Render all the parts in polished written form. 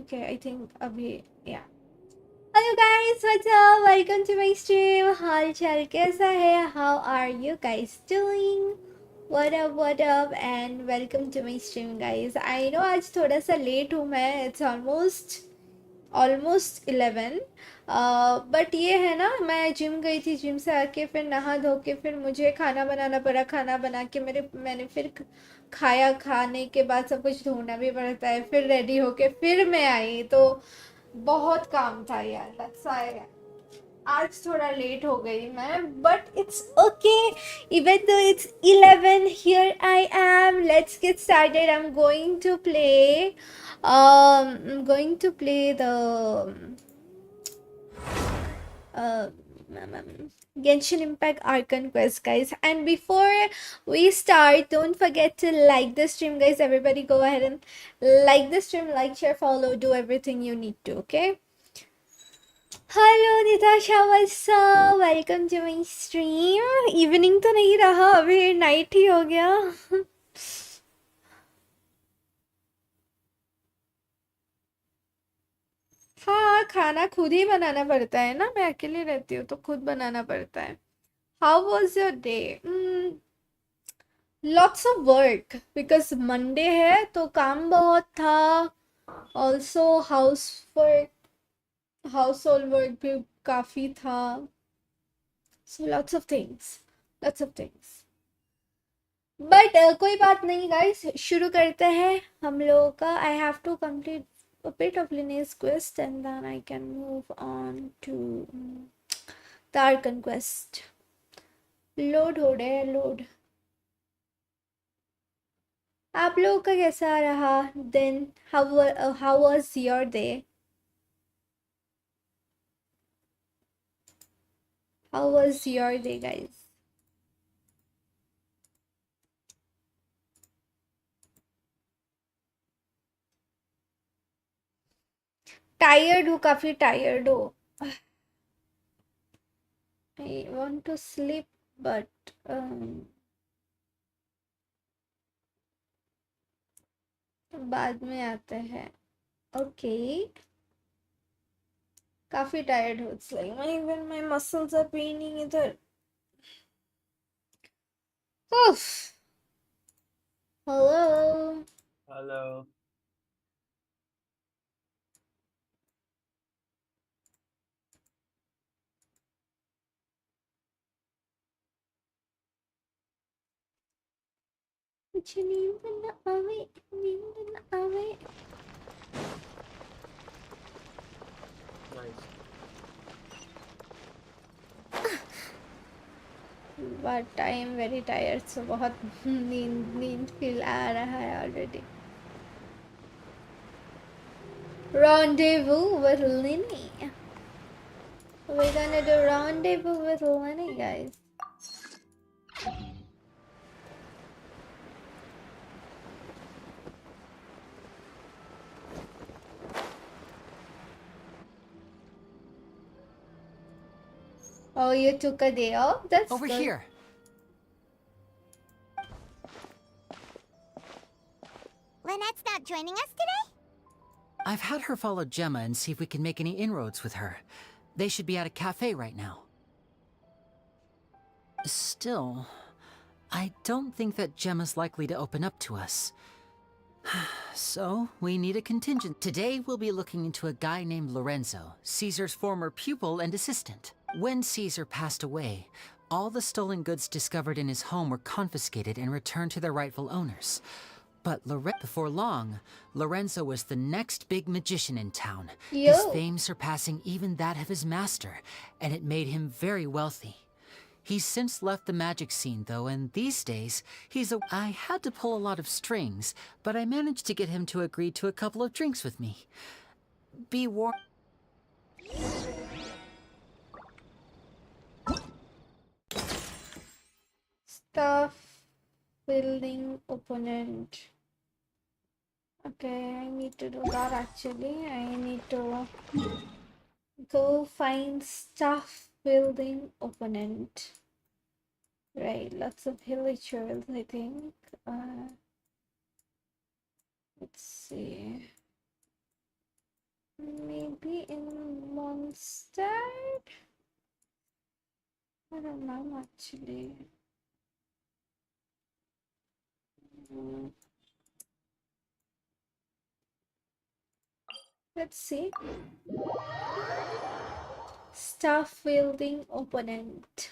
Okay, I think abhi, yeah. Hello guys, what's up? Welcome to my stream. हाल चाल कैसा है? How are you guys doing? What up and welcome to my stream guys. I know आज थोड़ा सा late हूँ मैं. It's almoस्ट 11 but ये है ना, मैं जिम गई थी, जिम से आके फिर नहा धो के फिर मुझे खाना बनाना पड़ा, खाना बना के मैंने फिर खाया, खाने के बाद सब कुछ धोना भी पड़ता है, फिर रेडी होके फिर मैं आई, तो बहुत काम था यार, दैट्स व्हाई आज थोड़ा लेट हो गई मैं, but it's okay, even though it's 11, here I am, let's get started. I'm going to play the uh, Genshin Impact Archon quest, guys. And before we start, don't forget to like the stream, guys. Everybody go ahead and like the stream, like, share, follow, do everything you need to, okay? Hello Nitasha, what's up? Welcome to my stream. Evening तो नहीं रहा, अभी night ही हो गया. हाँ, खाना खुद ही बनाना पड़ता है ना, मैं अकेले रहती हूँ तो खुद बनाना पड़ता है. How was your day? Lots of work because Monday है तो काम बहुत था. ऑल्सो हाउस होल्ड वर्क भी काफ़ी था. So lots of things. But कोई बात नहीं गाइस, शुरू करते हैं हम लोगों का. I have to complete a bit of Linnea's quest and then I can move on to the Archon quest. Load हो रहे हैं, लोड. आप लोगों का कैसा रहा दिन? how was your day? How was your day guys? Tired हूँ, काफ़ी टायर्ड हूँ. I want to sleep but बाद में आते हैं. ओके, काफ़ी टायर्ड हूँ. It's like even my muscles are paining इधर. Oof. Hello. Hello. नींद न आवे, नींद न आवे. Nice. But I am very tired, so बहुत नींद फील आ रहा है already. Rendezvous with Linny. We're gonna do rendezvous with Linny, guys. Oh, you took a day off? That's over good. here. Lynette's not joining us today? I've had her follow Gemma and see if we can make any inroads with her. They should be at a cafe right now. Still, I don't think that Gemma's likely to open up to us. So, we need a contingent. Today, we'll be looking into a guy named Lorenzo, Caesar's former pupil and assistant. When Caesar passed away, all the stolen goods discovered in his home were confiscated and returned to their rightful owners. But before long, Lorenzo was the next big magician in town, his fame surpassing even that of his master, and it made him very wealthy. He's since left the magic scene, though, and these days, I had to pull a lot of strings, but I managed to get him to agree to a couple of drinks with me. Be warned. Stuff building opponent. Okay, I need to do that actually. I need to go find stuff building opponent. Right, lots of villagers, I think. Let's see. Maybe in Monster? I don't know actually. Mm, Let's see. Staff wielding opponent.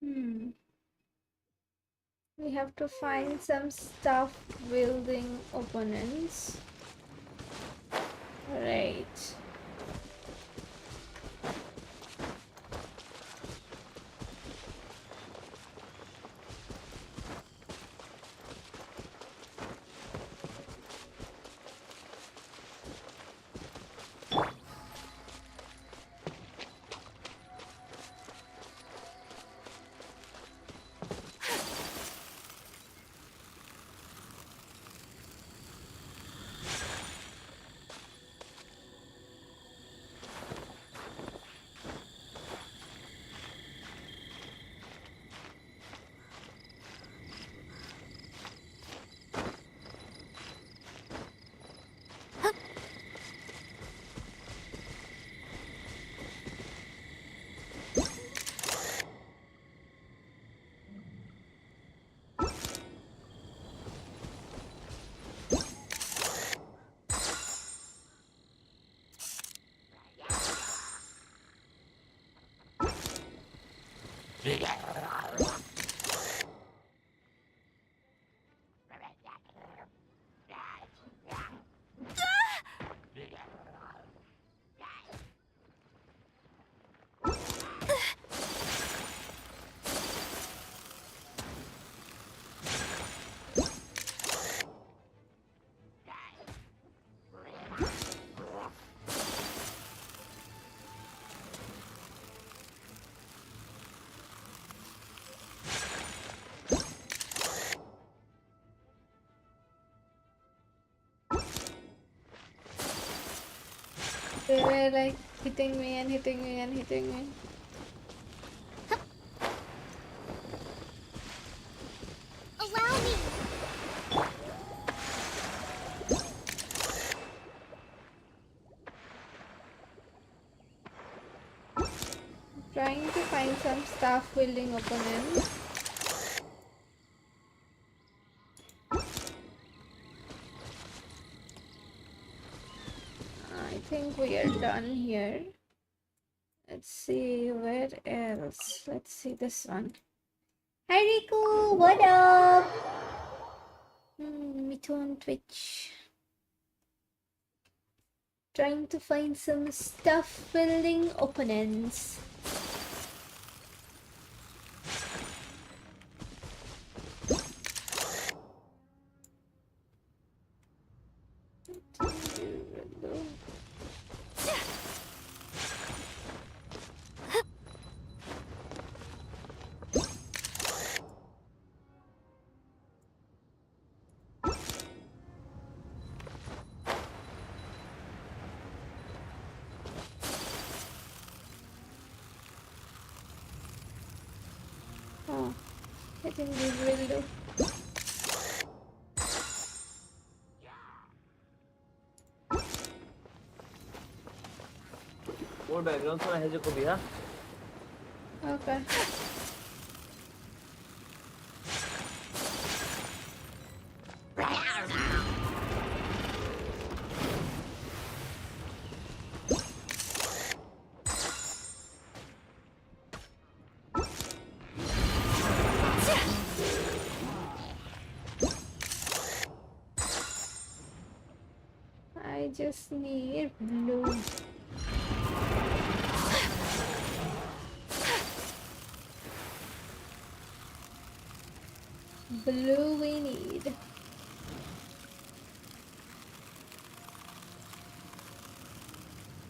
Hmm. We have to find some staff wielding opponents. Right. They were like hitting me and hitting me and hitting me. Allow me! Trying to find some staff wielding opponent. I think we are done here. Let's see where else. Let's see this one. Hi Riku, what up? Me too on Twitch. Trying to find some stuff building opponents. think these will do. More background थोड़ा है जो को भी हाँ Okay. I just need blue. Blue we need.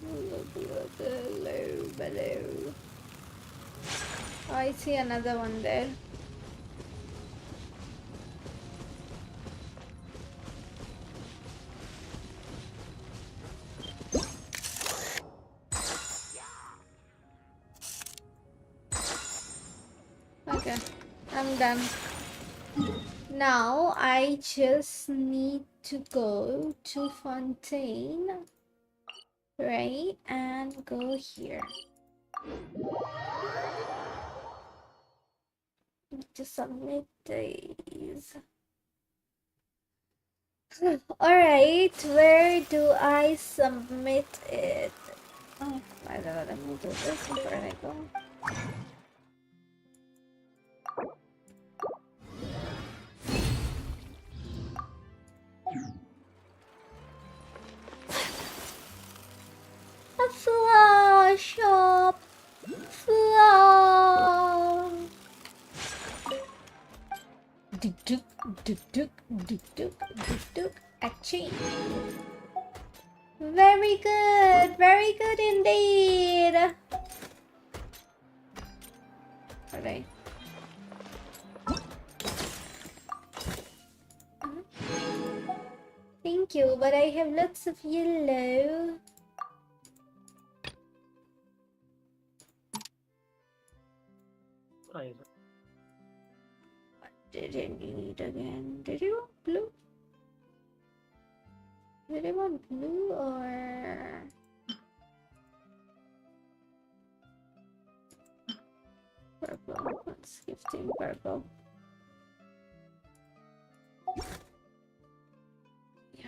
Blue. Oh, I see another one there. Okay, I'm done. Now I just need to go to Fontaine, right? And go here. Need to submit these. Alright, where do I submit it? Oh, I don't know, let me do this before I go. A flower shop! Flower! Duk duk, duk duk, duk duk, duk duk. Aching. Very good indeed. Alright. Thank you, but I have lots of yellow. हाँ ये What did I need again? Did you want blue? Did I want blue or purple? Let's give team purple. Yeah.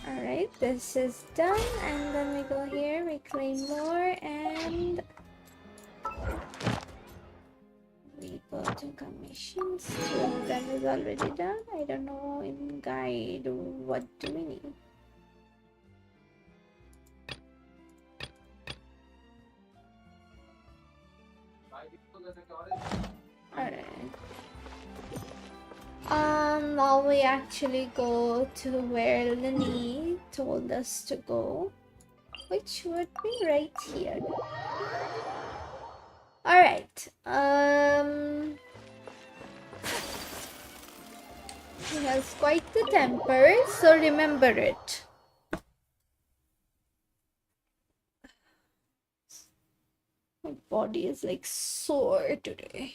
Alright, this is done, and then we go here, we claim more, and we go to commissions. Two of them is already done. I don't know in guide what do we need. Alright. Now we actually go to where Lini told us to go, which would be right here. Alright. He has quite the temper, so remember it. My body is like sore today.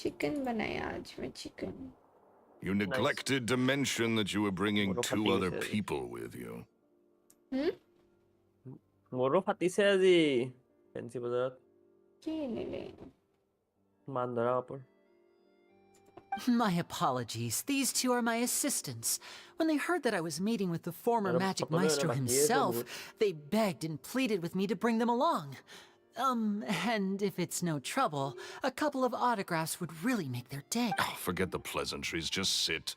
Chicken banaya aaj mein chicken. You neglected to mention that you were bringing Moro two pati other se- people with you. मोरो फाती से আজি fancy बाजार Ki nile. मान धरा पर My apologies. These two are my assistants. When they heard that I was meeting with the former Pero magic papa, maestro era maquillo, himself, seguro. they begged and pleaded with me to bring them along. And if it's no trouble, a couple of autographs would really make their day. Oh, forget the pleasantries. Just sit.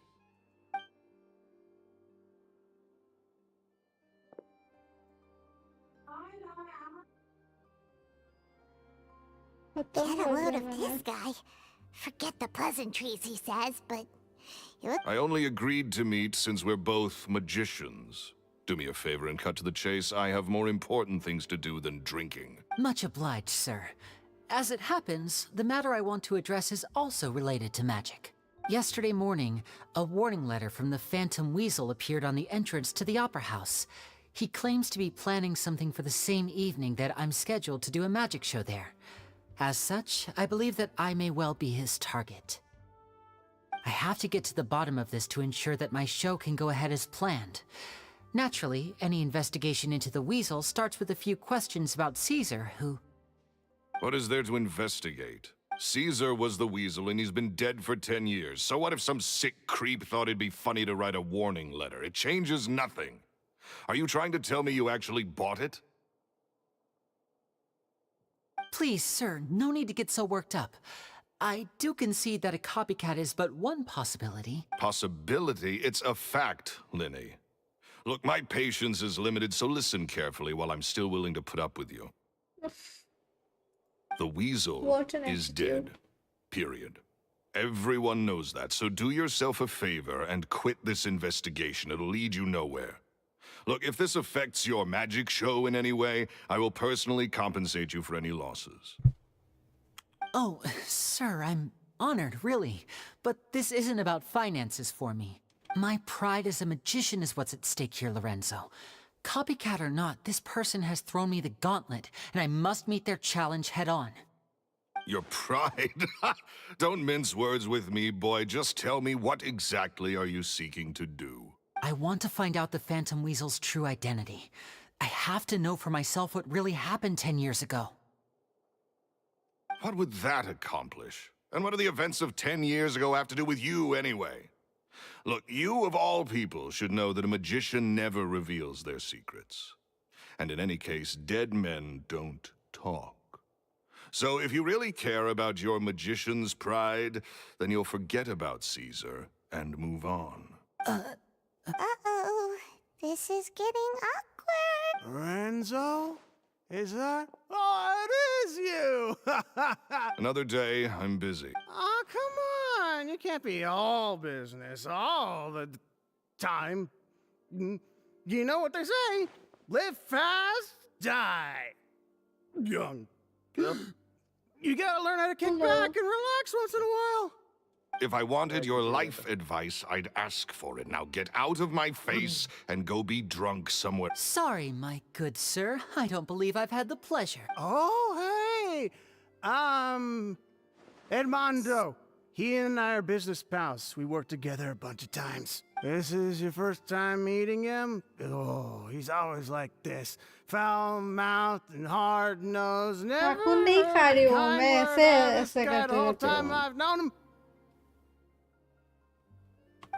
Khatam Get a ho load gaya of this maine. guy. Forget the pleasantries, he says, but you look I only agreed to meet since we're both magicians. Do me a favor and cut to the chase. I have more important things to do than drinking. Much obliged, sir. As it happens, the matter I want to address is also related to magic. Yesterday morning, a warning letter from the Phantom Weasel appeared on the entrance to the Opera House. He claims to be planning something for the same evening that I'm scheduled to do a magic show there. As such, I believe that I may well be his target. I have to get to the bottom of this to ensure that my show can go ahead as planned. Naturally, any investigation into the Weasel starts with a few questions about Caesar, who... What is there to investigate? Caesar was the Weasel and he's been dead for 10 years. So what if some sick creep thought it'd be funny to write a warning letter? It changes nothing. Are you trying to tell me you actually bought it? Please, sir, no need to get so worked up. I do concede that a copycat is but one possibility. Possibility? It's a fact, Linny. Look, my patience is limited, so listen carefully while I'm still willing to put up with you. The Weasel What an is attitude. dead. Period. Everyone knows that, so do yourself a favor and quit this investigation. It'll lead you nowhere. Look, if this affects your magic show in any way, I will personally compensate you for any losses. Oh, sir, I'm honored, really. But this isn't about finances for me. My pride as a magician is what's at stake here, Lorenzo. Copycat or not, this person has thrown me the gauntlet, and I must meet their challenge head on. Your pride? Don't mince words with me, boy. Just tell me, what exactly are you seeking to do? I want to find out the Phantom Weasel's true identity. I have to know for myself what really happened 10 years ago. What would that accomplish? And what do the events of 10 years ago have to do with you, anyway? Look, you of all people should know that a magician never reveals their secrets. And in any case, dead men don't talk. So if you really care about your magician's pride, then you'll forget about Caesar and move on. Uh-oh. This is getting awkward. Lorenzo? Is that? Oh, it is you! Another day, I'm busy. Oh, come on! You can't be all business all the time. You know what they say? Live fast, die young. You gotta learn how to kick back and relax once in a while. If I wanted your life advice, I'd ask for it. Now get out of my face and go be drunk somewhere. Sorry, my good sir. I don't believe I've had the pleasure. Oh, hey! Edmondo. He and I are business pals. We worked together a bunch of times. This is your first time meeting him? Oh, he's always like this. Foul-mouthed and hard-nosed. Never Aku नहीं खा रही हूँ, kind मैं word ऐसे- out of this ऐसे guy the whole करते time हूँ। I've known him.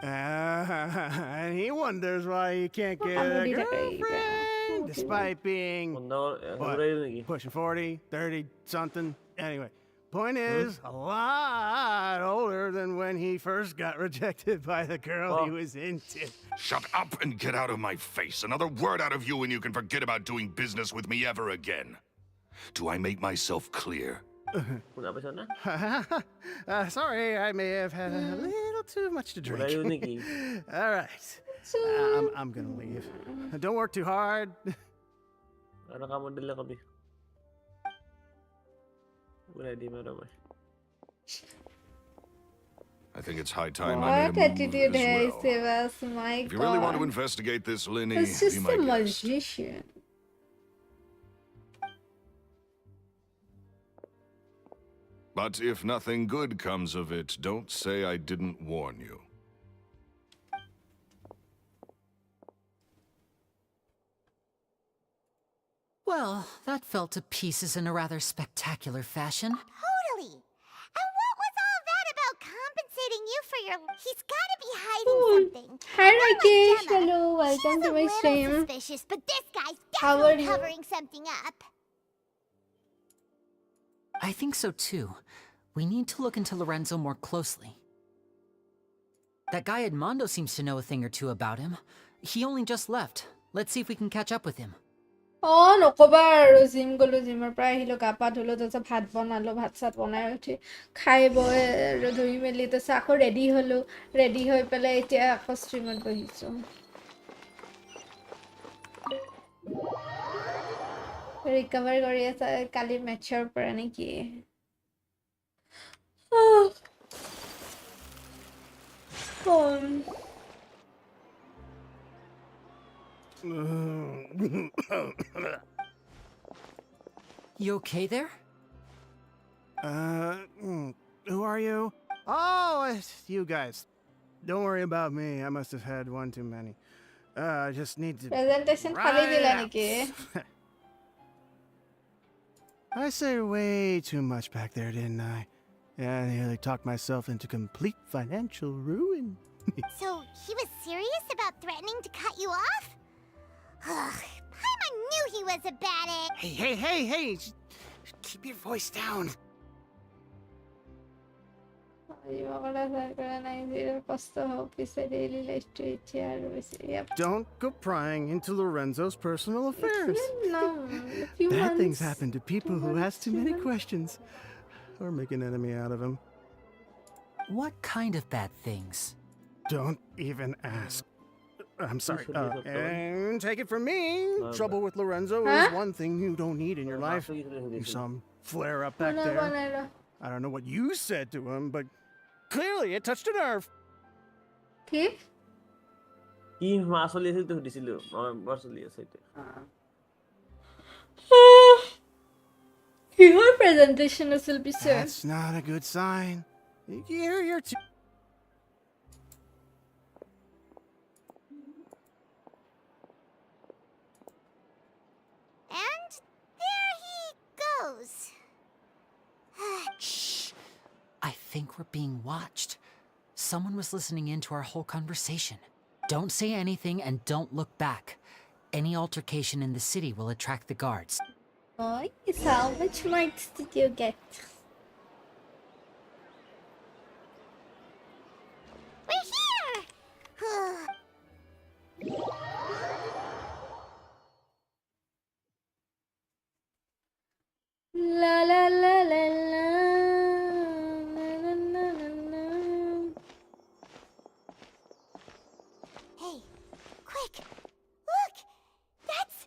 And he wonders why he can't get Ano a di na kayo, girlfriend, despite being What? What? pushing 40, 30, something. Anyway, point is, a lot older than when he first got rejected by the girl he Oh. was into. Shut up and get out of my face. Another word out of you and you can forget about doing business with me ever again. Do I make myself clear? Wala pa siya na? Sorry, I may have had a little too much to Wala yun, drink. Nikki. All right, I'm gonna leave. Don't work too hard. Ano ka model lang kami? Wala, di mo naman. I think it's high time I What made a move attitude है as इसके well. Pass, my If you really want to God. investigate this, Linny, It's be just my a guest. magician. But if nothing good comes of it, don't say I didn't warn you. Well, that fell to pieces in a rather spectacular fashion. Totally. And what was all that about compensating you for your... He's gotta be hiding something. Hi I know my Rakesh, Gemma. hello, welcome She's to a my little stream. suspicious, but this guy's How are definitely you? covering something up. I think so too. We need to look into Lorenzo more closely. That guy Edmondo seems to know a thing or two about him. He only just left. Let's see if we can catch up with him. Oh, নকবা আৰু gym গলো জিমৰ পৰা আহিলো গা পা ধুলো তাৰপিছত ভাত বনালো ভাত চাত বনাই উঠি খাই বৈ আৰু ধুই মেলি তাৰপিছত আকৌ ৰেডি হলো ৰেডি হৈ পেলাই এতিয়া আকৌ ষ্ট্ৰীমত বহিছো ৰিকভাৰ কৰি আছে কালি মেটচৰ পৰা নেকি You okay there? Who are you? Oh, it's you guys. Don't worry about me. I must have had one too many. I just need to. Presentation खाली दिला Right निके out. I said way too much back there, didn't I? Yeah, I nearly talked myself into complete financial ruin. So he was serious about threatening to cut you off? Ugh, Paimon knew he was a bad egg. Hey! Keep your voice down. इवाकडे सरकार नाही दिलं कसं हो पिसे daily life yep. Don't go prying into Lorenzo's personal affairs. No, a few Bad things months. happen to people who ask too many questions. Or make an enemy out of him. What kind of bad things? Don't even ask. I'm sorry. Usually it's okay. And take it from me. No, Trouble with Lorenzo Huh? is one thing you don't need in your life. You some flare up back पुन्हा there. बनायला I don't know what you said to him, but clearly it touched a nerve. ठीक কি মাছলি আছিল তো সুধিছিলো মাছলি আছে এটা কিহৰ প্ৰেজেন্টেশন আছিল পিছে That's not a good sign. You're too. And there he goes. Shh. I think we're being watched. Someone was listening in to our whole conversation. Don't say anything and don't look back. Any altercation in the city will attract the guards. Nice. How much marks did you get? We're here! La la la la la. Na, na, na, na. Hey, quick! Look! That's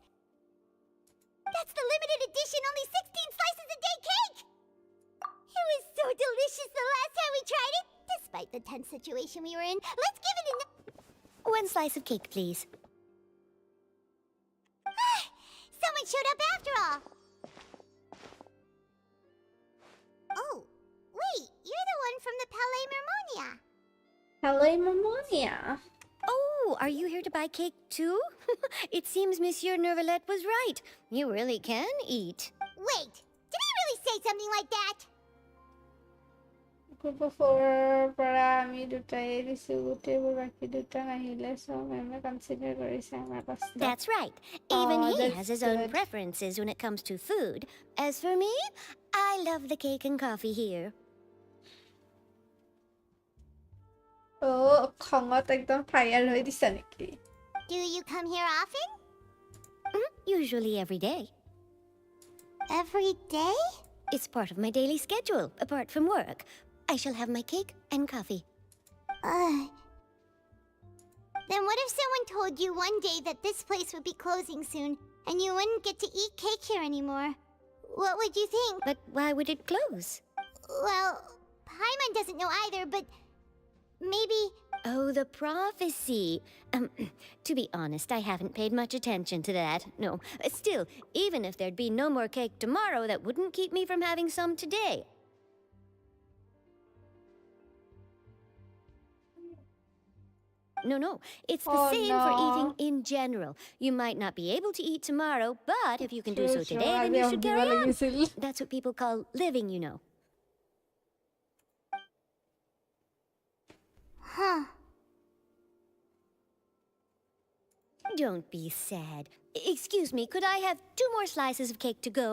the limited edition only 16 slices a day cake! It was so delicious the last time we tried it, despite the tense situation we were in. Let's give it one slice of cake, please. Someone showed up after all. Oh, wait, you're the one from the Palais Mermonia. Hello, Mammonia. Oh, are you here to buy cake too? It seems Monsieur Nervalette was right. You really can eat. Wait, did he really say something like that? Group of 4 পৰা আমি দুটাই দিছো গোটেইবোৰ বাকি দুটা নাহিলে so মেমে consider কৰিছে আমাৰ কষ্ট That's right. Even Oh, he that's has his own good. preferences when it comes to food. As for me, I love the cake and coffee here. ও খঙত একদম ফায়াৰ হৈ দিছা নেকি Do you come here often? Usually every day. Every day? It's part of my daily schedule, apart from work. I shall have my cake and coffee. Then what if someone told you one day that this place would be closing soon and you wouldn't get to eat cake here anymore? What would you think? But why would it close? Well, Paimon doesn't know either, but maybe... Oh, the prophecy. To be honest, I haven't paid much attention to that. No. Still, even if there'd be no more cake tomorrow, that wouldn't keep me from having some today. No. It's the Oh, same for no. eating in general. You might not be able to eat tomorrow, but if you can do so today, then আজি you should দিব carry on. লাগিছিল That's what people call living, you know. Huh. Don't be sad. Excuse me, could I have 2 more slices of cake to go?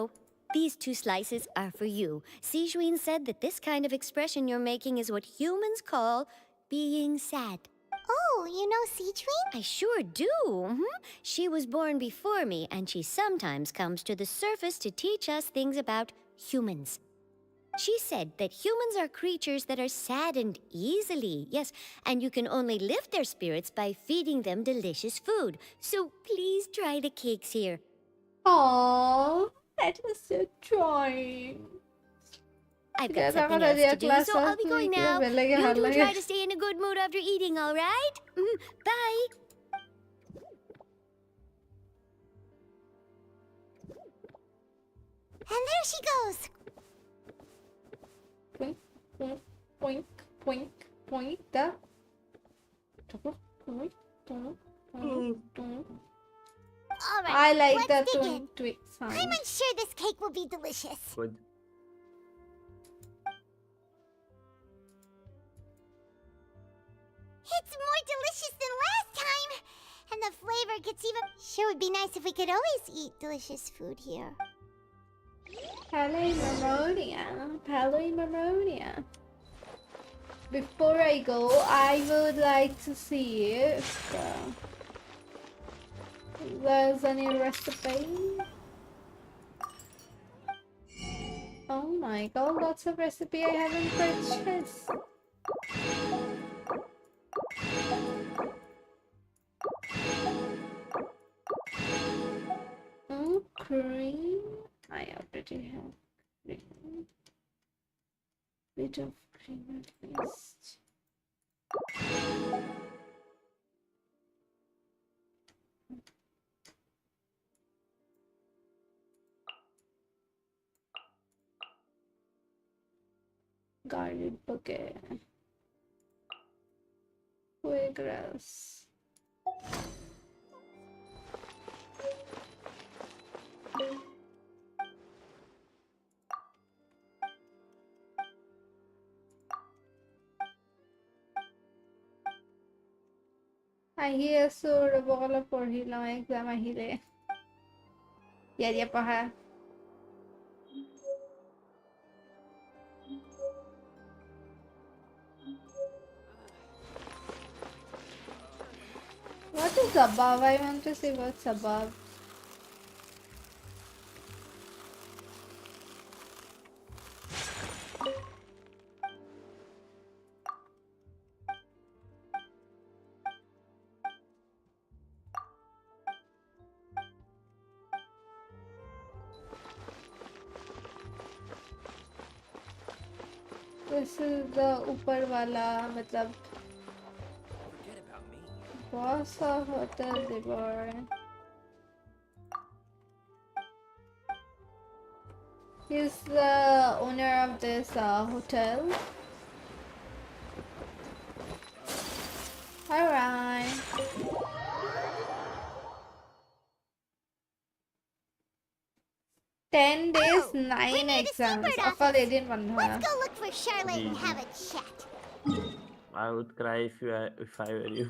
These 2 slices are for you. Sijuin said that this kind of expression you're making is what humans call being sad. Oh, you know Sijuin? I sure do. She was born before me, and she sometimes comes to the surface to teach us things about humans. She said that humans are creatures that are saddened easily, yes, and you can only lift their spirits by feeding them delicious food. So please try the cakes here. Aww, that was so trying. I've Yeah, got something that else was to do, class so I'll be of going week. now. Yeah, You do like- try to stay in a good mood after eating, all right? Bye. And there she goes. Poink, poink, poink, poink, poink. Da. Poink, poink, poink, poink. All right, I like let's the dig in. twink twink I'm sound. unsure this cake will be delicious. Good. It's more delicious than last time. And the flavor gets even... Sure would be nice if we could always eat delicious food here. Palaemonia. Before I go, I would like to see if there's any recipe. Oh my god, lots of recipe I haven't purchased. Oh, cream. I already have cream. Bit of cream at least. Garlic bouquet. Grass. আহি আছো ৰ'ব অলপ পঢ়ি লওঁ exam আহিলে ইয়াৰিয়া পঢ়া What is above? I want to see what's above. This is the ऊपर वाला मतलब बहुत सा होटल दीवार He's the owner of this hotel. Alright. Ten days, we 9 need a exams. secret Afal office. edin bandha. Let's go look for Charlotte and have a chat. I would cry if I were you.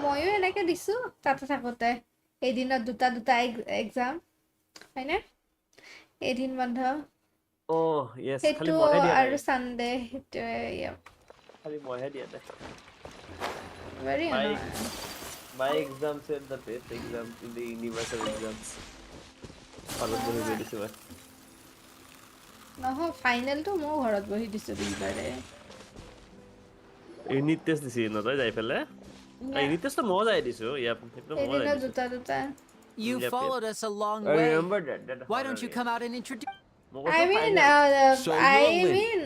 ময়ো এনেকে দিছো তাতে থাকোতে এদিনত দুটা exam হয়নে এদিন বন্ধ Oh, yes. খালি সেইটো মইহে দিয়া আৰু নাই। সানডে সেইটোৱে খালি মইহে দিয়া নাই। very My annoying my exams and the test exams in the universal exams. ঘৰত বহি বহি দিছো মই। নহয় ফাইনেলটো মই ঘৰত বহি দিছো দুইবাৰে ইউনিট টেষ্ট দিছি ন তই যাই পেলাই ইউনিট টেষ্ট তো মই যাই দিছো সেইটো মই যাই এদিনত দিছো দুটা You Yep, followed us a long I way. remember that Why don't you come out and introduce? I mean So I you're Lynn. mean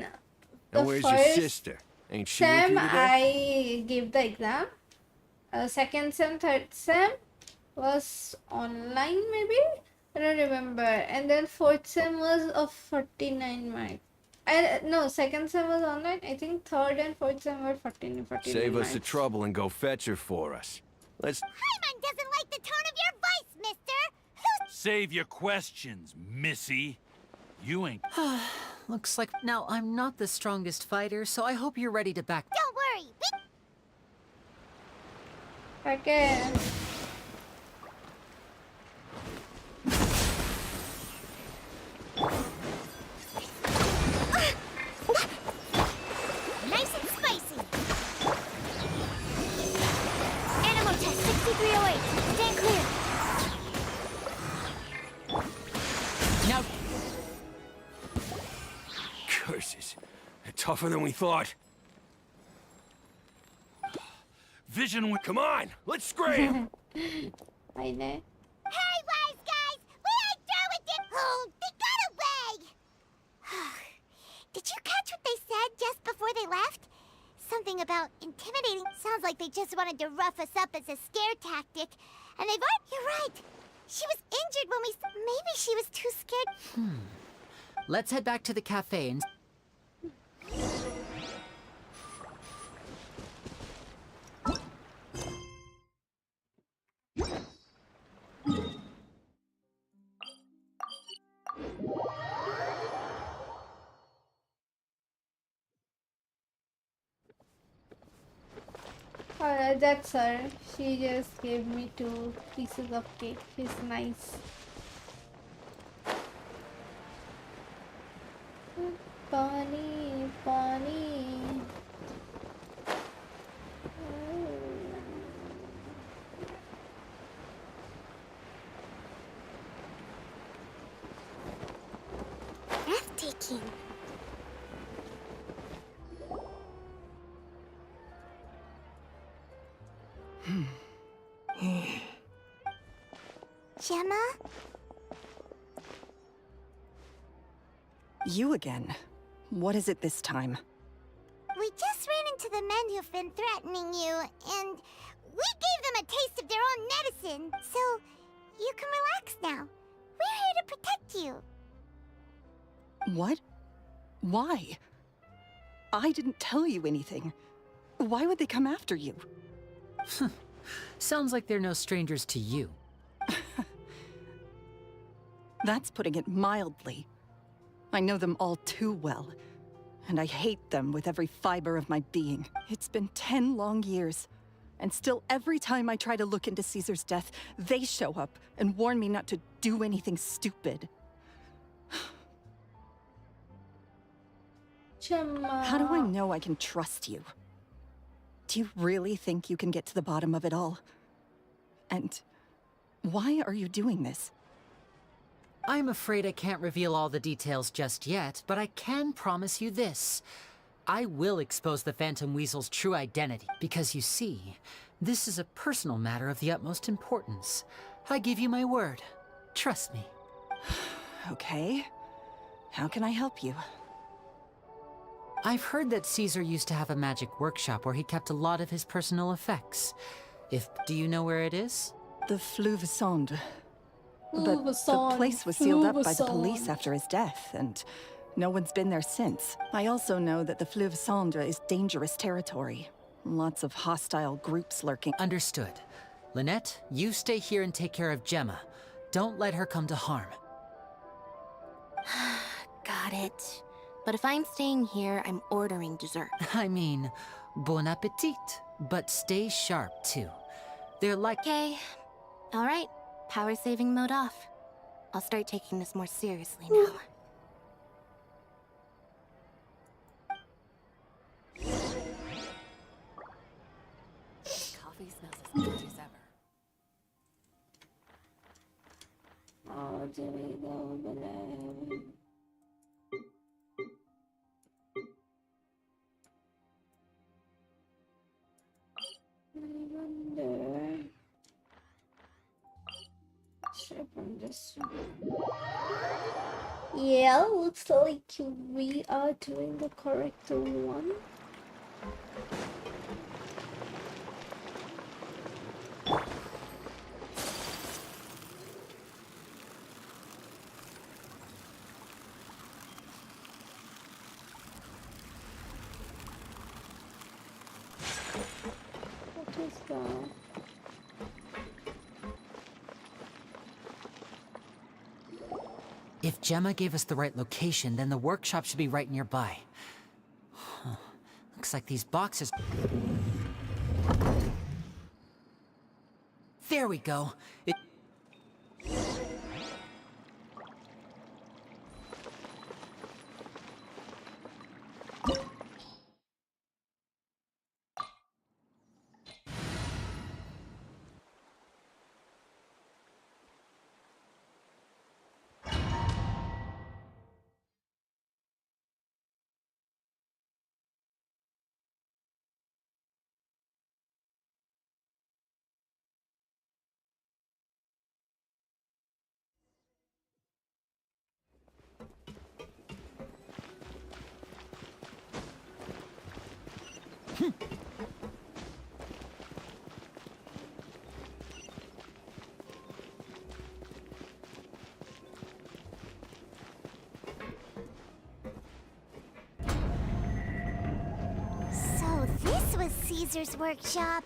the And where's your first sister? Ain't she with sem you today? I gave the exam second sem third sem was online maybe I don't remember and then fourth sem was of 49 marks no second sem was online I think third and fourth sem were 49 Save us the marks. trouble and go fetch her for us. Let's Hyman doesn't like the tone of your voice, mister. Save your questions, missy. You ain't. Looks like now I'm not the strongest fighter, so I hope you're ready to back. Don't worry. Okay. Nice and spicy. Animal test 6308. Stand clear. Now, curses. They're tougher than we thought. Vision. Come on, let's scram. I know. Hey, wise guys! We ain't through with it! Oh, they got away! Did you catch what they said just before they left? Something about intimidating. Sounds like they just wanted to rough us up as a scare tactic. And they've already... You're right. She was injured when we. Maybe she was too scared. Let's head back to the cafe and... That's her. She just gave me 2 pieces of cake. She's nice. Pani, pani. Breathtaking. Gemma? You again. What is it this time? We just ran into the men who've been threatening you, and we gave them a taste of their own medicine, so you can relax now. We're here to protect you. What? Why? I didn't tell you anything. Why would they come after you? Sounds like they're no strangers to you. That's putting it mildly. I know them all too well, and I hate them with every fiber of my being. It's been 10 long years, and still every time I try to look into Caesar's death, they show up and warn me not to do anything stupid. Gemma. How do I know I can trust you? Do you really think you can get to the bottom of it all? And why are you doing this? I'm afraid I can't reveal all the details just yet, but I can promise you this. I will expose the Phantom Weasel's true identity, because you see, this is a personal matter of the utmost importance. I give you my word. Trust me. Okay. How can I help you? I've heard that Caesar used to have a magic workshop where he kept a lot of his personal effects. Do you know where it is? The Fleuve Sonde. But the Fluvesond, place was sealed up by the Fluvesond. police after his death, and no one's been there since. I also know that the Fleuve Sonde is dangerous territory. Lots of hostile groups lurking. Understood. Lynette, you stay here and take care of Gemma. Don't let her come to harm. Got it. But if I'm staying here, I'm ordering dessert. I mean, bon appetit. But stay sharp, too. They're like... Okay. All right. Power saving mode off. I'll start taking this more seriously now. Coffee smells as good as ever. Oh, Jimmy, go banana. I wonder. Should I put this one? Yeah, looks like we are doing the correct one. What is that? If Gemma gave us the right location, then the workshop should be right nearby. Huh. Looks like these boxes... There we go. was Caesar's workshop.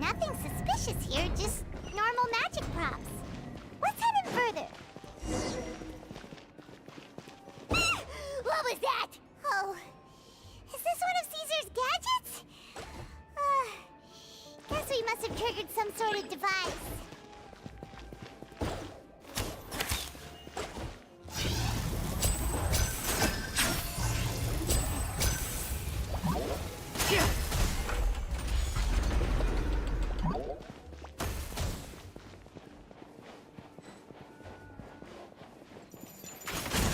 Nothing suspicious here, just normal magic props. Let's head in further. What was that? Oh, is this one of Caesar's gadgets? Guess we must have triggered some sort of device.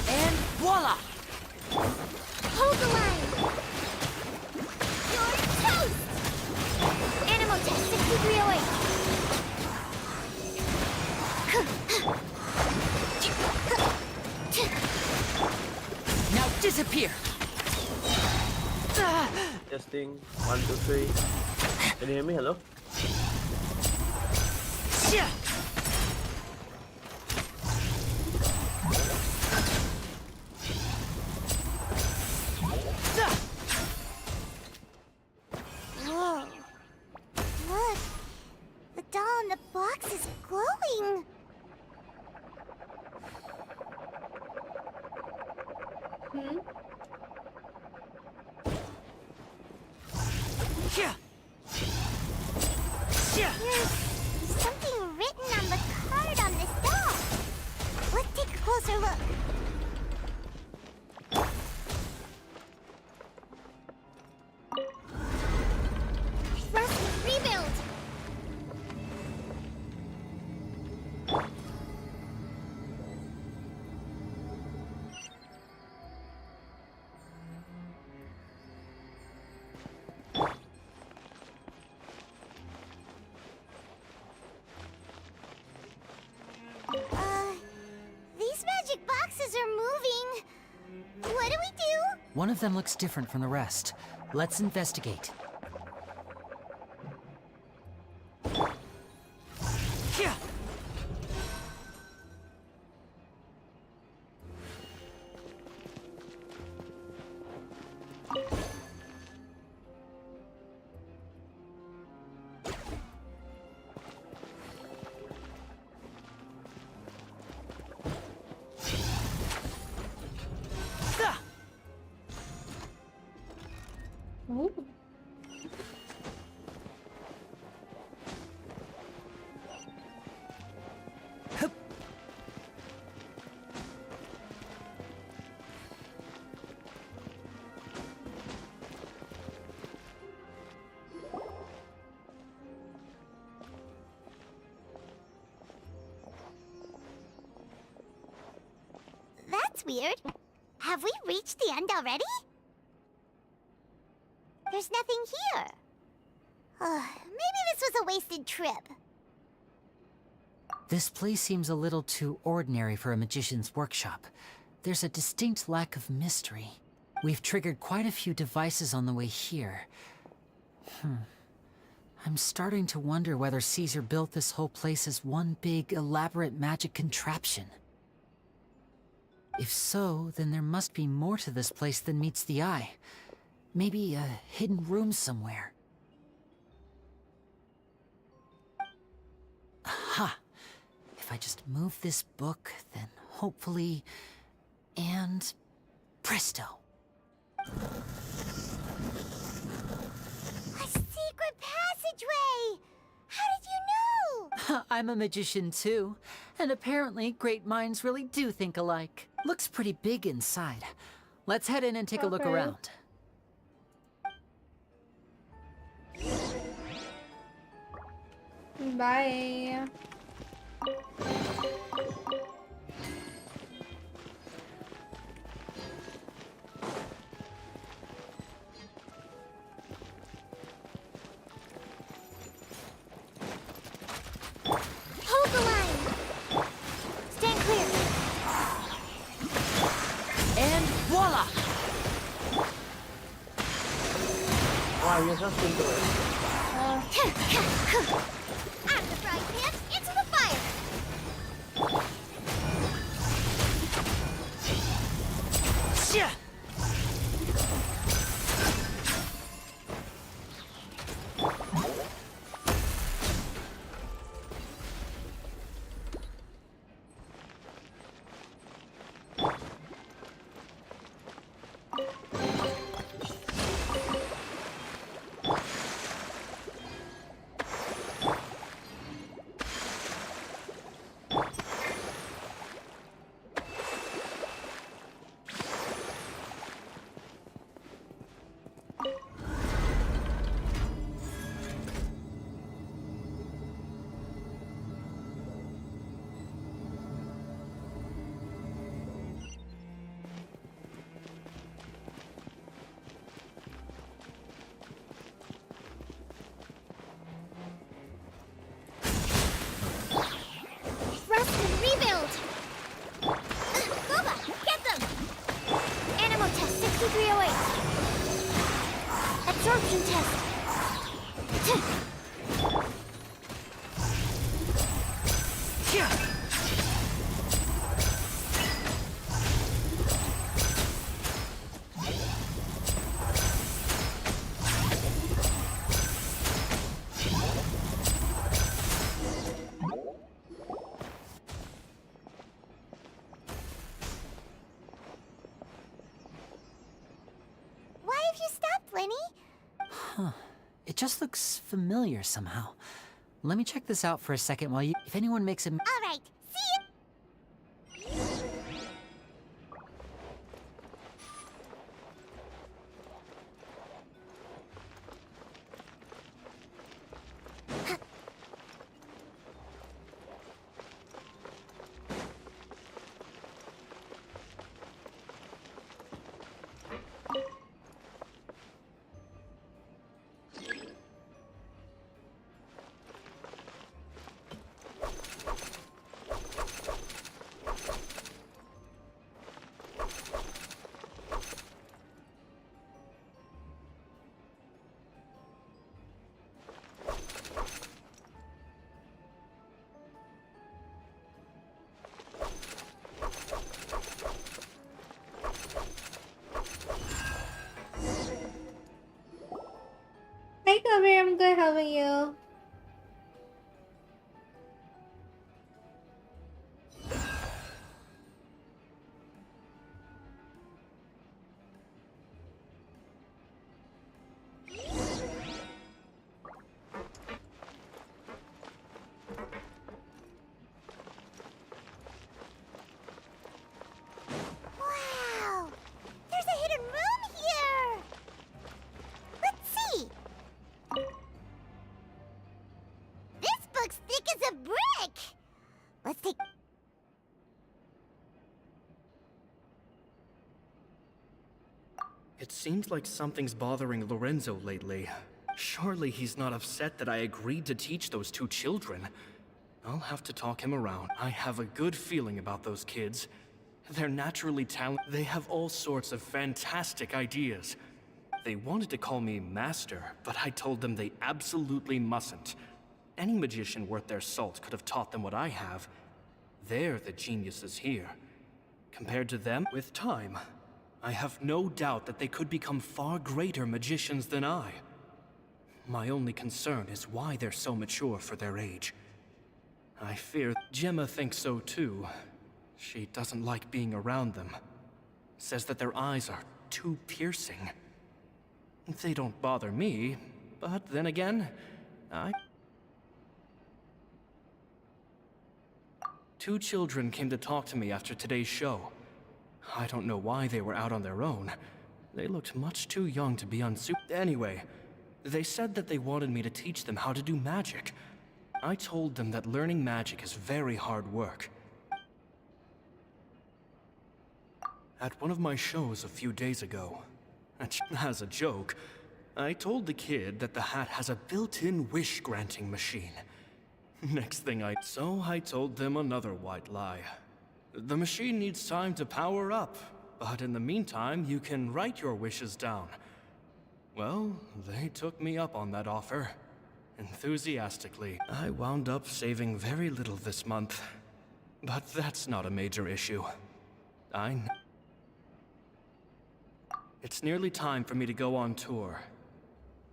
And voila! Hold the line! You're toast! Animal test 6308. Now disappear! Testing. 1, 2, 3. Can you hear me? Hello? Whoa. Look. The doll in the box is glowing. There's something written on the card on this doll. Let's take a closer look. First, rebuild. These magic boxes are moving. What do we do? One of them looks different from the rest. Let's investigate. Ooh. That's weird. Have we reached the end already? There's nothing here. Maybe this was a wasted trip. This place seems a little too ordinary for a magician's workshop. There's a distinct lack of mystery. We've triggered quite a few devices on the way here. I'm starting to wonder whether Caesar built this whole place as one big, elaborate magic contraption. If so, then there must be more to this place than meets the eye. Maybe a hidden room somewhere. Aha! If I just move this book, then hopefully... And... presto! A secret passageway! How did you know? I'm a magician too, and apparently great minds really do think alike. Looks pretty big inside. Let's head in and take a look Okay. around. Bye. Hold the line! Stand clear! And voila! Wow, you're just into it. Out of the frying pan, into the fire! any? Huh. It just looks familiar somehow. Let me check this out for a second while you... If anyone makes a... All right, see you. Hi, Kabir. I'm good. How are you? Wow! There's a hidden room here! Let's see! This book's thick as a brick! Let's take... It seems like something's bothering Lorenzo lately. Surely he's not upset that I agreed to teach those two children. I'll have to talk him around. I have a good feeling about those kids. They're naturally talented. They have all sorts of fantastic ideas. They wanted to call me Master, but I told them they absolutely mustn't. Any magician worth their salt could have taught them what I have. They're the geniuses here. Compared to them, with time, I have no doubt that they could become far greater magicians than I. My only concern is why they're so mature for their age. I fear Gemma thinks so too. She doesn't like being around them. Says that their eyes are too piercing. They don't bother me, but then again, Two children came to talk to me after today's show. I don't know why they were out on their own. They looked much too young to be unsuited. Anyway, they said that they wanted me to teach them how to do magic. I told them that learning magic is very hard work. At one of my shows a few days ago, as a joke, I told the kid that the hat has a built-in wish-granting machine. Next thing I told them another white lie. The machine needs time to power up, but in the meantime, you can write your wishes down. Well, they took me up on that offer. Enthusiastically. I wound up saving very little this month. But that's not a major issue. It's nearly time for me to go on tour.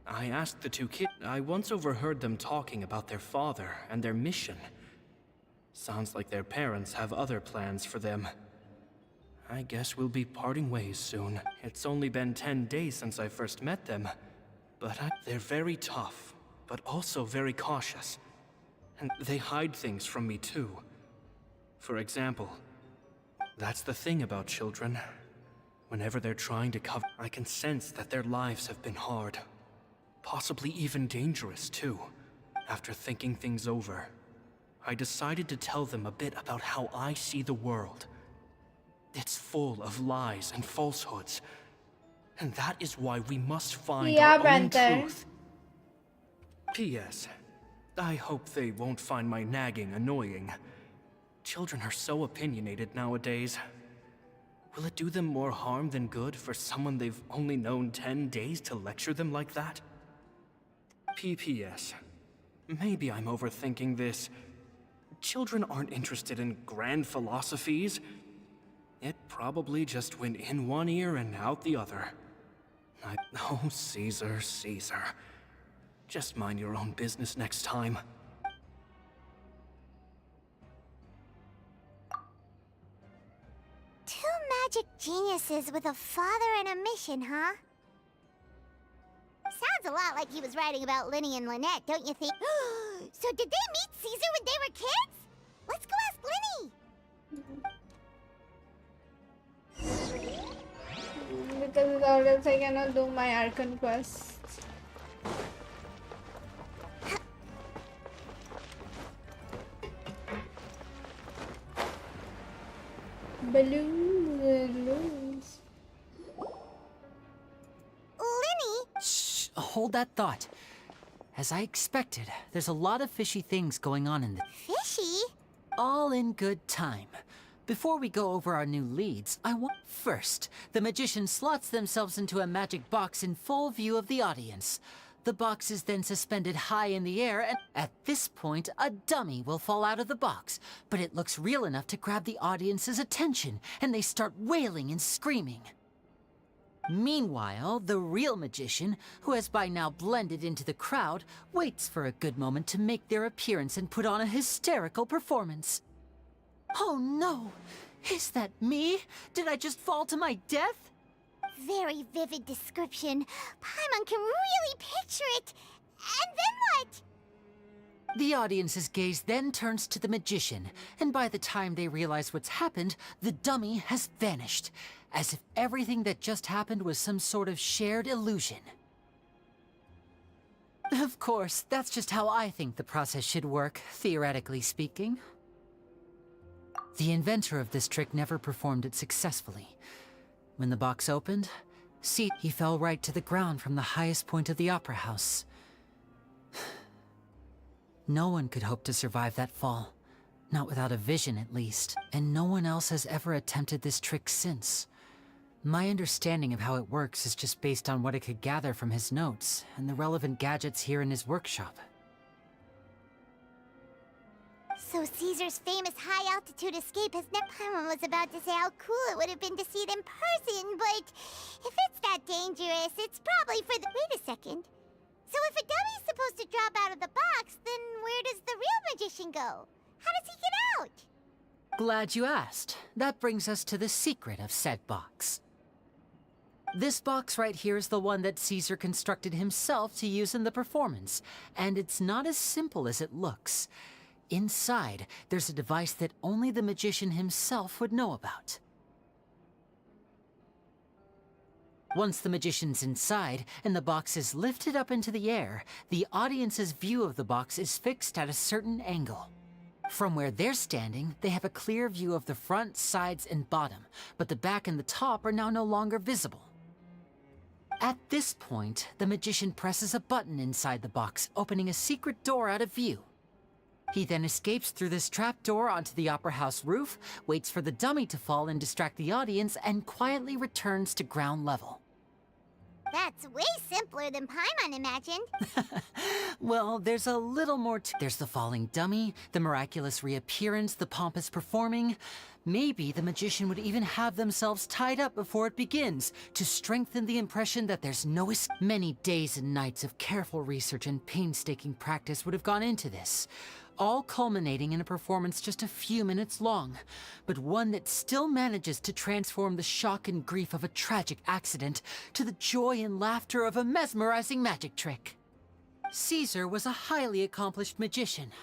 I asked the two kids. I once overheard them talking about their father and their mission. Sounds like their parents have other plans for them. I guess we'll be parting ways soon. It's only been 10 days since I first met them, but they're very tough, but also very cautious. And they hide things from me too. For example, that's the thing about children. Whenever they're trying to cover, I can sense that their lives have been hard. Possibly even dangerous too. After thinking things over, I decided to tell them a bit about how I see the world. It's full of lies and falsehoods. And that is why we must find our own truth. P.S. I hope they won't find my nagging annoying. Children are so opinionated nowadays. Will it do them more harm than good for someone they've only known 10 days to lecture them like that? P.P.S. Maybe I'm overthinking this. Children aren't interested in grand philosophies. It probably just went in one ear and out the other. Oh, Caesar, Caesar. Just mind your own business next time. Two magic geniuses with a father and a mission, huh? Sounds a lot like he was writing about Linny and Lynette, don't you think? So did they meet Caesar when they were kids? Let's go ask Linny! Because without else I cannot do my Archon quest. Balloons. Linny? Shh, hold that thought. As I expected, there's a lot of fishy things going on in the... Fishy? All in good time. Before we go over our new leads, I want... First, the magician slots themselves into a magic box in full view of the audience. The box is then suspended high in the air, and at this point, a dummy will fall out of the box. But it looks real enough to grab the audience's attention, and they start wailing and screaming. Meanwhile, the real magician, who has by now blended into the crowd, waits for a good moment to make their appearance and put on a hysterical performance. Oh no! Is that me? Did I just fall to my death? Very vivid description. Paimon can really picture it. And then what? The audience's gaze then turns to the magician, and by the time they realize what's happened, the dummy has vanished, as if everything that just happened was some sort of shared illusion. Of course, that's just how I think the process should work, theoretically speaking. The inventor of this trick never performed it successfully. When the box opened, see, he fell right to the ground from the highest point of the opera house. No one could hope to survive that fall. Not without a vision, at least. And no one else has ever attempted this trick since. My understanding of how it works is just based on what I could gather from his notes and the relevant gadgets here in his workshop. So Caesar's famous high-altitude escape has never... Paimon was about to say how cool it would have been to see it in person, but if it's that dangerous, it's probably for the... Wait a second. So if a dummy's supposed to drop out of the box, then where does the real magician go? How does he get out? Glad you asked. That brings us to the secret of said box. This box right here is the one that Caesar constructed himself to use in the performance, and it's not as simple as it looks. Inside, there's a device that only the magician himself would know about. Once the magician's inside, and the box is lifted up into the air, the audience's view of the box is fixed at a certain angle. From where they're standing, they have a clear view of the front, sides, and bottom, but the back and the top are now no longer visible. At this point, the magician presses a button inside the box, opening a secret door out of view. He then escapes through this trapdoor onto the opera house roof, waits for the dummy to fall and distract the audience, and quietly returns to ground level. That's way simpler than Paimon imagined. Well, there's a little more to... There's the falling dummy, the miraculous reappearance, the pompous performing. Maybe the magician would even have themselves tied up before it begins, to strengthen the impression that there's no escape. Many days and nights of careful research and painstaking practice would have gone into this, all culminating in a performance just a few minutes long, but one that still manages to transform the shock and grief of a tragic accident to the joy and laughter of a mesmerizing magic trick. Caesar was a highly accomplished magician,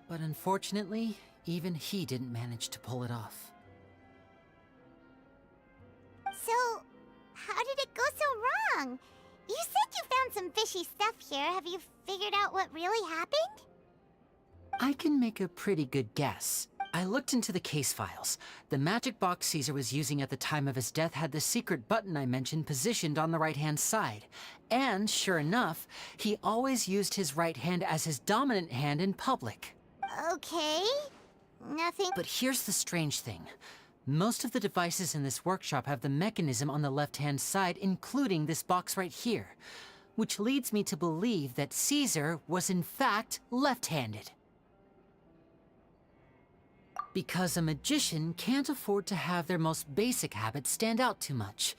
but unfortunately, even he didn't manage to pull it off. So, how did it go so wrong? You said you found some fishy stuff here. Have you figured out what really happened? I can make a pretty good guess. I looked into the case files. The magic box Caesar was using at the time of his death had the secret button I mentioned positioned on the right-hand side. And, sure enough, he always used his right hand as his dominant hand in public. Okay. Nothing... But here's the strange thing. Most of the devices in this workshop have the mechanism on the left-hand side, including this box right here, which leads me to believe that Caesar was in fact left-handed. Because a magician can't afford to have their most basic habits stand out too much.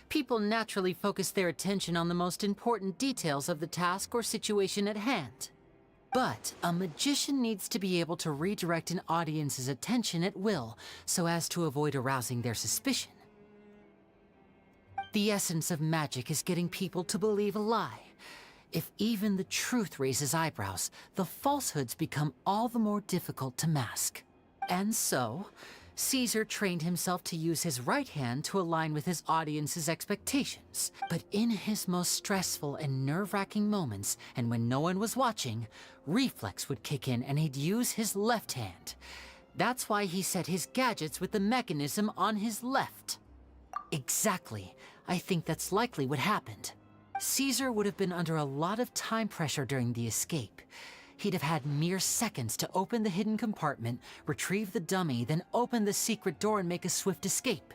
People naturally focus their attention on the most important details of the task or situation at hand. But a magician needs to be able to redirect an audience's attention at will, so as to avoid arousing their suspicion. The essence of magic is getting people to believe a lie. If even the truth raises eyebrows, the falsehoods become all the more difficult to mask. And so, Caesar trained himself to use his right hand to align with his audience's expectations. But in his most stressful and nerve-wracking moments, and when no one was watching, reflex would kick in and he'd use his left hand. That's why he set his gadgets with the mechanism on his left. Exactly. I think that's likely what happened. Caesar would have been under a lot of time pressure during the escape. He'd have had mere seconds to open the hidden compartment, retrieve the dummy, then open the secret door and make a swift escape.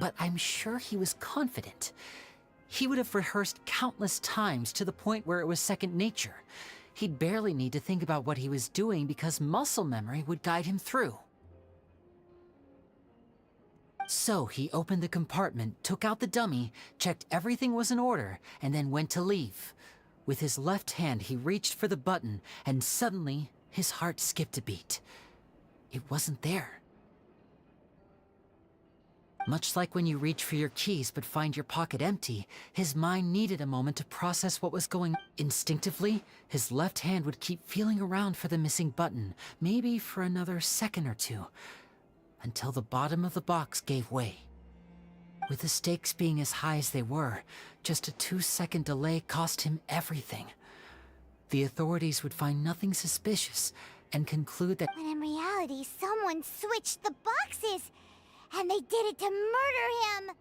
But I'm sure he was confident. He would have rehearsed countless times to the point where it was second nature. He'd barely need to think about what he was doing because muscle memory would guide him through. So he opened the compartment, took out the dummy, checked everything was in order, and then went to leave. With his left hand, he reached for the button, and suddenly, his heart skipped a beat. It wasn't there. Much like when you reach for your keys but find your pocket empty, his mind needed a moment to process what was going on. Instinctively, his left hand would keep feeling around for the missing button, maybe for another second or two, until the bottom of the box gave way. With the stakes being as high as they were, just a 2-second delay cost him everything. The authorities would find nothing suspicious and conclude that— When in reality, someone switched the boxes, and they did it to murder him.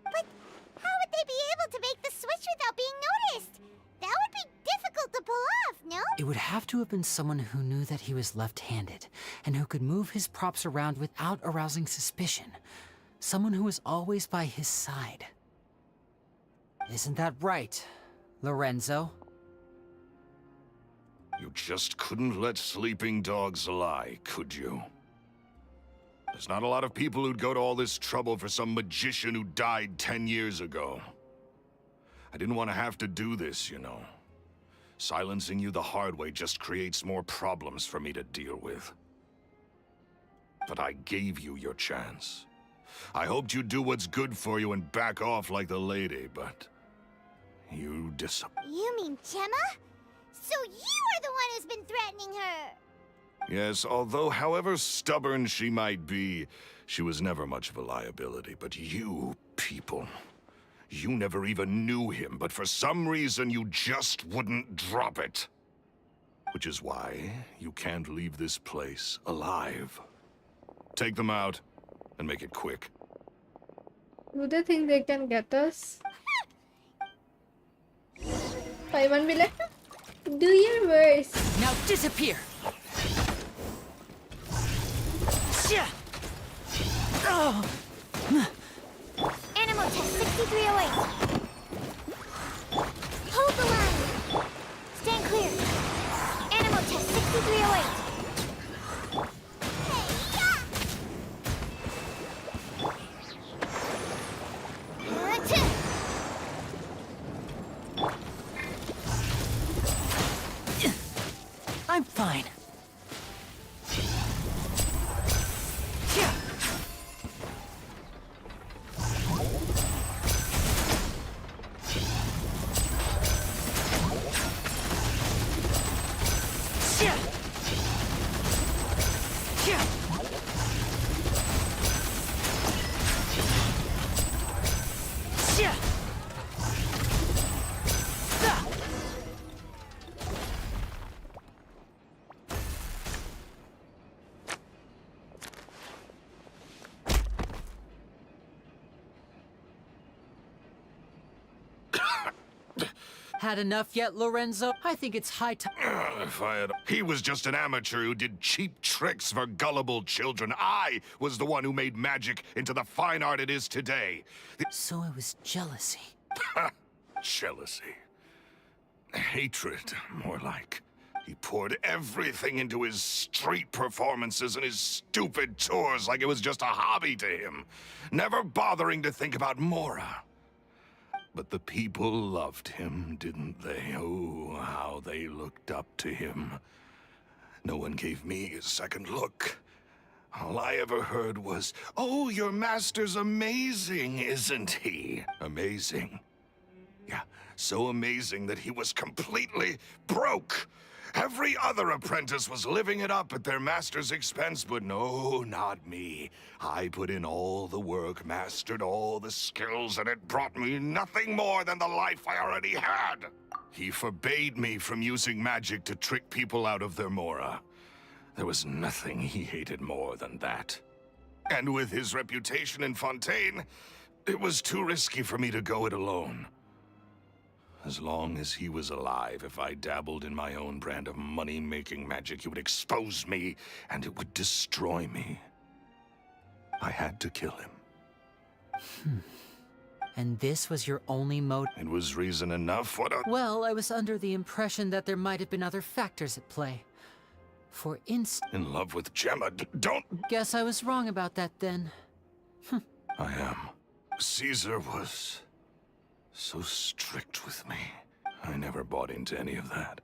But how would they be able to make the switch without being noticed? That would be difficult to pull off, no? it would have to have been someone who knew that he was left-handed and who could move his props around without arousing suspicion. Someone who was always by his side. Isn't that right, Lorenzo? You just couldn't let sleeping dogs lie, could you? There's not a lot of people who'd go to all this trouble for some magician who died 10 years ago. I didn't want to have to do this, you know. Silencing you the hard way just creates more problems for me to deal with. But I gave you your chance. I hoped you'd do what's good for you and back off like the lady, but you disappointed. You mean Gemma? So you are the one who's been threatening her! Yes, although however stubborn she might be, she was never much of a liability. But you people, you never even knew him, but for some reason you just wouldn't drop it. Which is why you can't leave this place alive. Take them out, and make it quick. Do they think they can get us? Paimon be like, do your worst. Now disappear! Oh. Animal test 6308. Hold the line. Stand clear. Animal test 6308. I'm fine. Had enough yet, Lorenzo? I think it's high time. If I had... He was just an amateur who did cheap tricks for gullible children. I was the one who made magic into the fine art it is today. So it was jealousy. Jealousy. Hatred, more like. He poured everything into his street performances and his stupid tours like it was just a hobby to him, never bothering to think about Mora. But the people loved him, didn't they? Oh, how they looked up to him. No one gave me a second look. All I ever heard was, "Oh, your master's amazing, isn't he?" Amazing. Yeah, so amazing that he was completely broke. Every other apprentice was living it up at their master's expense, but no, not me. I put in all the work, mastered all the skills, and it brought me nothing more than the life I already had. He forbade me from using magic to trick people out of their mora. There was nothing he hated more than that. And with his reputation in Fontaine, it was too risky for me to go it alone. As long as he was alive, if I dabbled in my own brand of money-making magic, he would expose me, and it would destroy me. I had to kill him. And this was your only motive? It was reason enough. What a... Well, I was under the impression that there might have been other factors at play. For instance... In love with Gemma, don't... Guess I was wrong about that then. I am. Caesar was so strict with me. I never bought into any of that.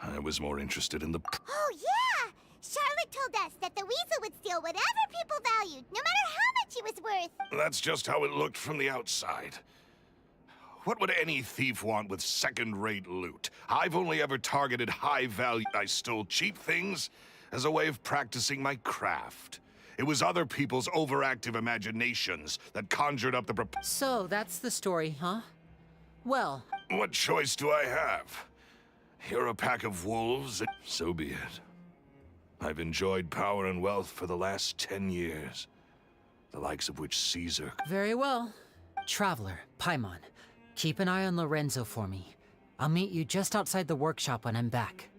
I was more interested in the... Oh, yeah! Charlotte told us that the weasel would steal whatever people valued, no matter how much it was worth. That's just how it looked from the outside. What would any thief want with second-rate loot? I've only ever targeted high value. I stole cheap things as a way of practicing my craft. It was other people's overactive imaginations that conjured up the... So, that's the story, huh? Well... What choice do I have? You're a pack of wolves, and so be it. I've enjoyed power and wealth for the last 10 years. The likes of which Caesar... Very well. Traveler, Paimon, keep an eye on Lorenzo for me. I'll meet you just outside the workshop when I'm back.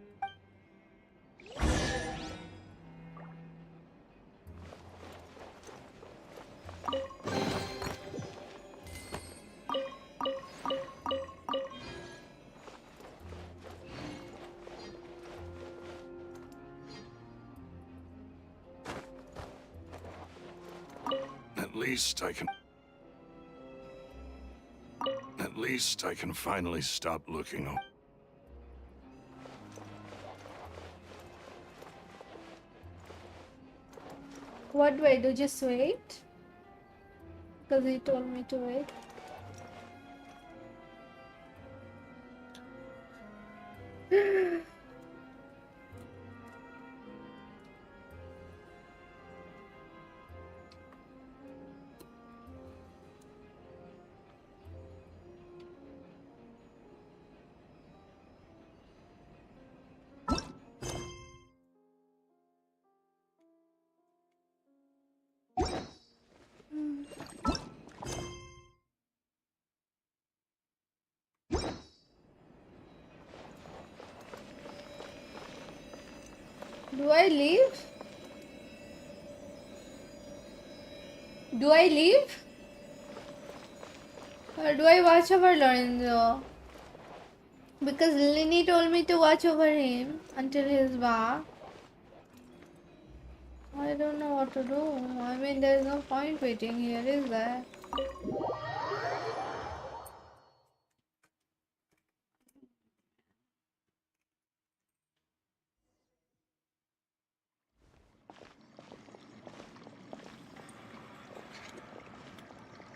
At least I can finally stop looking. What do I do? Just wait? Because he told me to wait. Do I leave? Do I leave? Or do I watch over Lorenzo? Because Linny told me to watch over him until his back. I don't know what to do. I mean, there's no point waiting here, is there?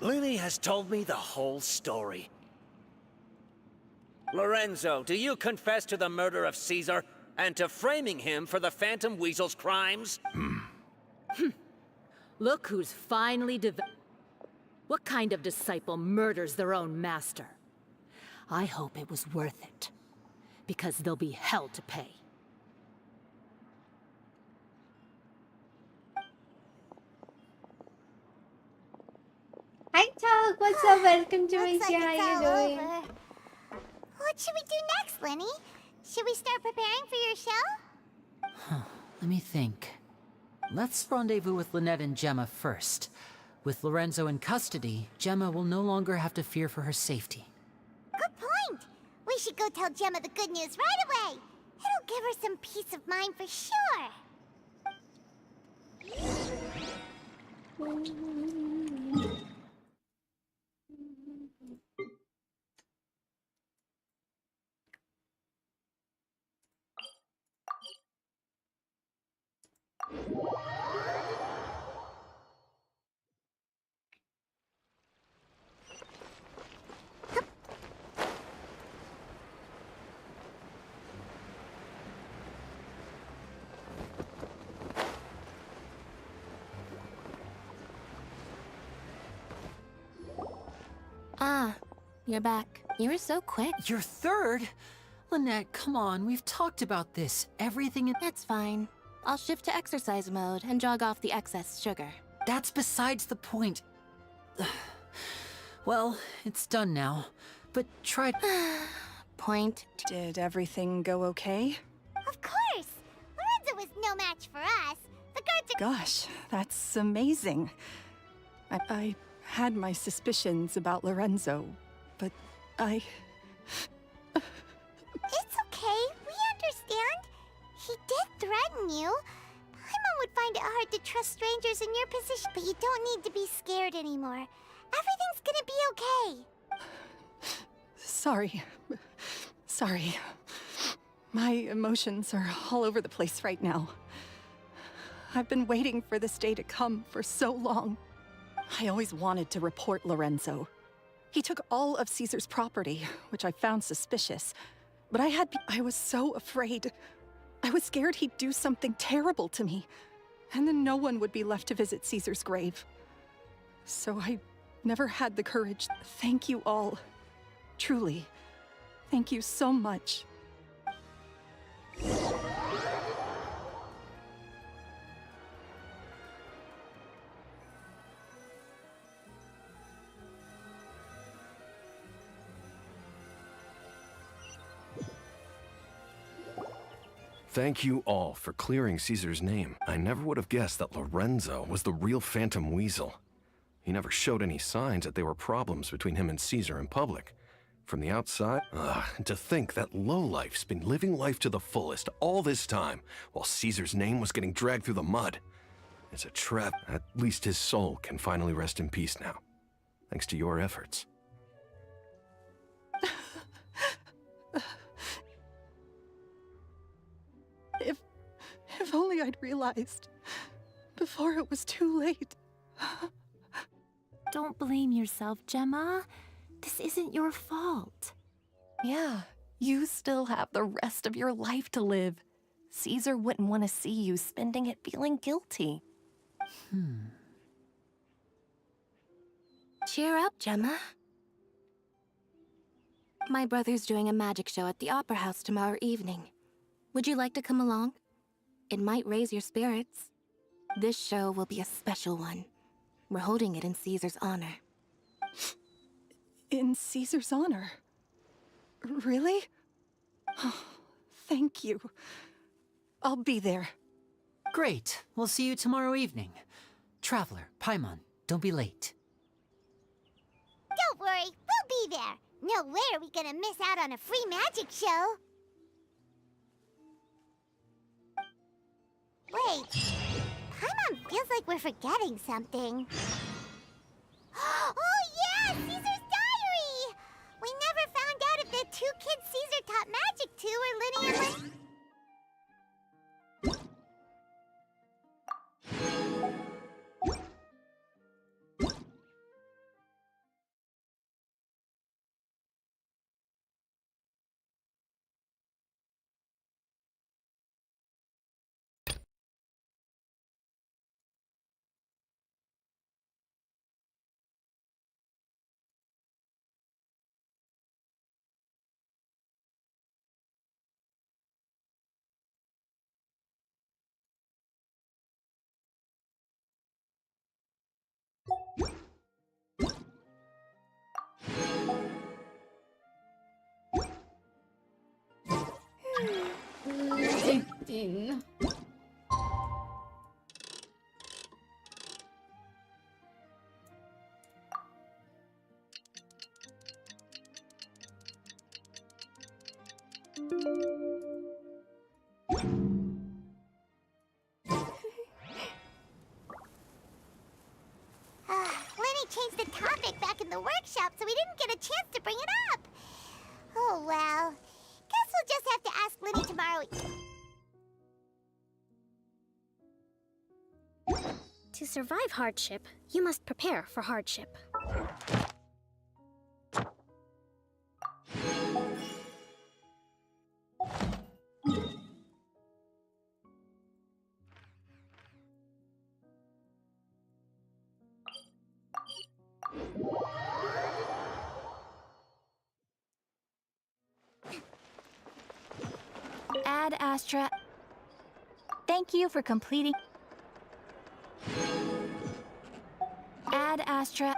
Lily has told me the whole story. Lorenzo, do you confess to the murder of Caesar and to framing him for the Phantom Weasel's crimes? Look who's finally What kind of disciple murders their own master? I hope it was worth it, because there'll be hell to pay. Hi Talk, what's up? Welcome to my Looks like channel. it's How you all doing? over. What should we do next, Lenny? Should we start preparing for your show? Let me think. Let's rendezvous with Lynette and Gemma first. With Lorenzo in custody, Gemma will no longer have to fear for her safety. Good point. We should go tell Gemma the good news right away. It'll give her some peace of mind for sure. Ah, you're back. You were so quick. You're third? Lynette, come on, we've talked about this. Everything in— It's fine. I'll shift to exercise mode and jog off the excess sugar. That's besides the point. Well, it's done now. But try— Point. Did everything go okay? Of course! Lorenzo was no match for us. The guards are— Gosh, that's amazing. I had my suspicions about Lorenzo, but I... It's okay. We understand. He did threaten you. Paimon would find it hard to trust strangers in your position, but you don't need to be scared anymore. Everything's gonna be okay. Sorry. Sorry. My emotions are all over the place right now. I've been waiting for this day to come for so long. I always wanted to report Lorenzo. He took all of Caesar's property, which I found suspicious. But I was so afraid. I was scared he'd do something terrible to me. And then no one would be left to visit Caesar's grave. So I never had the courage. Thank you all. Truly. Thank you so much. Thank you all for clearing Caesar's name. I never would have guessed that Lorenzo was the real Phantom Weasel. He never showed any signs that there were problems between him and Caesar in public. From the outside, to think that lowlife's been living life to the fullest all this time, while Caesar's name was getting dragged through the mud. It's a trap. At least his soul can finally rest in peace now, thanks to your efforts. If only I'd realized before it was too late. Don't blame yourself, Gemma. This isn't your fault. Yeah, you still have the rest of your life to live. Caesar wouldn't want to see you spending it feeling guilty. Cheer up, Gemma. My brother's doing a magic show at the Opera House tomorrow evening. Would you like to come along? It might raise your spirits. This show will be a special one. We're holding it in Caesar's honor. In Caesar's honor? Really? Oh, thank you. I'll be there. Great. We'll see you tomorrow evening. Traveler, Paimon, don't be late. Don't worry, we'll be there. No way are we gonna miss out on a free magic show. Wait, Paimon feels like we're forgetting something. Oh yeah, Caesar's diary! We never found out if the two kids Caesar taught magic to were Linny and In. Lenny changed the topic back in the workshop, so we didn't get a chance to bring it up. Oh well. Guess we'll just have to ask Lenny tomorrow. To survive hardship, you must prepare for hardship. Ad Astra. Thank you for completing. Ad Astra.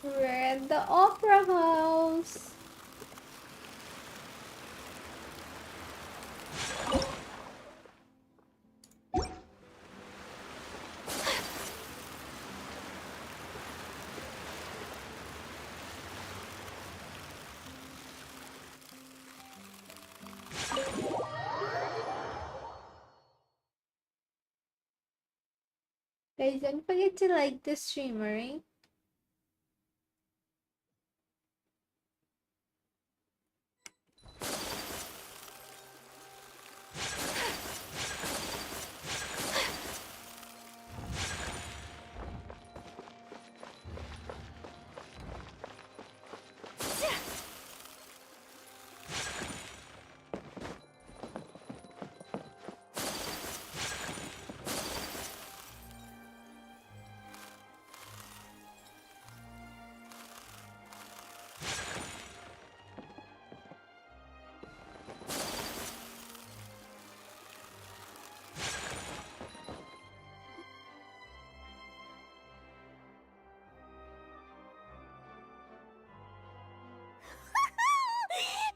We're at the opera house. Guys, don't forget to like the stream, alright?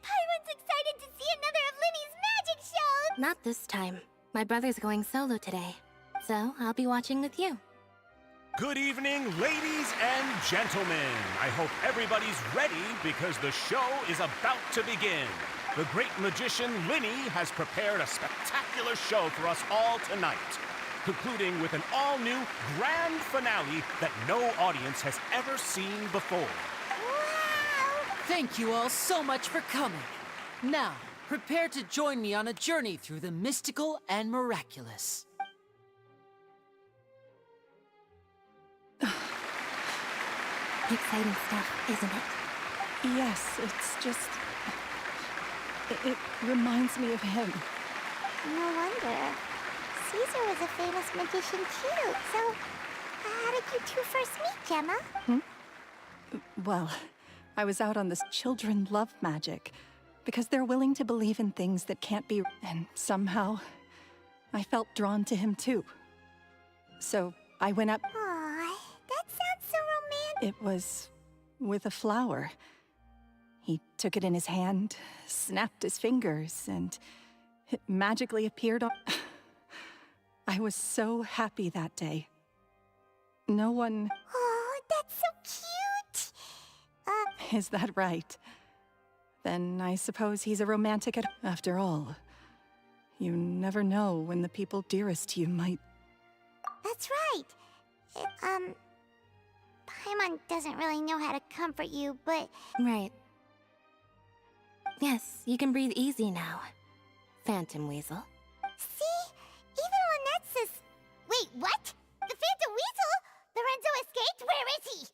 Paimon's excited to see another of Linny's magic shows! Not this time. My brother's going solo today, so I'll be watching with you. Good evening, ladies and gentlemen. I hope everybody's ready because the show is about to begin. The great magician Linny has prepared a spectacular show for us all tonight, concluding with an all-new grand finale that no audience has ever seen before. Thank you all so much for coming. Now, prepare to join me on a journey through the mystical and miraculous. Exciting stuff, isn't it? Yes, it's just... It reminds me of him. No wonder. Caesar was a famous magician too, so how did you two first meet, Gemma? Well, I was out on this children love magic, because they're willing to believe in things that can't be... And somehow, I felt drawn to him too. So I went up... Aw, that sounds so romantic. It was with a flower. He took it in his hand, snapped his fingers, and it magically appeared on... I was so happy that day. No one... Oh, that's so cute! Is that right? Then I suppose he's a romantic after all. You never know when the people dearest to you might... That's right. Paimon doesn't really know how to comfort you, but... Right. Yes, you can breathe easy now, Phantom Weasel. See? Even Lynette says... Wait, what? The Phantom Weasel? Lorenzo escaped? Where is he?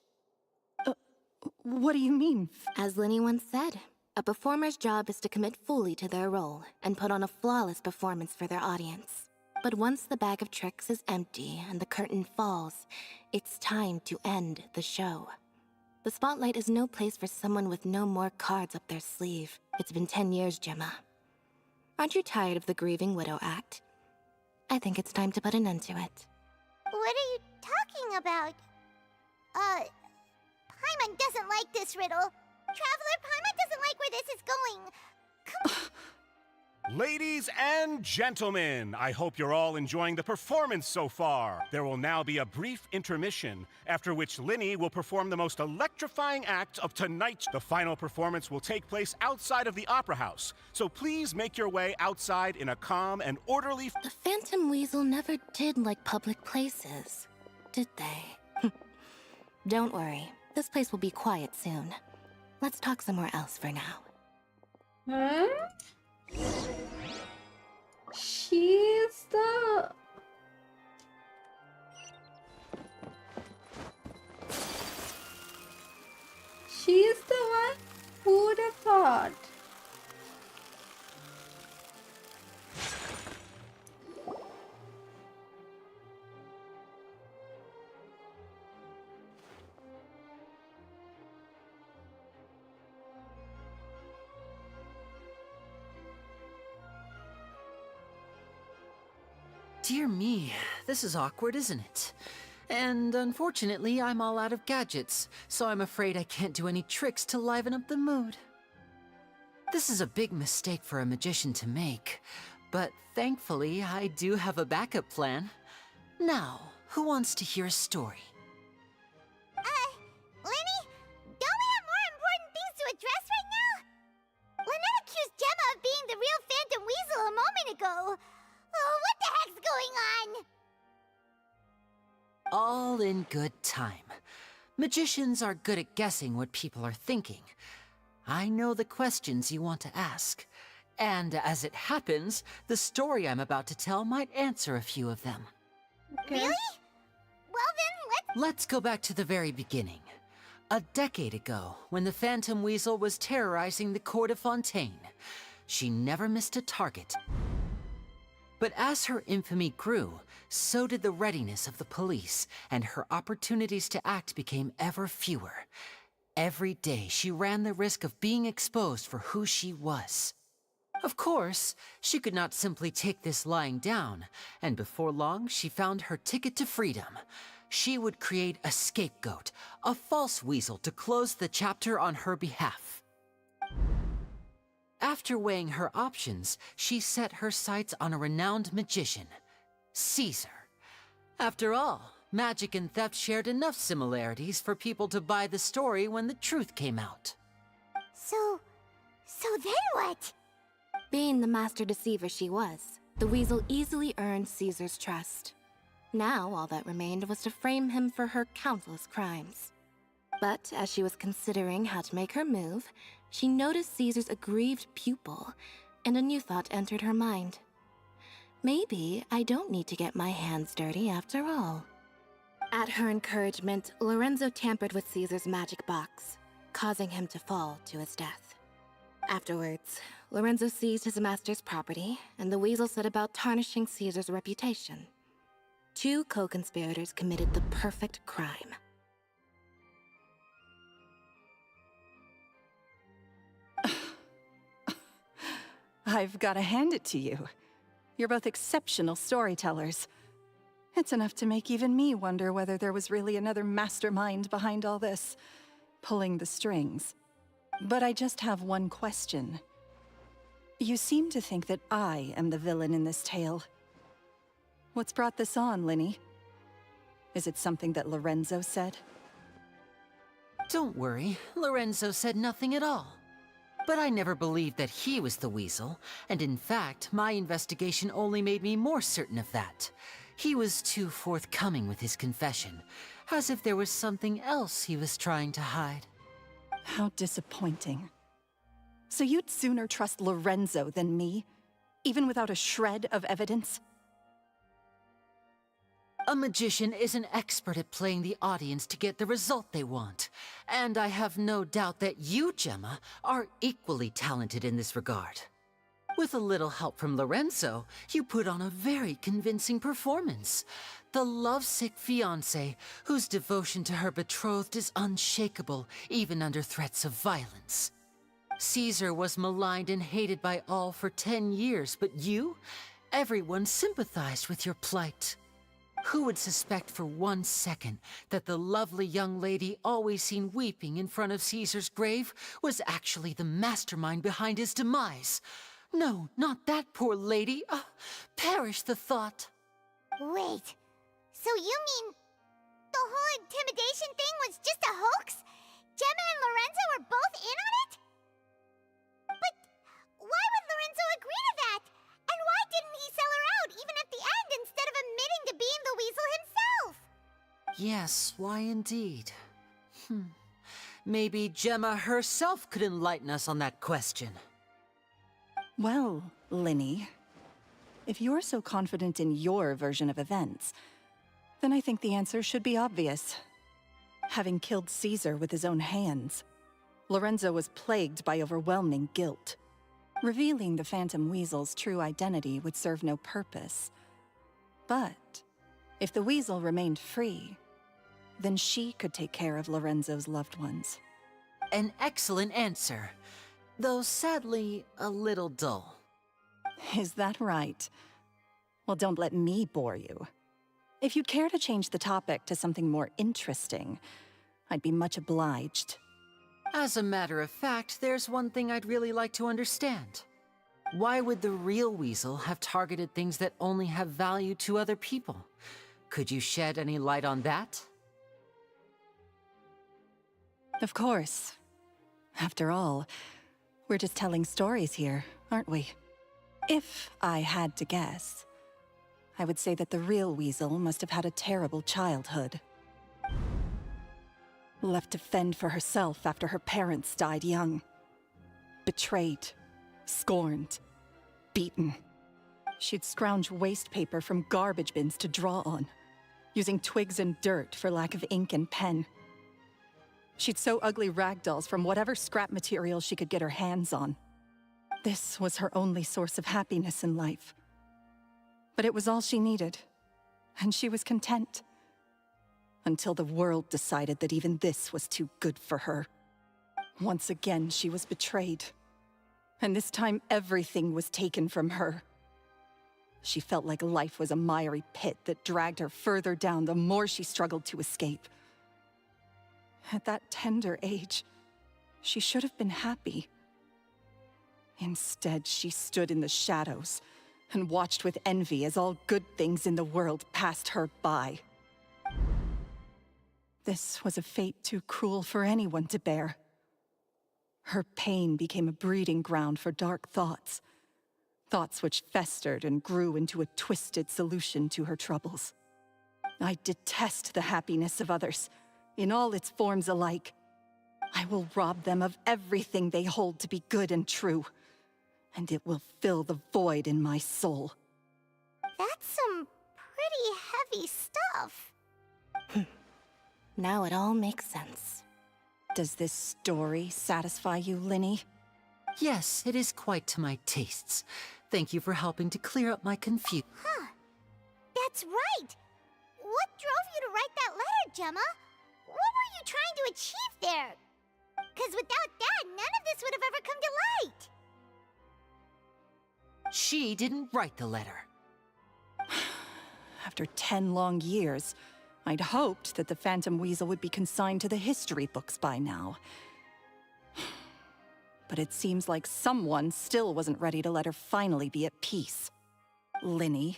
What do you mean? As Linny once said, a performer's job is to commit fully to their role and put on a flawless performance for their audience. But once the bag of tricks is empty and the curtain falls, it's time to end the show. The spotlight is no place for someone with no more cards up their sleeve. It's been 10 years, Gemma. Aren't you tired of the grieving widow act? I think it's time to put an end to it. What are you talking about? Paimon doesn't like this riddle. Traveler, Paimon doesn't like where this is going. Ladies and gentlemen, I hope you're all enjoying the performance so far. There will now be a brief intermission, after which Linny will perform the most electrifying act of tonight. The final performance will take place outside of the Opera House, so please make your way outside in a calm and orderly... The Phantom Weasel never did like public places, did they? Don't worry, this place will be quiet soon. Let's talk somewhere else for now. She's the... She's the one? Who would have thought? Dear me, this is awkward, isn't it? And unfortunately, I'm all out of gadgets, so I'm afraid I can't do any tricks to liven up the mood. This is a big mistake for a magician to make, but thankfully, I do have a backup plan. Now, who wants to hear a story? Linny? Don't we have more important things to address right now? Lynette accused Gemma of being the real Phantom Weasel a moment ago. Oh, what the heck's going on? All in good time. Magicians are good at guessing what people are thinking. I know the questions you want to ask. And as it happens, the story I'm about to tell might answer a few of them. Okay. Really? Well then, Let's go back to the very beginning. A decade ago, when the Phantom Weasel was terrorizing the court of Fontaine, she never missed a target. But as her infamy grew, so did the readiness of the police, and her opportunities to act became ever fewer. Every day, she ran the risk of being exposed for who she was. Of course, she could not simply take this lying down, and before long, she found her ticket to freedom. She would create a scapegoat, a false weasel to close the chapter on her behalf. After weighing her options, she set her sights on a renowned magician, Caesar. After all, magic and theft shared enough similarities for people to buy the story when the truth came out. So then what? Being the master deceiver she was, the weasel easily earned Caesar's trust. Now all that remained was to frame him for her countless crimes. But as she was considering how to make her move, she noticed Caesar's aggrieved pupil, and a new thought entered her mind. Maybe I don't need to get my hands dirty after all. At her encouragement, Lorenzo tampered with Caesar's magic box, causing him to fall to his death. Afterwards, Lorenzo seized his master's property, and the weasel set about tarnishing Caesar's reputation. Two co-conspirators committed the perfect crime. I've got to hand it to you. You're both exceptional storytellers. It's enough to make even me wonder whether there was really another mastermind behind all this, pulling the strings. But I just have one question. You seem to think that I am the villain in this tale. What's brought this on, Linny? Is it something that Lorenzo said? Don't worry, Lorenzo said nothing at all. But I never believed that he was the weasel, and in fact, my investigation only made me more certain of that. He was too forthcoming with his confession, as if there was something else he was trying to hide. How disappointing. So you'd sooner trust Lorenzo than me, even without a shred of evidence? A magician is an expert at playing the audience to get the result they want. And I have no doubt that you, Gemma, are equally talented in this regard. With a little help from Lorenzo, you put on a very convincing performance. The lovesick fiancé, whose devotion to her betrothed is unshakable, even under threats of violence. Caesar was maligned and hated by all for 10 years, but you? Everyone sympathized with your plight. Who would suspect for 1 second that the lovely young lady always seen weeping in front of Caesar's grave was actually the mastermind behind his demise? No, not that poor lady. Perish the thought. Wait, so you mean the whole intimidation thing was just a hoax? Gemma and Lorenzo were both in on it? But why would Lorenzo agree to that? And why didn't he sell her out even at the end instead of admitting to being the weasel himself? Yes, why indeed? Maybe Gemma herself could enlighten us on that question. Well, Linny, if you're so confident in your version of events, then I think the answer should be obvious. Having killed Caesar with his own hands, Lorenzo was plagued by overwhelming guilt. Revealing the Phantom Weasel's true identity would serve no purpose. But if the Weasel remained free, then she could take care of Lorenzo's loved ones. An excellent answer, though sadly a little dull. Is that right? Well, don't let me bore you. If you'd care to change the topic to something more interesting, I'd be much obliged. As a matter of fact, there's one thing I'd really like to understand. Why would the real Weasel have targeted things that only have value to other people? Could you shed any light on that? Of course. After all, we're just telling stories here, aren't we? If I had to guess, I would say that the real Weasel must have had a terrible childhood. Left to fend for herself after her parents died young. Betrayed, scorned, beaten. She'd scrounge waste paper from garbage bins to draw on, using twigs and dirt for lack of ink and pen. She'd sew ugly ragdolls from whatever scrap material she could get her hands on. This was her only source of happiness in life. But it was all she needed, and she was content. Until the world decided that even this was too good for her. Once again, she was betrayed. And this time, everything was taken from her. She felt like life was a miry pit that dragged her further down the more she struggled to escape. At that tender age, she should have been happy. Instead, she stood in the shadows and watched with envy as all good things in the world passed her by. This was a fate too cruel for anyone to bear. Her pain became a breeding ground for dark thoughts. Thoughts which festered and grew into a twisted solution to her troubles. I detest the happiness of others, in all its forms alike. I will rob them of everything they hold to be good and true, and it will fill the void in my soul. That's some pretty heavy stuff. Now it all makes sense. Does this story satisfy you, Linny? Yes, it is quite to my tastes. Thank you for helping to clear up my confusion. Huh. That's right. What drove you to write that letter, Gemma? What were you trying to achieve there? 'Cause without that, none of this would have ever come to light. She didn't write the letter. After 10 long years, I'd hoped that the Phantom Weasel would be consigned to the history books by now. But it seems like someone still wasn't ready to let her finally be at peace. Linny.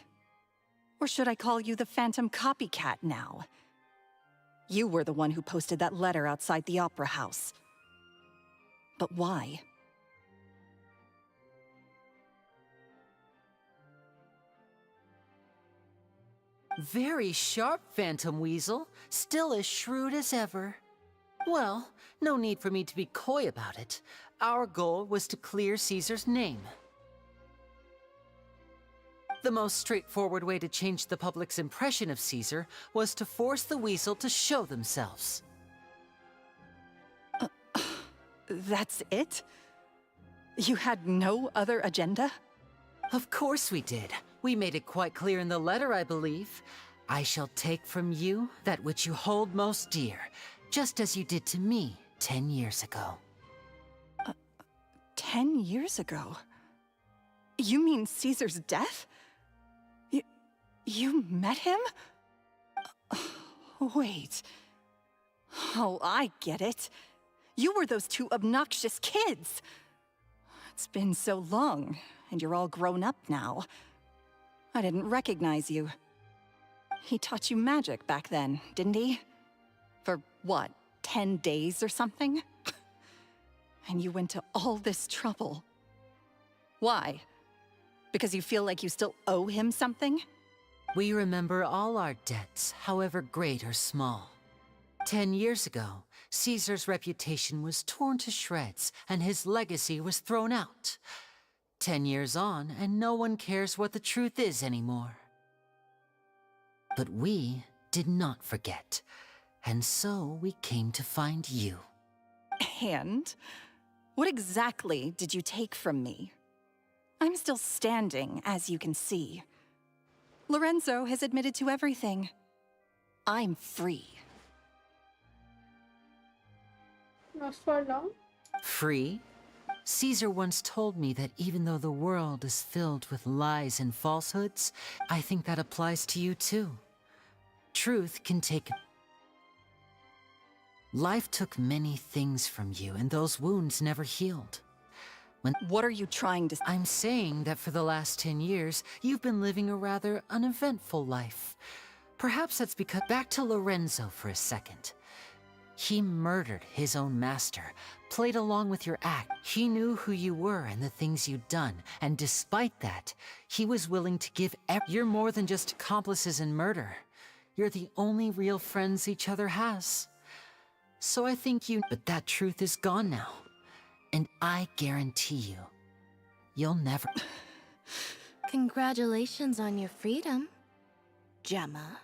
Or should I call you the Phantom Copycat now? You were the one who posted that letter outside the Opera House. But why? Very sharp, Phantom Weasel. Still as shrewd as ever. Well, no need for me to be coy about it. Our goal was to clear Caesar's name. The most straightforward way to change the public's impression of Caesar was to force the Weasel to show themselves. That's it? You had no other agenda? Of course we did. We made it quite clear in the letter, I believe. I shall take from you that which you hold most dear, just as you did to me 10 years ago. 10 years ago? You mean Caesar's death? You met him? Wait. Oh, I get it. You were those two obnoxious kids. It's been so long, and you're all grown up now. I didn't recognize you. He taught you magic back then, didn't he? For what, 10 days or something? And you went to all this trouble. Why? Because you feel like you still owe him something? We remember all our debts, however great or small. 10 years ago, Caesar's reputation was torn to shreds, and his legacy was thrown out. 10 years on, and no one cares what the truth is anymore. But we did not forget, and so we came to find you. And? What exactly did you take from me? I'm still standing, as you can see. Lorenzo has admitted to everything. I'm free. Not for long. Free? Caesar once told me that even though the world is filled with lies and falsehoods, I think that applies to you too. Truth can take... Life took many things from you, and those wounds never healed. What are you trying to... I'm saying that for the last 10 years, you've been living a rather uneventful life. Perhaps that's because... Back to Lorenzo for a second. He murdered his own master, played along with your act. He knew who you were and the things you'd done, and despite that, he was willing to give... You're more than just accomplices in murder. You're the only real friends each other has. So I think you... But that truth is gone now. And I guarantee you, you'll never... Congratulations on your freedom, Gemma.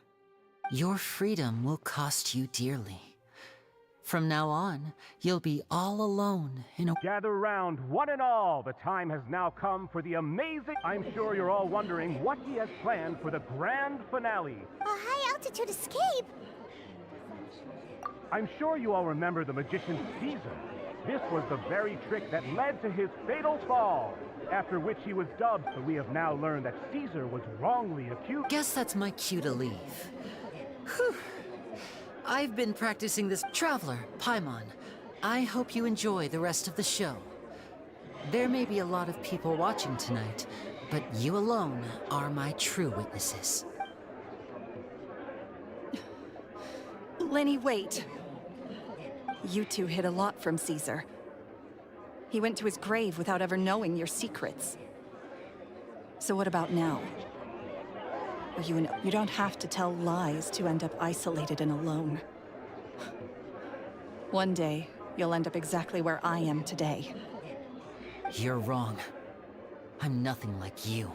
Your freedom will cost you dearly. From now on, you'll be all alone in a... Gather round, one and all. The time has now come for the amazing... I'm sure you're all wondering what he has planned for the grand finale. A high-altitude escape? I'm sure you all remember the magician Caesar. This was the very trick that led to his fatal fall, after which he was dubbed, but we have now learned that Caesar was wrongly accused. Guess that's my cue to leave. Whew. I've been practicing this. Traveler, Paimon, I hope you enjoy the rest of the show. There may be a lot of people watching tonight, but you alone are my true witnesses. Lenny, wait. You two hid a lot from Caesar. He went to his grave without ever knowing your secrets. So what about now? You don't have to tell lies to end up isolated and alone. One day, you'll end up exactly where I am today. You're wrong. I'm nothing like you.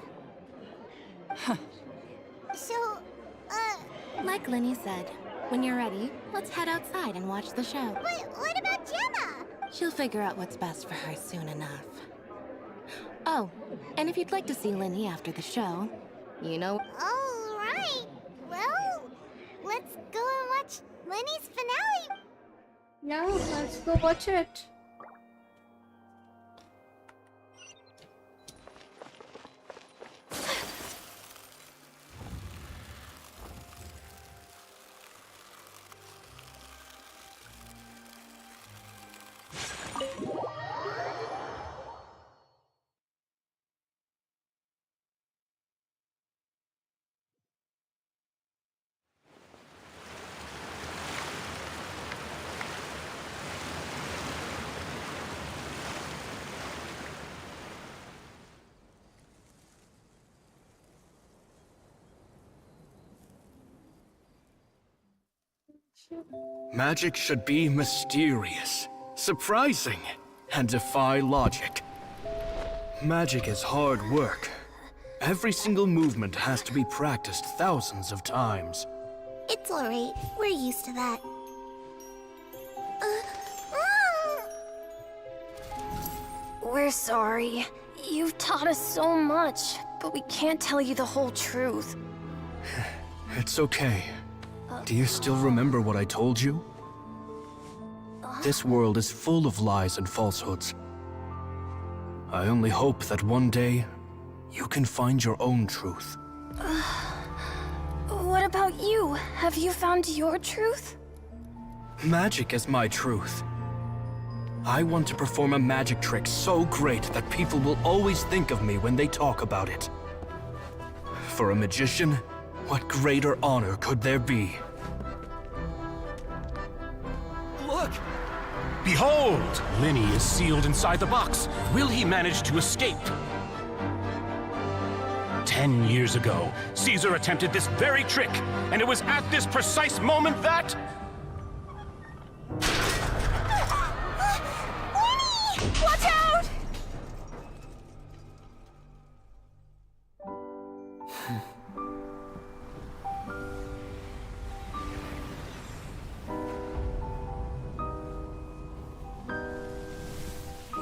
So, Like Lenny said, when you're ready, let's head outside and watch the show. But what about Gemma? She'll figure out what's best for her soon enough. Oh, and if you'd like to see Lenny after the show, you know... All right. Well, let's go and watch Lenny's finale. Yeah, let's go watch it. Magic should be mysterious, surprising, and defy logic. Magic is hard work. Every single movement has to be practiced thousands of times. It's alright. We're used to that. We're sorry. You've taught us so much, but we can't tell you the whole truth. It's okay. Do you still remember what I told you? This world is full of lies and falsehoods. I only hope that one day you can find your own truth. What about you? Have you found your truth? Magic is my truth. I want to perform a magic trick so great that people will always think of me when they talk about it. For a magician, what greater honor could there be? Look! Behold! Linny is sealed inside the box. Will he manage to escape? 10 years ago, Caesar attempted this very trick, and it was at this precise moment that... Watch out!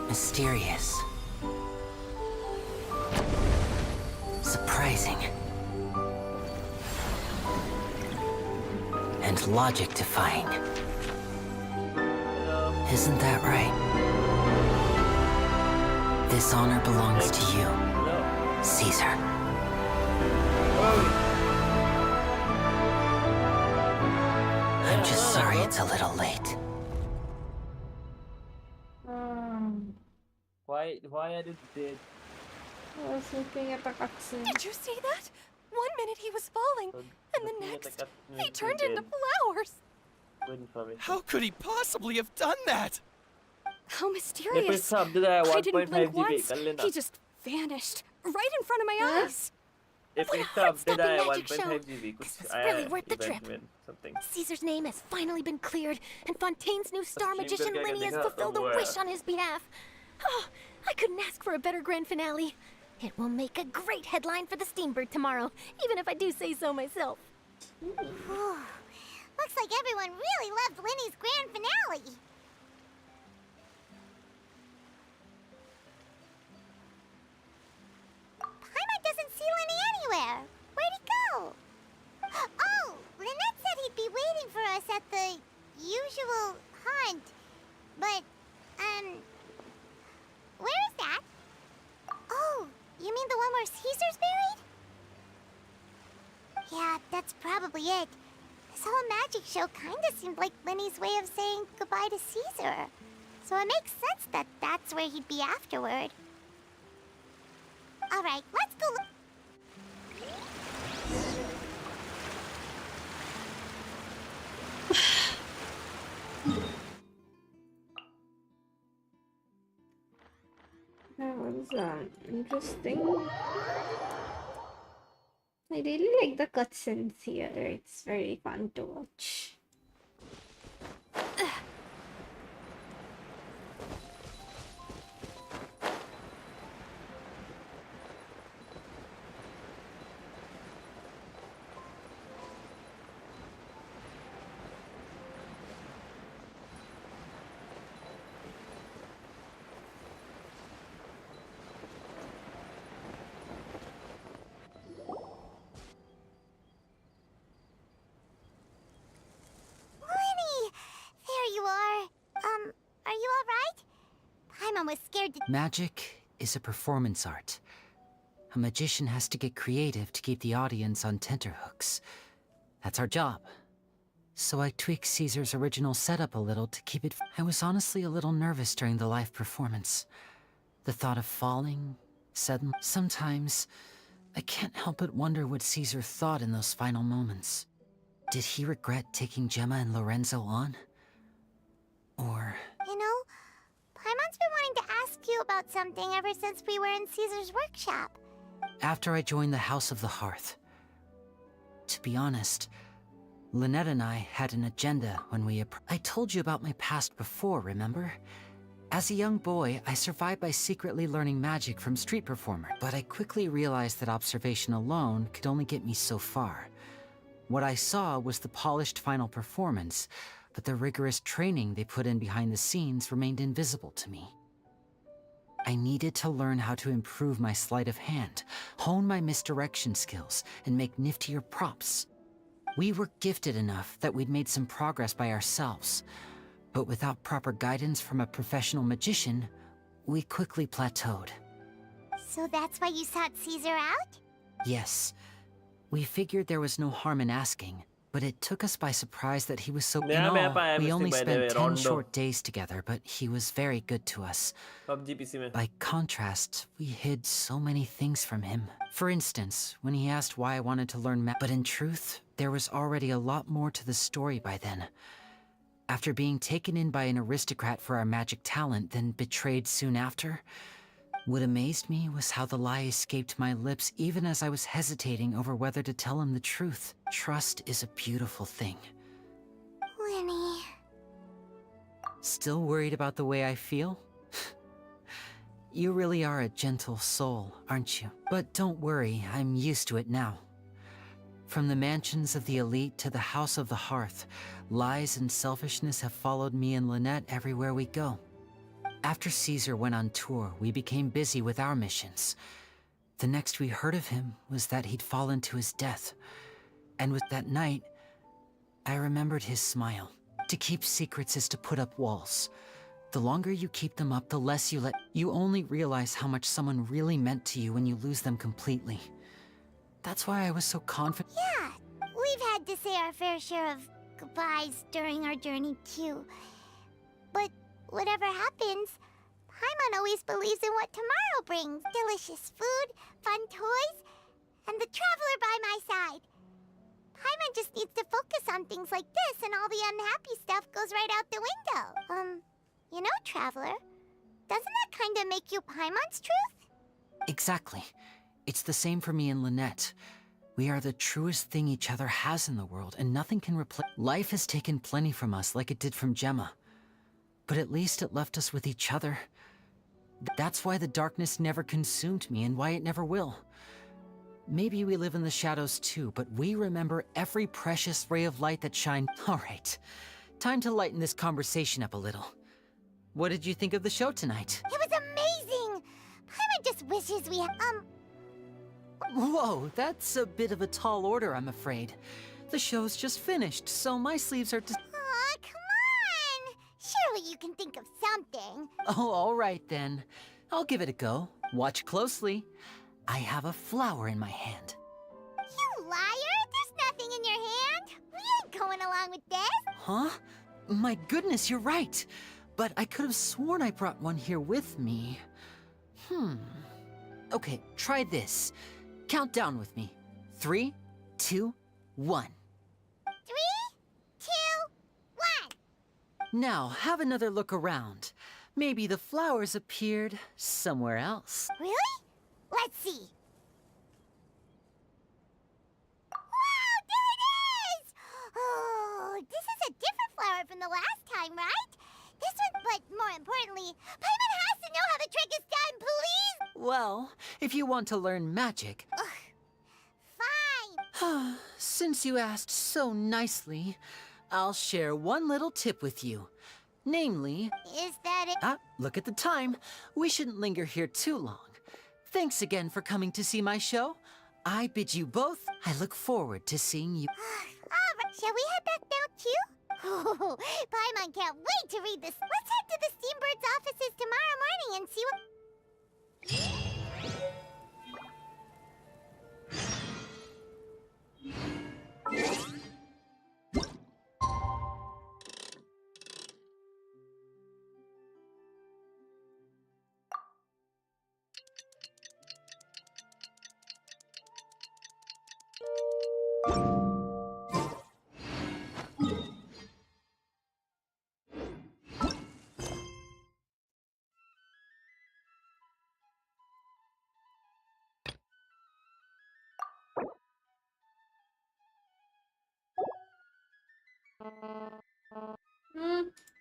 Mysterious. Surprising. And logic-defying. Isn't that right? This honor belongs to you, Caesar. I'm just sorry it's a little late. Why are you dead? I was looking at the cutscene. Did you see that? 1 minute he was falling, and the next, he turned into flowers. How could he possibly have done that? How mysterious. I didn't blink once. He just vanished right in front of my eyes. What a heart-stopping magic show. This is really worth the trip. Caesar's name has finally been cleared, and Fontaine's new star magician Linny has fulfilled a wish on his behalf. Oh, I couldn't ask for a better grand finale. It will make a great headline for the Steambird tomorrow, even if I do say so myself. Looks like everyone really loved Linny's grand finale. Paimon doesn't see Linny anywhere. Where'd he go? Oh, Lynette said he'd be waiting for us at the usual hunt. But, where is that? Oh, you mean the one where Caesar's buried? Yeah, that's probably it. This whole magic show kinda seemed like Linny's way of saying goodbye to Caesar. So it makes sense that that's where he'd be afterward. Alright, let's go look. That was interesting. I really like the cutscenes here. It's very fun to watch. Was scared to... Magic is a performance art. A magician has to get creative to keep the audience on tenterhooks. That's our job. So I tweaked Caesar's original setup a little to keep it... I was honestly a little nervous during the live performance. The thought of falling, suddenly... Sometimes, I can't help but wonder what Caesar thought in those final moments. Did he regret taking Gemma and Lorenzo on? Or... You know, Paimon's been wanting to ask you about something ever since we were in Caesar's workshop. After I joined the House of the Hearth. To be honest, Lynette and I had an agenda when we I told you about my past before, remember? As a young boy, I survived by secretly learning magic from street performers, but I quickly realized that observation alone could only get me so far. What I saw was the polished final performance, but the rigorous training they put in behind the scenes remained invisible to me. I needed to learn how to improve my sleight of hand, hone my misdirection skills, and make niftier props. We were gifted enough that we'd made some progress by ourselves, but without proper guidance from a professional magician, we quickly plateaued. So that's why you sought Caesar out? Yes, we figured there was no harm in asking, but it took us by surprise that he was so... In नया map all, आया we misty only by the spent way 10 rondo short days together, but he was very good to us. PUBG PC में By contrast, we hid so many things from him. For instance, when he asked why I wanted to learn but in truth, there was already a lot more to the story by then. After being taken in by an aristocrat for our magic talent, then betrayed soon after, what amazed me was how the lie escaped my lips even as I was hesitating over whether to tell him the truth. Trust is a beautiful thing. Lenny... Still worried about the way I feel? You really are a gentle soul, aren't you? But don't worry, I'm used to it now. From the mansions of the elite to the House of the Hearth, lies and selfishness have followed me and Lynette everywhere we go. After Caesar went on tour, we became busy with our missions. The next we heard of him was that he'd fallen to his death. And with that night, I remembered his smile. To keep secrets is to put up walls. The longer you keep them up, the less you let... You only realize how much someone really meant to you when you lose them completely. That's why I was so confident. Yeah, we've had to say our fair share of goodbyes during our journey too. But whatever happens, Paimon always believes in what tomorrow brings. Delicious food, fun toys, and the Traveler by my side. Paimon just needs to focus on things like this and all the unhappy stuff goes right out the window. You know, Traveler, doesn't that kind of make you Paimon's truth? Exactly. It's the same for me and Lynette. We are the truest thing each other has in the world, and nothing can replace... Life has taken plenty from us, like it did from Gemma. But at least it left us with each other. That's why the darkness never consumed me, and why it never will. Maybe we live in the shadows too, but we remember every precious ray of light that shines. All right, time to lighten this conversation up a little. What did you think of the show tonight? It was amazing! Paimon just wishes we had, Whoa, that's a bit of a tall order, I'm afraid. The show's just finished, so my sleeves are just... Aw, come on! Surely you can think of something. Oh, all right then. I'll give it a go. Watch closely. I have a flower in my hand. You liar! There's nothing in your hand! We ain't going along with this! Huh? My goodness, you're right. But I could have sworn I brought one here with me. Okay, try this. Count down with me. 3, 2, 1. 3, 2, 1. Now, have another look around. Maybe the flowers appeared somewhere else. Really? Let's see. Wow, there it is! Oh, this is a different flower from the last time, right? This one, but more importantly, Paimon has to know how the trick is done, please! Well, if you want to learn magic... Ugh. Fine! Since you asked so nicely, I'll share one little tip with you. Namely... Is that it? Ah, look at the time. We shouldn't linger here too long. Thanks again for coming to see my show. I bid you both. I look forward to seeing you. All right, shall we head back now too? Oh, Paimon can't wait to read this. Let's head to the Steambird's offices tomorrow morning and see what...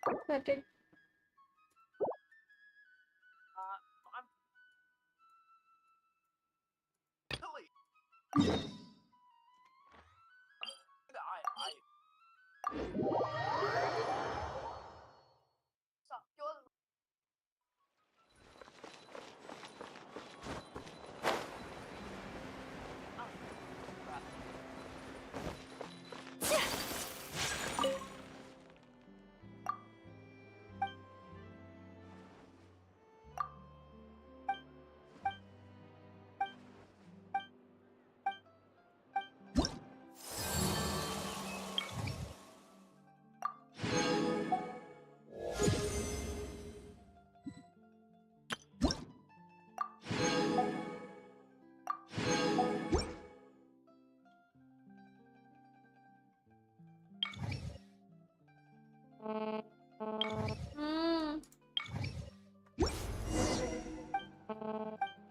Pathetic.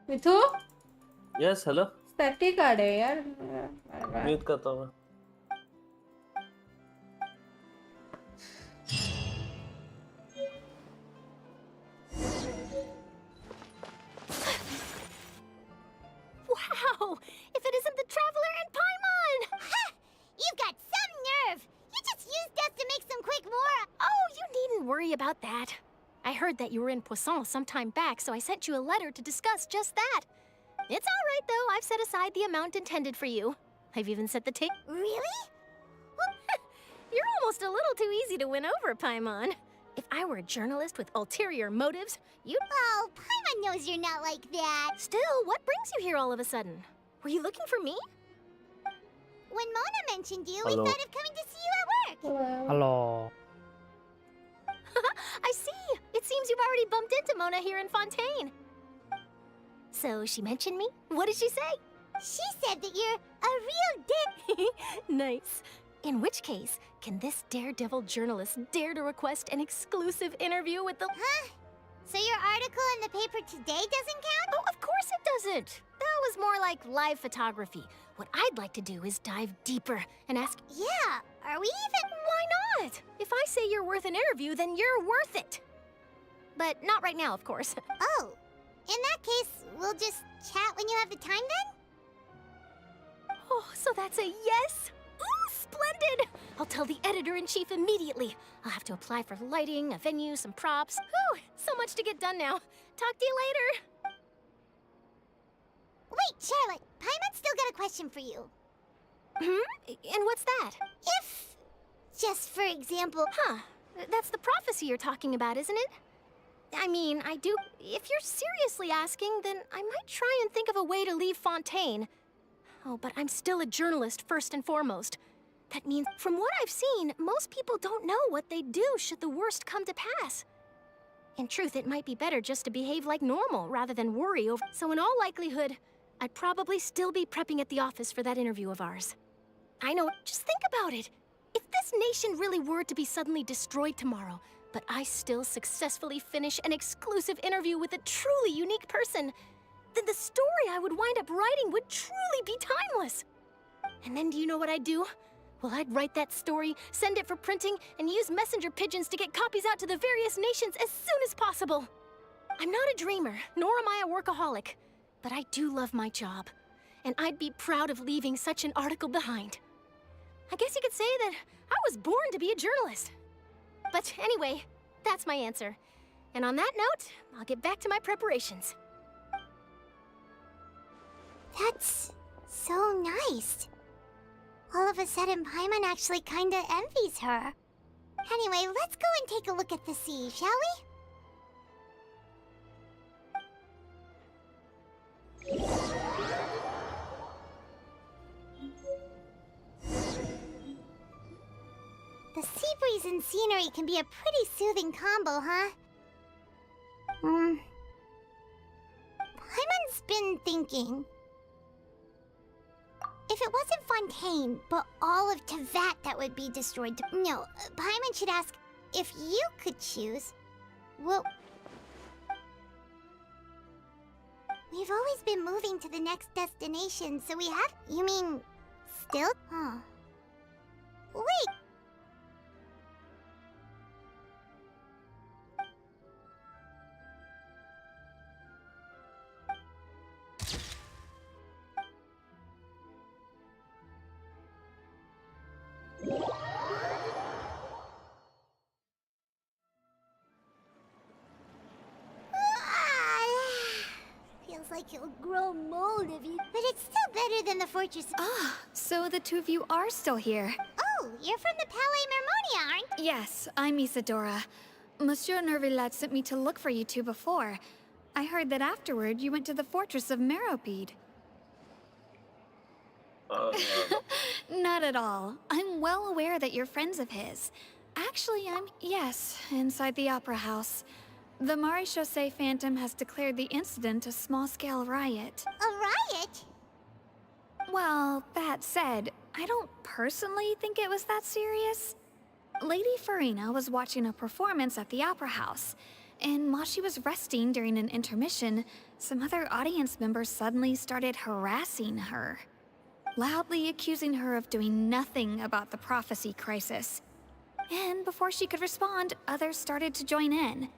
Mithu Yes, hello. Static आ रहे हैं यार mute करता हूँ मैं. Wow! If it isn't the Traveler and Paimon! Ha! You've got some nerve! You just used us to make some quick war! Oh, you needn't worry about that. I heard that you were in Poisson some time back, so I sent you a letter to discuss just that. It's all right, though. I've set aside the amount intended for you. I've even set the take. Really? You're almost a little too easy to win over, Paimon. If I were a journalist with ulterior motives, you'd... Oh, Paimon knows you're not like that. Still, what brings you here all of a sudden? Were you looking for me? When Mona mentioned you, Hello. we thought of coming to see you at work. Hello. I see. It seems you've already bumped into Mona here in Fontaine. So she mentioned me? What did she say? She said that you're a real dick. Nice. In which case, can this daredevil journalist dare to request an exclusive interview with the... Huh? So your article in the paper today doesn't count? Oh, of course it doesn't. That was more like live photography. What I'd like to do is dive deeper and ask... Yeah, are we even... Why not? If I say you're worth an interview, then you're worth it. But not right now, of course. Oh, in that case, we'll just chat when you have the time then? Oh, so that's a yes? Ooh, splendid! I'll tell the editor-in-chief immediately. I'll have to apply for lighting, a venue, some props. Whew, so much to get done now. Talk to you later. Wait, Charlotte, Paimon's still got a question for you. And what's that? If, just for example... Huh, that's the prophecy you're talking about, isn't it? I mean, I do... If you're seriously asking, then I might try and think of a way to leave Fontaine. Oh, but I'm still a journalist, first and foremost. That means, from what I've seen, most people don't know what they'd do should the worst come to pass. In truth, it might be better just to behave like normal, rather than worry over... So in all likelihood, I'd probably still be prepping at the office for that interview of ours. I know, just think about it. If this nation really were to be suddenly destroyed tomorrow, but I still successfully finish an exclusive interview with a truly unique person, then the story I would wind up writing would truly be timeless. And then do you know what I'd do? Well, I'd write that story, send it for printing, and use messenger pigeons to get copies out to the various nations as soon as possible. I'm not a dreamer, nor am I a workaholic, but I do love my job, and I'd be proud of leaving such an article behind. I guess you could say that I was born to be a journalist. But anyway, that's my answer. And on that note, I'll get back to my preparations. That's so nice. All of a sudden, Paimon actually kinda envies her. Anyway, let's go and take a look at the sea, shall we? The sea breeze and scenery can be a pretty soothing combo, huh? Paimon's been thinking. If it wasn't Fontaine, but all of Tevat that would be destroyed... No, Paimon should ask, if you could choose, well... We've always been moving to the next destination, so we have... You mean... still? Huh. Wait! Feels like you'll grow mold if you... But it's still better than the fortress... Ah, so the two of you are still here. Oh, you're from the Palais Mermonia, aren't you? Yes, I'm Isadora. Monsieur Nervillet sent me to look for you two before. I heard that afterward you went to the fortress of Meropide. Not at all. I'm well aware that you're friends of his. Actually, yes, inside the Opera House. The Maréchaussée Phantom has declared the incident a small-scale riot. A riot? Well, that said, I don't personally think it was that serious. Lady Farina was watching a performance at the Opera House, And while she was resting during an intermission, some other audience members suddenly started harassing her, loudly accusing her of doing nothing about the prophecy crisis. And before she could respond, others started to join in.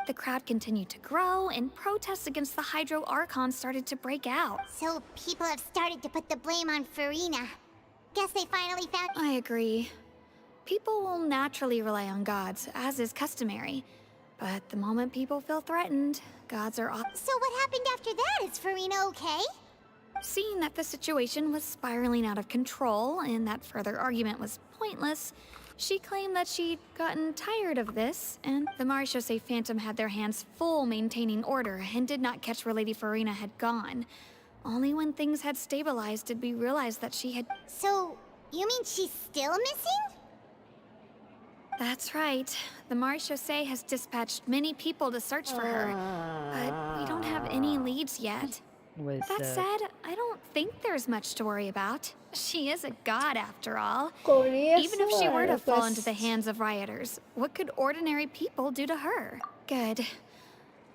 The crowd continued to grow, and protests against the Hydro Archon started to break out. So people have started to put the blame on Farina. Guess they finally found— I agree. People will naturally rely on gods, as is customary. But the moment people feel threatened, gods are off. So what happened after that? Is Farina okay? Seeing that the situation was spiraling out of control and that further argument was pointless, she claimed that she'd gotten tired of this, and the Marechaussee Phantom had their hands full maintaining order and did not catch where Lady Farina had gone. Only when things had stabilized did we realize that she had— So, you mean she's still missing? That's right. The Marechaussee has dispatched many people to search for her, but we don't have any leads yet. That said, I don't think there's much to worry about. She is a god after all. Even if she were to fall into the hands of rioters, what could ordinary people do to her? Good.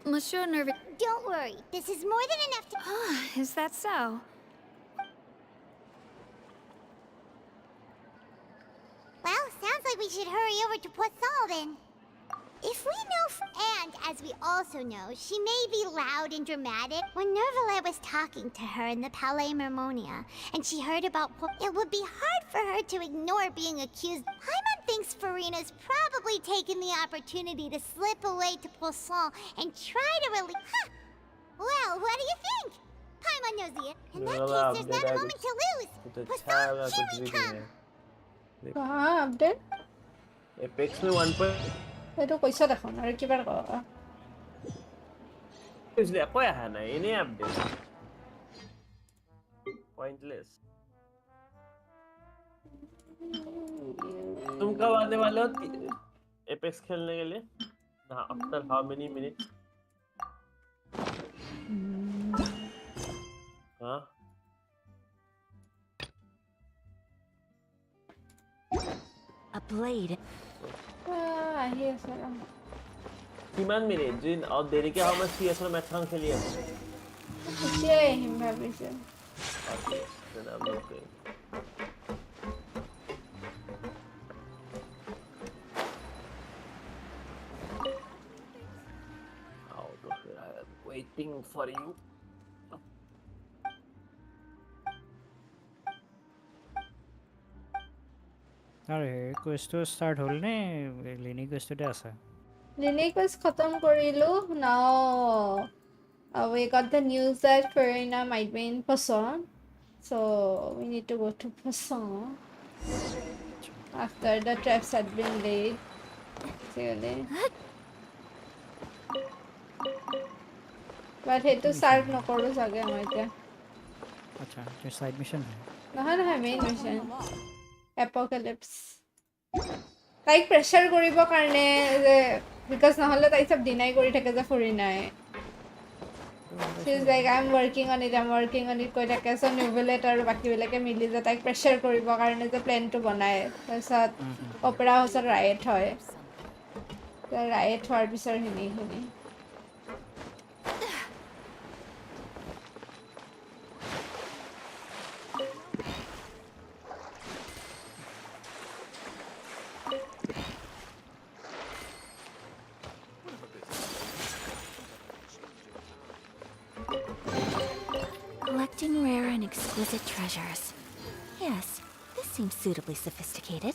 Monsieur Nervi— Don't worry, this is more than enough to— Is that so? Well, sounds like we should hurry over to Poisson then. If we know, and as we also know, she may be loud and dramatic. When Nervalette was talking to her in the Palais Mermonia, and she heard about it would be hard for her to ignore being accused. Paimon thinks Farina's probably taken the opportunity to slip away to Poisson and try to release— Huh! Well, what do you think? Paimon knows the— In that case, there's not a moment to lose. Poisson, here we come! कहाँ update apex में 1 এইটো কৈছ দেখোন আৰু কিবাৰ ক इसलिए कोई आया ना इन्हें अपडेट पॉइंटलेस तुम कब आने वाले हो एपेक्स खेलने के लिए ना आफ्टर हाउ मेनी मिनट्स हाँ A blade. আহি আছে কিমান মিনিট জিন আৰু দেৰিকে how much CS ৰ মেটখন খেলি আছে এতিয়াই আহিম ভাবিছে then I'm okay out of here I am waiting for you अरे क्वेस्ट तो स्टार्ट होल ने लिनी क्वेस्ट तो आसा लिनी क्वेस्ट खत्म কৰিলো now we got the news that Farina might be in Poisson so we need to go to Poisson after the traps had been laid really but সেইটো start নকৰো চাগে মই এতিয়া अच्छा जो साइड मिशन है নহয় নহয় মেইন মিशन Apocalypse তাইক প্ৰেছাৰ কৰিব কাৰণে যে বিকজ নহলে তাই সব ডিনাই কৰি থাকে যে Farinaই she's like I'm working on it কৈ থাকে so Nervalette আৰু বাকিবিলাকে মিলি যে তাইক প্ৰেছাৰ কৰিবৰ কাৰণে যে প্লেনটো বনায় তাৰপিছত অপেৰা হাউচত ৰাইট হয় ৰাইট হোৱাৰ পিছৰ হিনি Collecting rare and exquisite treasures. Yes, this seems suitably sophisticated.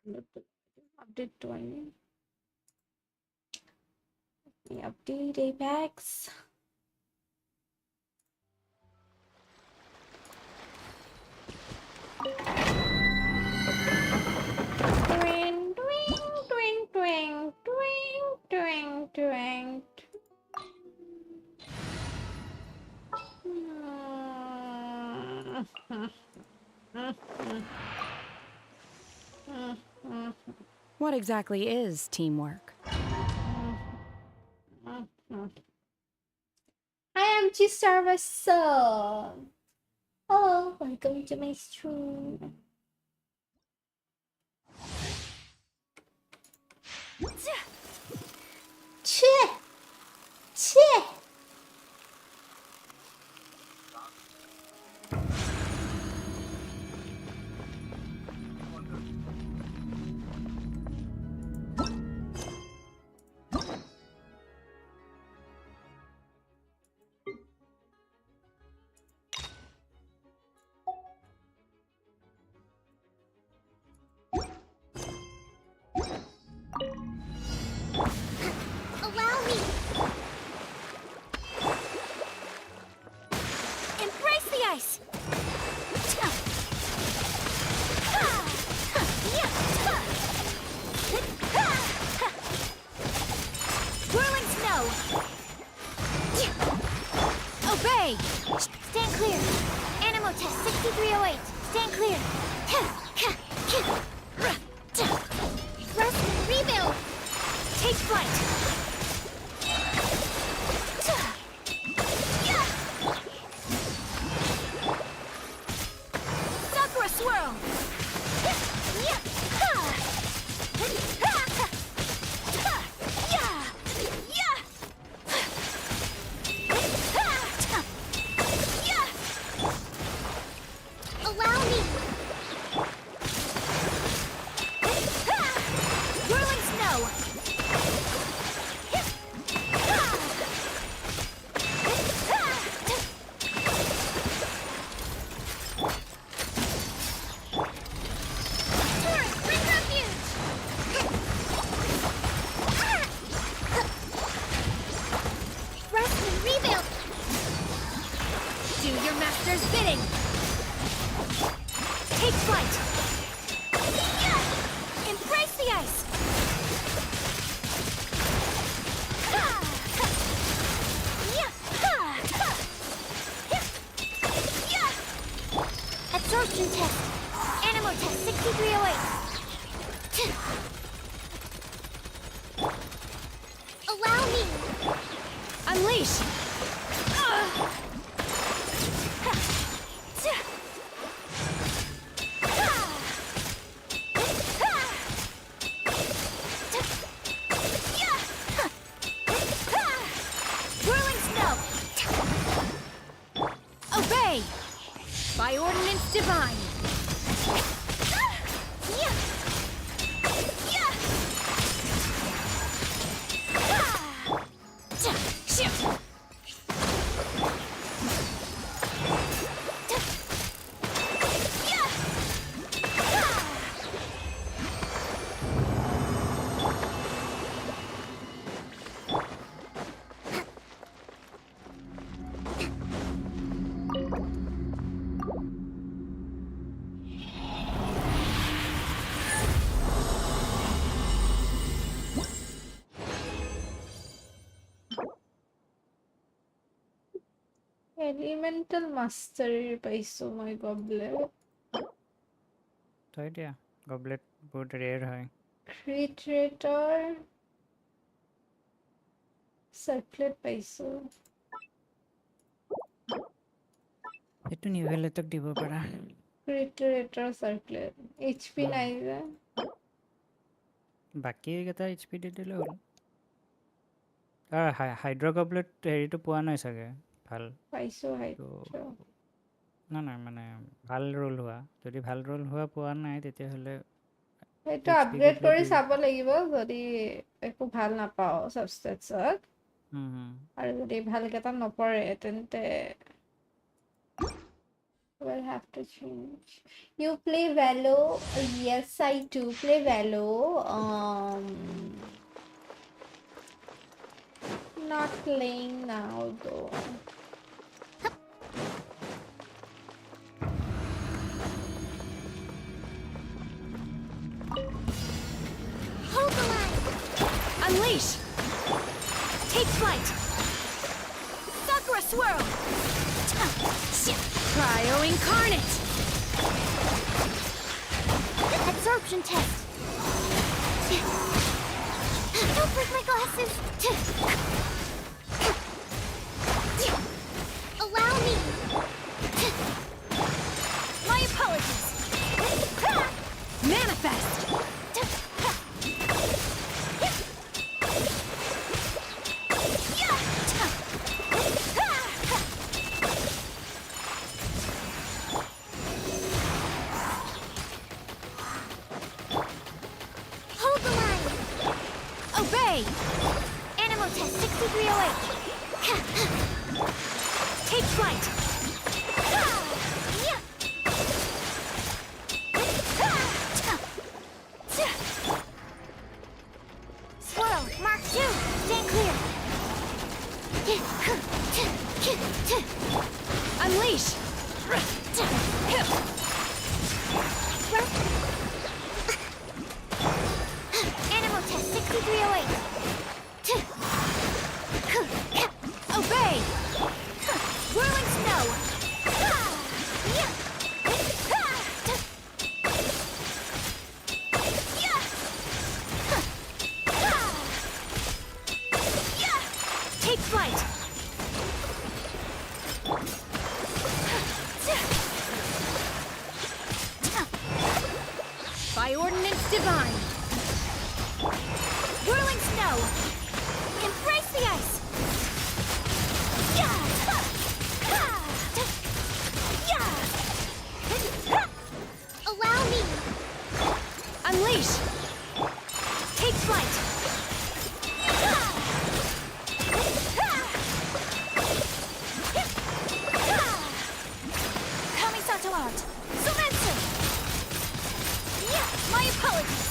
Update 20. Let me update Apex. Twing, twing, twing, twing, twing, twing, twing. What exactly is teamwork? I am G-Star Song. Hello, welcome to my stream. Cheh! Cheh! Allow me. Embrace the ice. Whirling snow. Obey. Stand clear. Animal test 6308. Stand clear. Thrust and rebuild. Take flight. Sakura swirl. Allow me. Whirling snow. Bring refuge. Rest and rebuild. Do your master's bidding. Take flight. Embrace the ice. Absorption test. Animal test 6308. Allow me. Unleash! Whirling snow. Obey! By ordinance divine! Elemental Mastery পাইছো মই goblet তই দিয়া goblet বহুত rare হয় ক্ৰিটেটৰ সাৰ্কলেট পাইছো এইটো নিভেলেটক দিব পাৰা ক্ৰিটেটৰ সাৰ্কলেট এইচপি নাই যে বাকী কেইটা এইচপি দি দিলে হ'ল হাইড্ৰ গবলেট হেৰিটো পোৱা নাই চাগে ভাল পাইছো হাইড্ৰ না না মানে ভাল ৰোল হোৱা যদি ভাল ৰোল হোৱা পোৱা নাই তেতিয়াহ'লে সেইটো আপগ্ৰেড কৰি চাব লাগিব যদি একো ভাল নাপাও সাবষ্টেটছত আৰু যদি ভালকেইটা নপৰে তেন্তে Will have to change. You play Valo? Yes, I do play Valo. Not playing now though. Hold the line! Unleash! Take flight! Sakura swirl! Cryo incarnate! Absorption test! Don't break my glasses! Allow me! My apologies! Manifest! Hold the line! Obey! Animal test 6308! Take flight! Swirl, Mark 2, stand clear! Unleash! Animal test 6308! Obey! Whirling snow! Take flight! By ordinance divine! Whirling snow! Embrace the ice! Allow me! Unleash! Take flight! Kamisato art! Sumetsu! My apologies!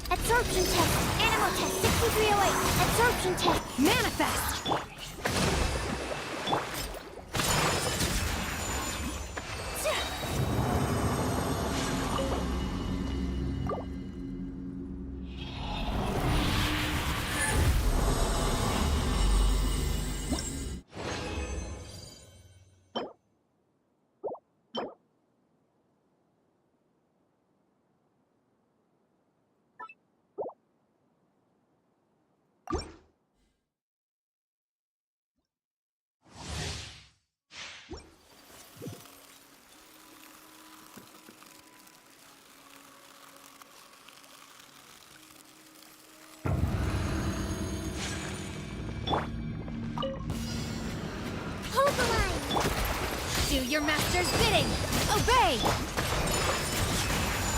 Absorption test! Animal test 6308! Absorption test! Manifest! Hold the line! Do your master's bidding! Obey!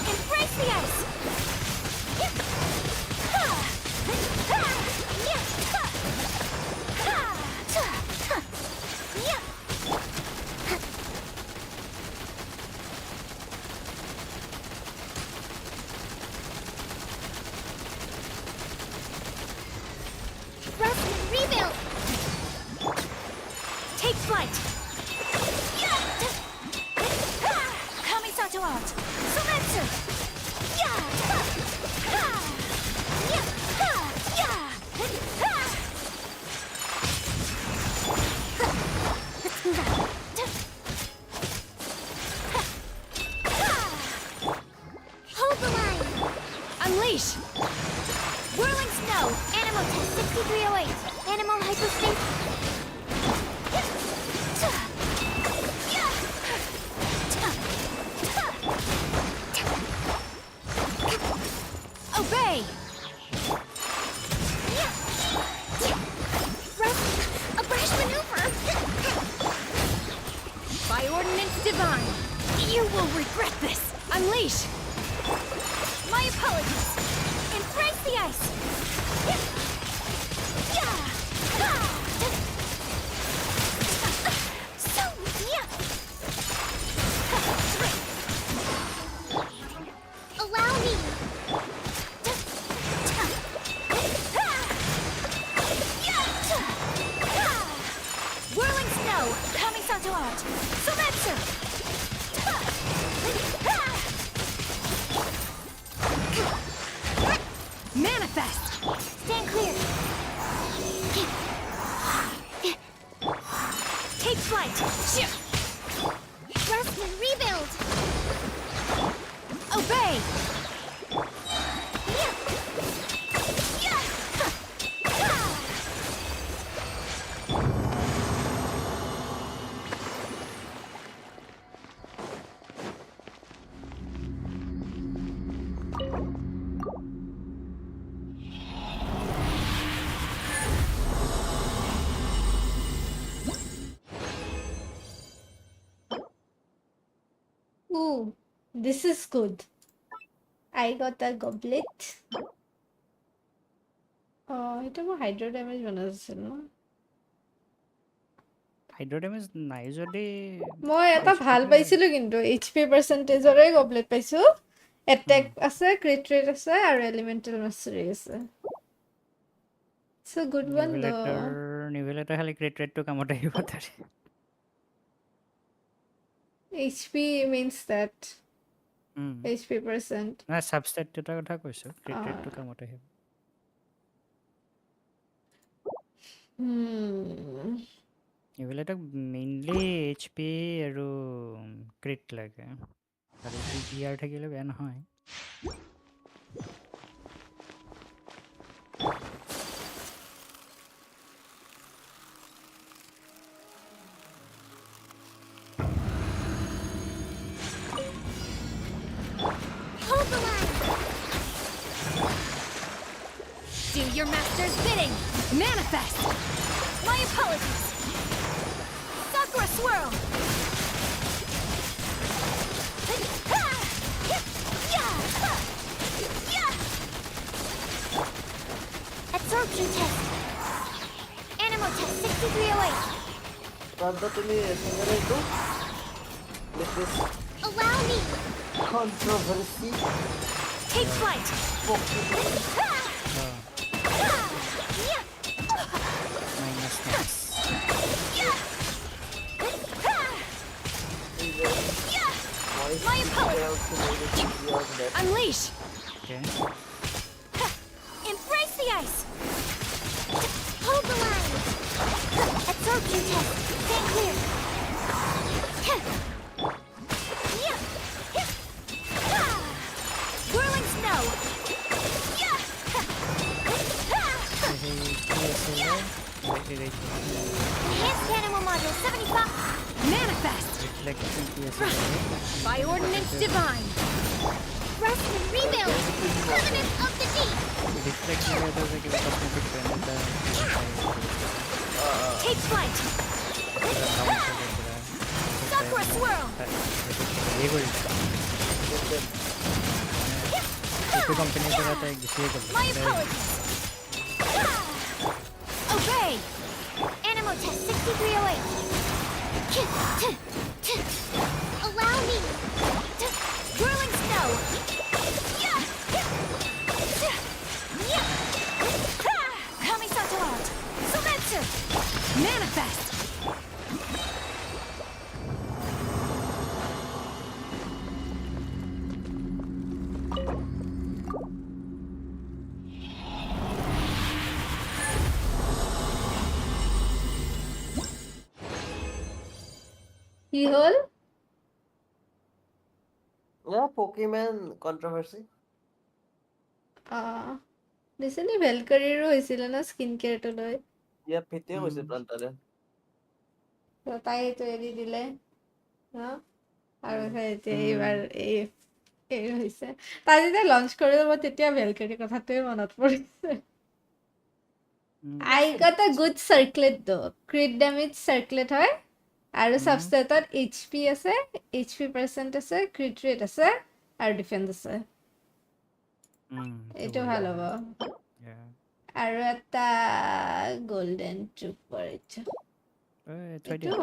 Embrace the ice! Rest, rebuild! Take flight! Kamisato art! Sumetsu! Let's move on. Hold the line! Unleash! Whirling snow! Animal test 6308! Animal hyperspace! Obey! A brash maneuver! By ordinance divine! You will regret this! Unleash! My apologies! Embrace the ice! So, Kamisato art! Sumetsu! Manifest! Stand clear! Take flight! Rest and rebuild! Obey! Ooh, this is good. I got a goblet. এটা মই hydro damage বনাইছিল ন hydro damage নাই যদি মই এটা ভাল পাইছিলো কিন্তু এইচপি পার্সেন্টেজৰে গবলেট পাইছো এটেক আছে ক্ৰিট ৰেট আছে আৰু এলিমেন্টাল মাস্টাৰি আছে সো গুড ওয়ান দো নিভেলেটৰ খালি ক্ৰিট ৰেটটো কামত আহিব তাৰ HP means that HP percent না সাবস্টেটৰ কথা কৈছো ক্ৰিট ৰেটটো কামত আহিব নিভেলেটক মেইনলি এইচপি আৰু ক্ৰিট লাগে আৰু ইয়াৰ থাকিলে বেয়া নহয় Hold the line! Do your master's bidding! Manifest! My apologies! Sakura swirl! Absorption test! Animo test 6308! Allow me! Controversy. Take flight! minus max My apologies! Unleash! okay Embrace the ice! Hold the line! Absorption test! Stand clear! Whirling snow! Enhanced animal module 75! Manifest! By ordinance divine! Rest and rebuild! Covenant of the deep! Take flight! Sakura swirl! My apologies! Obey! Animo test 6308! Allow me! Whirling snow! Kamisato art! Sumetsu! Manifest! কি হল Pokemon controversy. Recently ভেলকাৰীৰো হৈছিলে ন skin কেয়াৰটো লৈ Yeah, পিতে হৈছে প্লান্টাৰে। তাই এইটো এৰি দিলে ন আৰু এতিয়া এইবাৰ এই হৈছে তাই যেতিয়া লঞ্চ কৰিলে মই তেতিয়া ভেলকাৰী কথাটোৱে মনত পৰিছে I got a good circlet though crit damage circlet হয় আৰু সাবষ্টেটত HP আছে HP percent আছে crit rate আছে আৰু ডিফেন্স আছে এইটো ভাল হ'ব আৰু এটা গোল্ডেন ট্ৰুপাৰ এইটো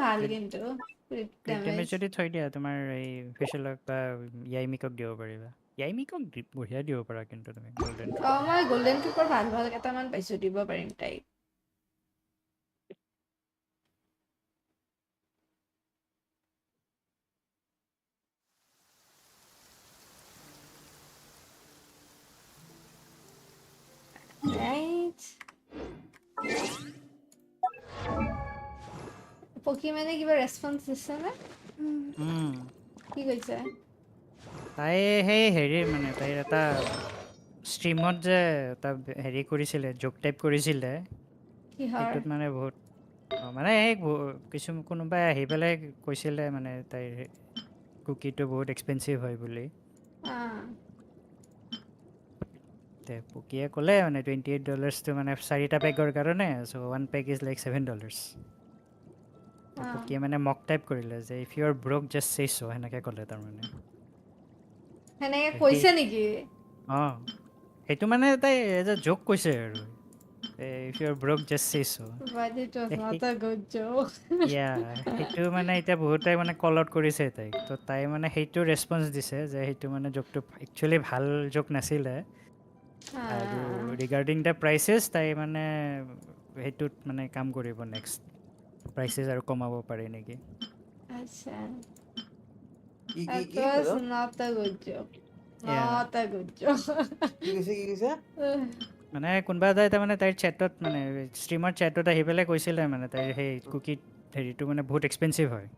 ভাল কিন্তু crit damage যদি থৈ দিয়া তোমাৰ এই ফেশিয়ালক বা ইয়াইমিকক দিব পাৰিবা ইয়াইমিকক বঢ়িয়া দিব পাৰা কিন্তু তুমি গোল্ডেন মই গোল্ডেন ট্ৰুপাৰ ভাল ভাল কেইটামান পাইছো দিব পাৰিম তাইক পকি মানে কিবা ৰেছপন্স দিছে নে কি কৈছে তাই সেই হেৰি মানে তাইৰ এটা ষ্ট্ৰীমত যে এটা হেৰি কৰিছিলে জোক টাইপ কৰিছিলে কিহৰ সেইটোত মানে বহুত মানে সেই কিছু কোনোবাই আহি পেলাই কৈছিলে মানে তাইৰ কুকিটো বহুত এক্সপেঞ্চিভ হয় বুলি পকিয়ে ক'লে মানে $28টো মানে 4টা পেকৰ কাৰণে চ' 1 পেক ইজ লাইক $7 পকিয়ে মানে মক টাইপ কৰিলে যে if you are broke just say so' সেনেকৈ ক'লে তাৰমানে সেনেকে কৈছে নেকি সেইটো মানে তাই এজ এ জোক কৈছে আৰু if you are broke just say so' but it was not a good joke সেইটো মানে এতিয়া বহুতে মানে কল আউট কৰিছে তাইক তো তাই মানে সেইটো ৰেছপন্স দিছে যে সেইটো মানে জোকটো একচুৱেলি ভাল জোক নাছিলে আৰু ৰিগাৰ্ডিং দ্য প্ৰাইচেছ তাই মানে সেইটোত মানে কাম কৰিব নেক্সট প্ৰাইচেছ আৰু কমাব পাৰে নেকি আচ্ছা কি that was not a good joke not a good joke কি কৈছে মানে কোনোবা এটাই তাৰমানে তাইৰ চেটত মানে ষ্ট্ৰীমাৰ চেটত আহি পেলাই কৈছিলে মানে তাইৰ সেই কুকিত হেৰিটো মানে বহুত এক্সপেঞ্চিভ হয়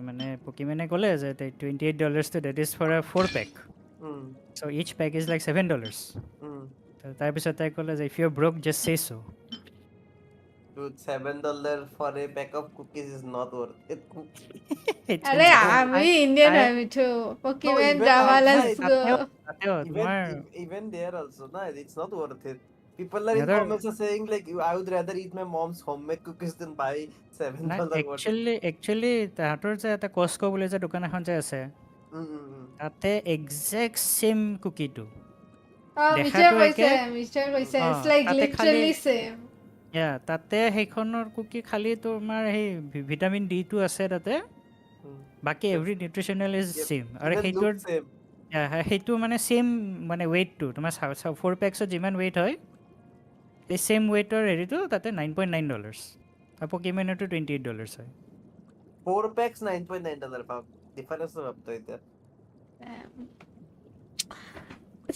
মানে পকি মানে ক'লে যে $28 ডেট ইজ ফৰ এ 4 পেক চ' ইচ পেক ইজ লাইক $7 তাৰপিছত তাই ক'লে যে if you broke just say চ' Dude, $7 for a pack of cookies is not worth it. আরে আমি ইন্ডিয়ান হয় Mithu Pokemon drama let's go Even there also, no, it's not worth it. People are in comments are saying like, I would rather eat my mom's homemade cookies than buy $7 actually তাহাঁতৰ যে এটা Costco বুলি যে দোকান এখন যে আছে তাতে exact same কুকিটো তাতে সেইখনৰ কুকি খালি তোমাৰ সেই ভিটামিন D2 আছে তাতে বাকী এভৰি নিউট্ৰিচনেল ইজ চেম আৰু সেইটো মানে চেম মানে ৱেইটটো তোমাৰ 4 পেক্সত যিমান ৱেইট হয় এই চেম ৱেইটৰ হেৰিটো তাতে $9.9 আৰু পকিমেনৰটো $28 হয় 4 packs $9.9 পাব ডিফাৰেন্স ভাবতো এতিয়া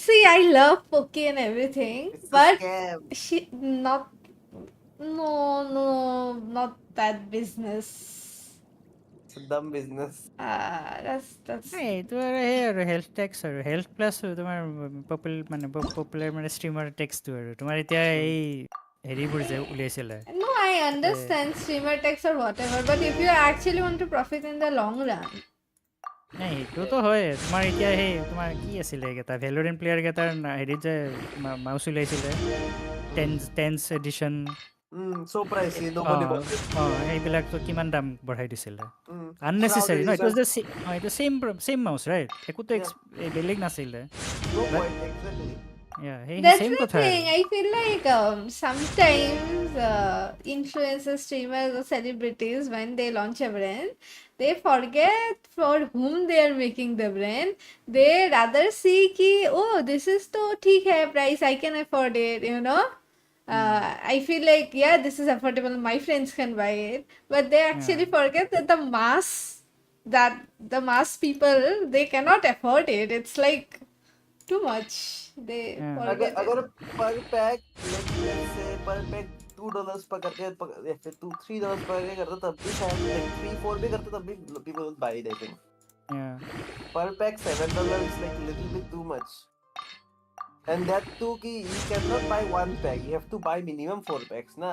See, I love Poki and everything, but she not not that business. It's a dumb business. That's এইটো আৰু সেই আৰু হেল্থ টেক্স আৰু হেল্থ প্লাছ তোমাৰ পপুলাৰ মানে ষ্ট্ৰীমাৰ টেক্সটো আৰু তোমাৰ এতিয়া এই হেৰিবোৰ যে উলিয়াইছিলে No, I understand streamer tax or whatever, but if you actually want to profit in the long run. সেইটোতো হয় তোমাৰ এতিয়া সেই তোমাৰ কি আছিলে এইকেইটা ভেলোৰেণ্ট প্লেয়াৰ কেইটাৰ হেৰিত যে মাউচ উলিয়াইছিলে টেন্স এডিশ্যন সেইবিলাকতো কিমান দাম বঢ়াই দিছিলে আননেচেচাৰী ন ইট ৱাজ দ্য এইটো চেম মাউচ ৰাইট একোতো বেলেগ নাছিলে That's the thing. I feel like sometimes influencers, streamers, or celebrities, when they launch a brand, they forget for whom they are making the brand. They rather see ki, oh, this is to theek hai price, I can afford it, you know. I feel like, yeah, this is affordable, my friends can buy it. But they actually forget that the mass people, they cannot afford it. It's like too much. They forget अगर per pack let's say per pack $2 पर करके या फिर $3 पर करके करता तब भी शायद like 3-4 भी करता तब भी people will buy it I think per pack $7 is like little bit too much and that too कि you cannot buy one pack you have to buy minimum 4 packs ना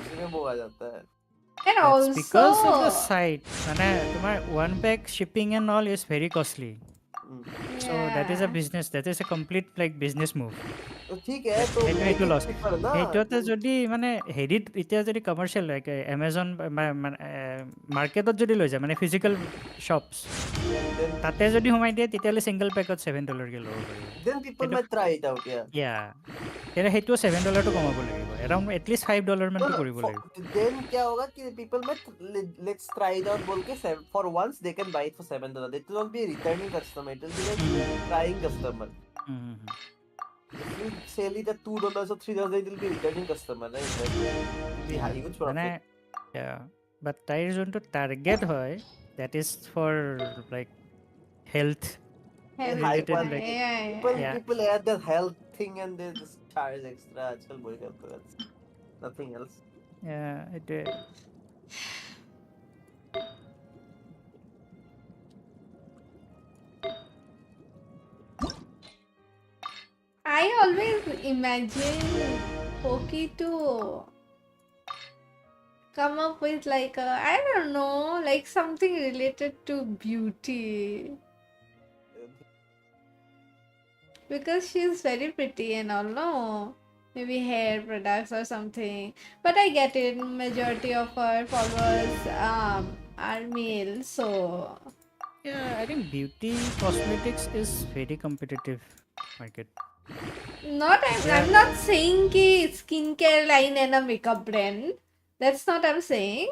उसमें वो आ जाता है and also because of the site মানে তোমাৰ one pack shipping and all is very costly so that is a business that is a complete like business move ঠিক है तो সেইটো লছ সেইটোতে যদি মানে হেৰিত এতিয়া যদি কমাৰ্চিয়েল লাইক এমাজন মাৰ্কেটত যদি লৈ যায় মানে ফিজিকেল শ্বপছ তাতে যদি সোমাই দিয়ে তেতিয়াহ'লে ছিংগল পেকত $7 কে ল'ব পাৰিব then people might try it out তেতিয়া সেইটো $7 কমাব লাগিব এৰাউণ্ড এটলিষ্ট $5 মানটো কৰিব লাগিব then क्या होगा कि people might let's try it out बोल के for once they can buy it for $7 it will not be a returning customer it will be like trying customer if you sell it at $2 or $3 it will be returning customer right that will be huge profit but তাইৰ যোনটো target হয় that is for like health related like people add that health thing and they just charge extra आजकल बोल करते हैं nothing else I always imagine Poki to come up with like a, I don't know, like something related to beauty. Because she's very pretty and all, no? Maybe hair products or something. But I get it, majority of her followers are male, so Yeah, I think beauty cosmetics is very competitive market. I'm not saying ki skincare line and a makeup brand. That's not I'm saying.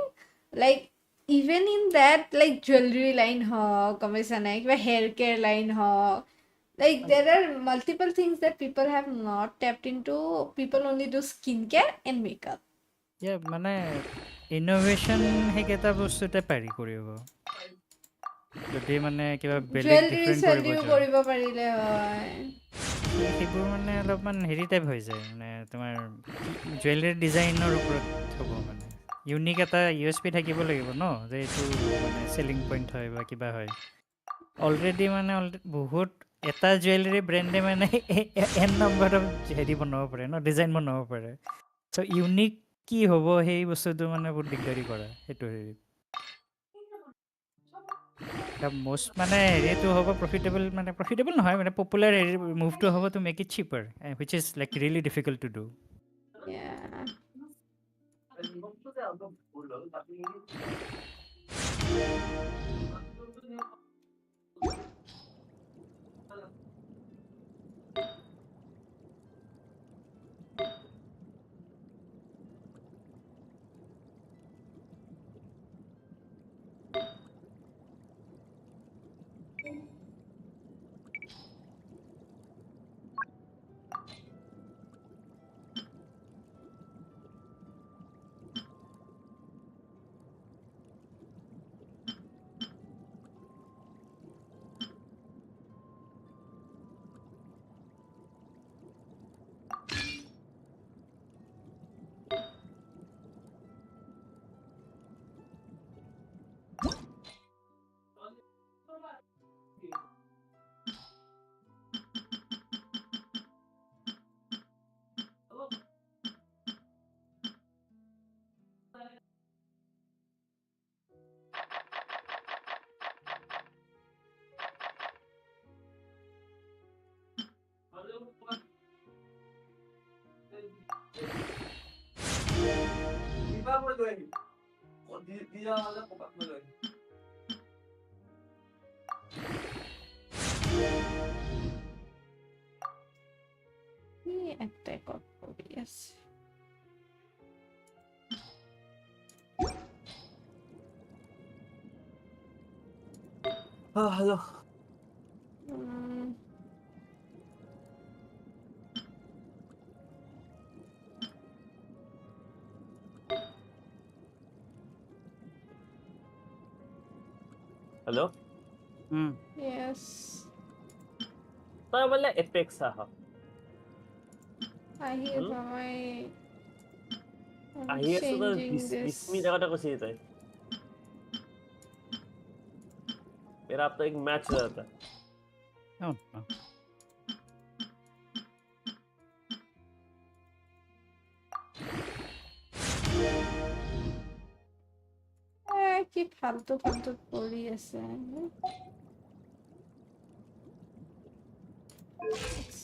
Like even in that, like jewelry line ho, commission hair care line ho. Like there are multiple things that people have not tapped into. People only do skincare and makeup. Yeah, মানে innovation সেইকেইটা বস্তুতে পাৰি কৰিব যদি মানে কিবা বেলেগ jewellery different কৰিব চেলাৰীও যোৱা কৰিব পাৰিলে হয় সেইবোৰ মানে অলপমান হেৰি টাইপ হৈ যায় মানে তোমাৰ জুৱেলাৰী ডিজাইনৰ ওপৰত হ'ব মানে ইউনিক এটা ইউ এছ পি থাকিব লাগিব ন যে এইটো মানে চেলিং পইণ্ট হয় বা কিবা হয় অলৰেডি মানে বহুত এটা জুৱেলাৰী ব্ৰেণ্ডে মানে এন নম্বৰ হেৰি বনাব পাৰে ন ডিজাইন বনাব পাৰে চ' ইউনিক কি হ'ব সেই বস্তুটো মানে বহুত দিগদাৰি কৰা সেইটো হেৰি most মানে হেৰিটো হ'ব প্ৰফিটেবল মানে প্ৰফিটেবল নহয় মানে পপুলাৰ হেৰি মুভটো হ'ব to make it sipper which is like really difficult to do yeah attack of yes hello hello yes তই বলে এপেক্স আহ আহি মই আহি আছো তই 20 মিনিট আগতে কৈছিলি তই मेरा अब तो एक मैच हो जाता কি ফালতু ফালতু পৰি আছে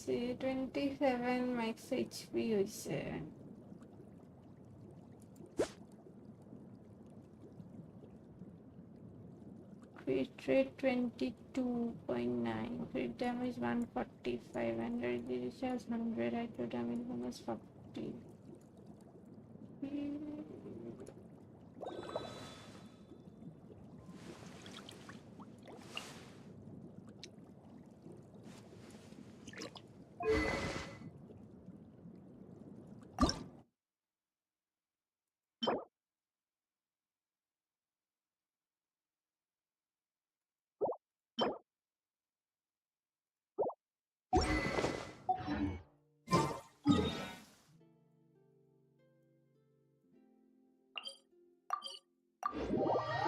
see 27 max HP হৈছে crit rate 22.9 crit damage 145 energy recharge 100 hydro damage bonus 40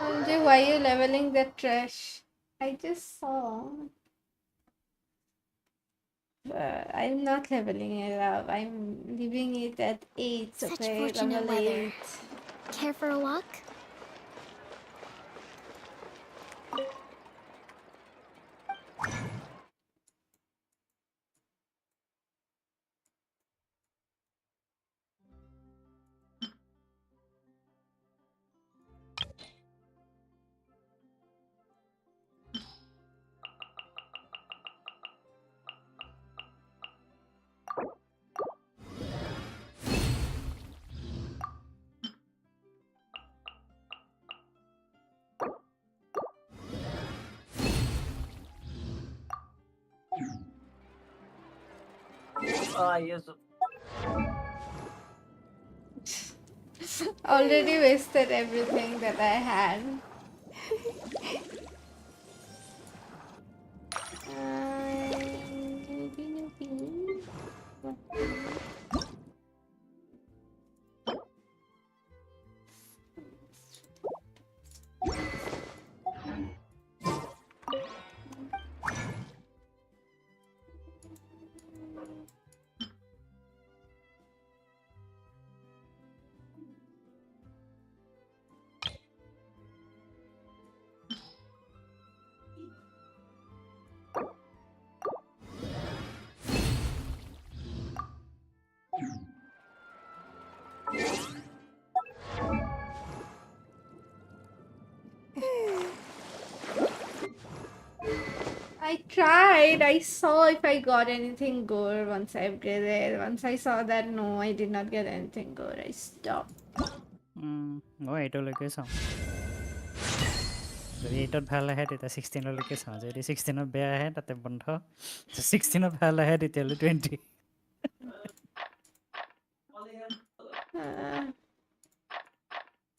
Sanjay, why are you leveling that trash? I just saw. I'm not leveling it up. I'm leaving it at 8. Such Okay, fortunate level weather. 8. Care for a walk? Yes. Already wasted everything that I had. I tried. I saw if I got anything good once I upgraded. Once I saw that no, I did not get anything good. I stopped. মই এইটোলৈকে চাওঁ যদি 8ত ভাল আহে তেতিয়া 16লৈকে চাওঁ যদি 16ত বেয়া আহে তাতে বন্ধ 16ত ভাল আহে তেতিয়ালৈ 20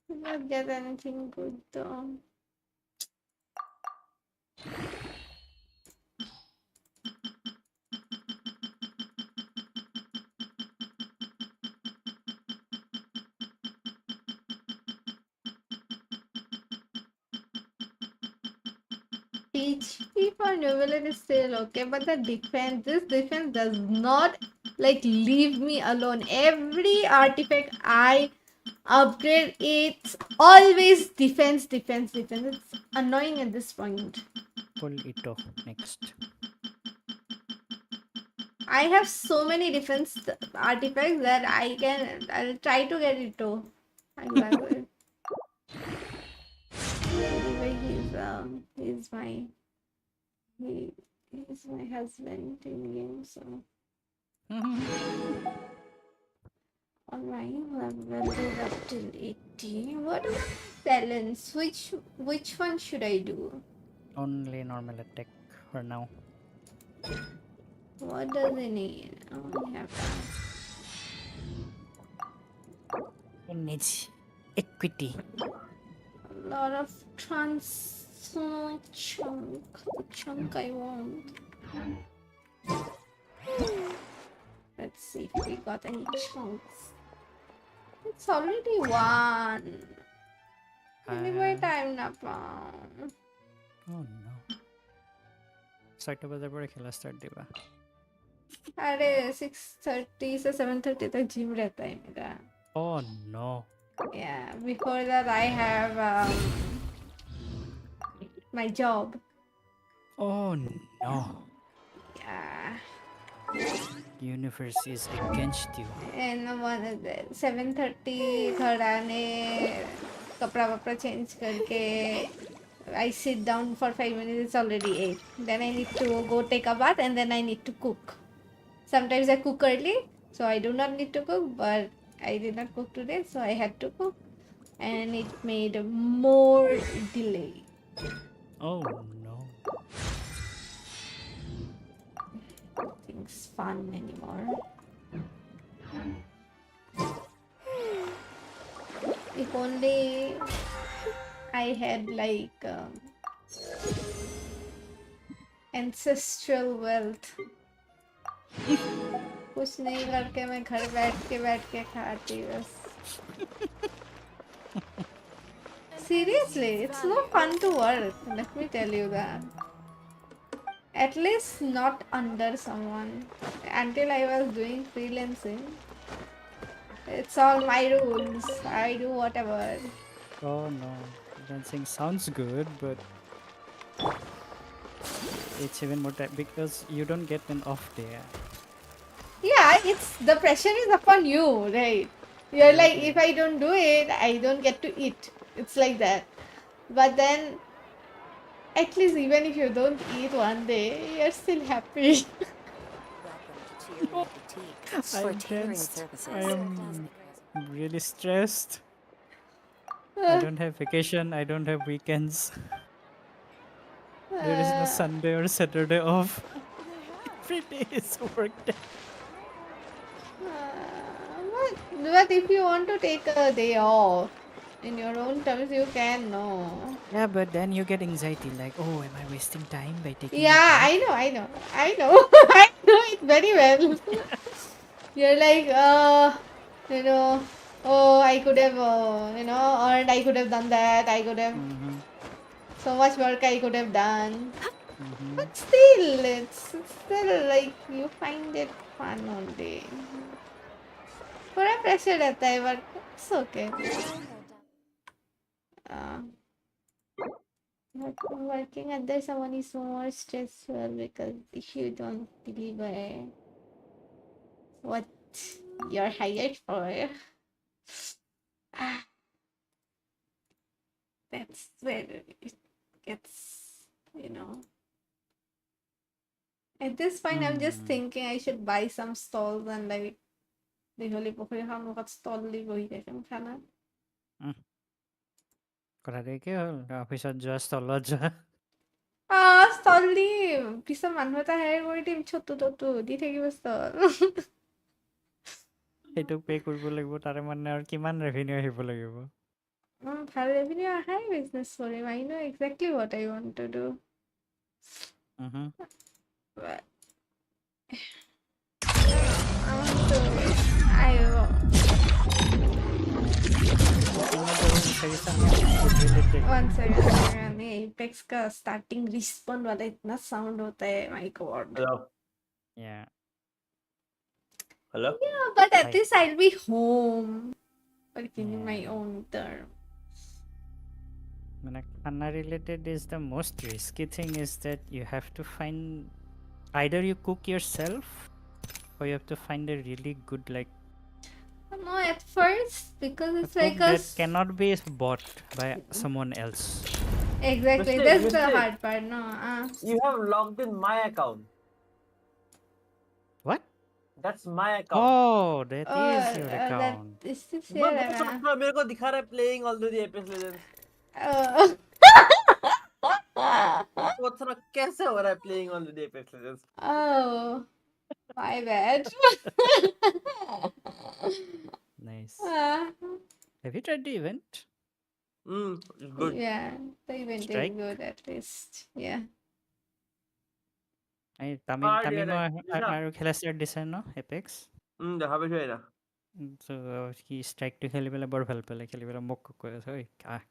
Did not get anything good though. HP for Novelet is still okay, but this defense does not like leave me alone. Every artifact I upgrade, it's always defense. It's annoying at this point. pull it off next I have so many defense artifacts that I'll try to get it too. Anyway, he's my husband in game, so. Alright, level it up till 80. What about talents? Which one should I do? only normal attack for now What does it need? Oh, I have it needs equity a lot of chunk. The chunk I want. Let's see if we got any chunks. It's already 1. Anyway, time na pa. oh no 6টা বজাৰ পৰা খেলা start দিবা अरे 6:30 से 7:30 तक gym रहता है मेरा. oh no Yeah, before that I have my job. oh no Yeah. universe is against you And 7:30 घर आने कपड़ा वपड़ा चेंज करके I sit down for 5 minutes. It's already 8. Then I need to go take a bath and then I need to cook. Sometimes I cook early, so I do not need to cook. But I did not cook today, so I had to cook, and it made more delay. oh no Nothing's fun anymore. If only I had like ancestral wealth. कुछ नहीं करके मैं घर बैठ के खाती बस Seriously, it's no fun to work. Let me tell you that. At least not under someone. Until I was doing freelancing, it's all my rules. I do whatever. Oh no, dancing sounds good, but it's even more time because you don't get an off day. Yeah, it's the pressure is upon you, right? You're like, if I don't do it, I don't get to eat. It's like that. But then, at least even if you don't eat one day, you're still happy. I'm tensed. I am really stressed. I don't have vacation. I don't have weekends. There is no Sunday or Saturday off. Every day is work day. But if you want to take a day off in your own terms, you can, no. Yeah, but then you get anxiety like, oh, am I wasting time by taking Yeah, I know. I know it very well. You're like, you know, oh, I could have, earned, I could have done that, I could have, so much work I could have done. But still, it's still like, you find it fun only. थोड़ा pressure रहता है, but it's okay. Working under someone is more stressful because if you don't deliver what you're hired for, that's where it gets, At this point, I'm just thinking I should buy some stalls and like দীঘলী পুখুৰীখন মুখত stall দি বহি থাকিম খানা. কথাটো কি হ'ল অফিচত যোৱা ষ্টলত যোৱা stall দিম পিছত মানুহ এটা হায়াৰ কৰি দিম ছটু টটু দি থাকিব stall. সেইটো পে কৰিব লাগিব তাৰে মানে আৰু কিমান ৰেভিনিউ আহিব লাগিব ভাল ৰেভিনিউ আহাই business Karim. I know exactly what I want to do. But one second. Apex का starting respawn वाला इतना sound होता है, my god. Hello. Yeah. Hello. Yeah, but at least I'll be home, working in my own terms. মানে খানা related is the most risky thing is that you have to find either you cook yourself or you have to find a really good like No, at first because it's cook like that cannot be bought by someone else. Exactly, that's the hard part. No, you have logged in my account. What? That's my account. Oh, that is your account. This is your account. मेरे को दिखा रहा है playing already Apex Legends. वो कैसे हो रहा है playing already Apex Legends? Oh, my bad. Nice. Have you tried the event? It's good. Yeah, the event is good at least. Yeah. I Tamino আৰু খেলা start দিছে ন Apex? দেখা পাইছো এটা। So he strike to খেলি পেলাই বৰ ভাল পালে খেলি পেলাই মোক কৈ আছে ঐ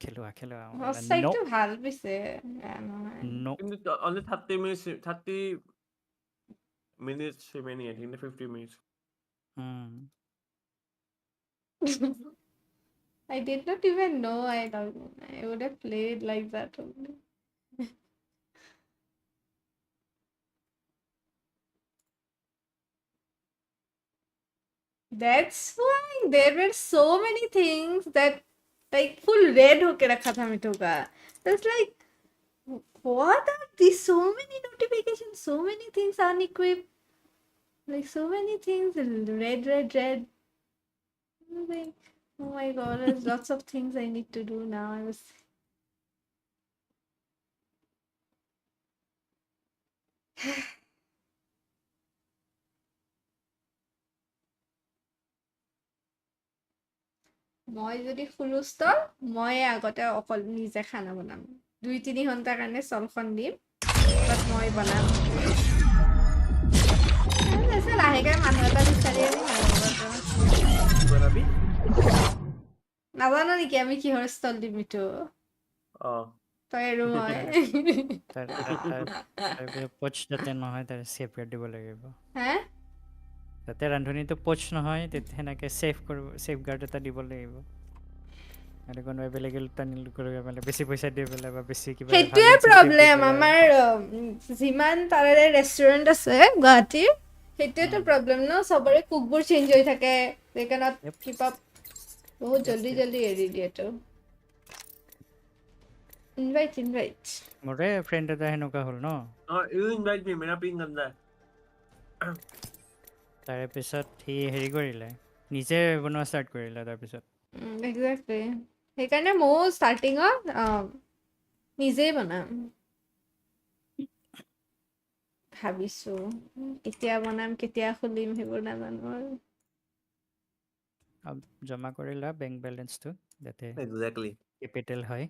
খেলোৱা strike to ভাল পিছে no only 30 minutes remaining. I think 50 minutes. I did not even know I would have played like that only. That's why there were so many things that like full red hoke rakha tha mithu ka. That's like, what are these? So many notifications, so many things unequipped, like so many things red. Like, oh my god, there's lots of things I need to do now. মই যদি খুলো stall মই আগতে অকল নিজে খানা বনাম 2-3 ঘণ্টাৰ কাৰণে ষ্টলখন দিম বাট মই বনাম লাহেকে মানুহ এটা বিচাৰি আনি নাজানো নেকি আমি কিহৰ ষ্টল দিম এইটো তই আৰু মই পচ যাতে নহয় তাৰ চেফগাৰ্ড দিব লাগিব হা যাতে ৰান্ধনীটো পচ নহয় সেনেকে চেফগাৰ্ড এটা দিব লাগিব আৰু কোনোবাই বেলেগে টানিল কৰিব মানে বেছি পইচা দি পেলাই বা বেছি কিবা সেইটোৱে প্ৰব্লেম আমাৰ যিমান তাৰে ৰেষ্টুৰেণ্ট আছে গুৱাহাটীৰ সেইটোৱেতো প্ৰব্লেম ন চবৰে কুকবোৰ চেঞ্জ হৈ থাকে they cannot keep up বহুত জলদি এৰি দিয়েতো ইনভাইট মোৰে ফ্ৰেণ্ড এটা সেনেকুৱা হ'ল ন you invite me मेरा पिंग गंदा है তাৰে পিছত সি হেৰি কৰিলে নিজে বনোৱা ষ্টাৰ্ট কৰিলে তাৰপিছত এক্সেক্টলি সেইকাৰণে ময়ো ষ্টাৰ্টিঙত নিজেই বনাম ভাবিছো কেতিয়া বনাম কেতিয়া খুলিম সেইবোৰ নাজানো আৰু জমা কৰিলা বেংক বেলেঞ্চটো যাতে exactly কেপিটেল হয়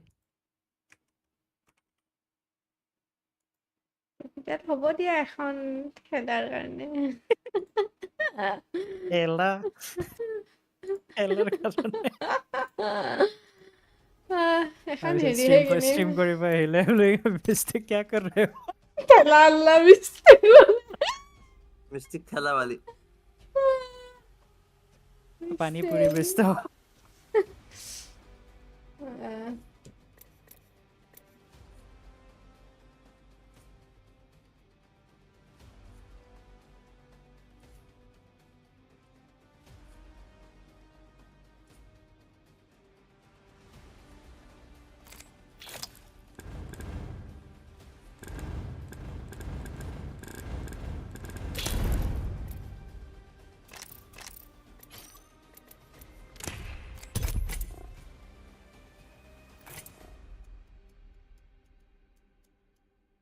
কেপিটেল হ'ব দিয়া এখন খেলাৰ কাৰণে খেলাৰ কাৰণে এখন তাৰপিছত হেৰিহে কিনিম ষ্ট্ৰীম কৰিব আহিলে বোলে মিষ্টেক কিয়া কৰ ৰহে हो খেলা আল্লাহ মিষ্টেক मिस्टिक खेला वाली पानी पूरी बेचता हो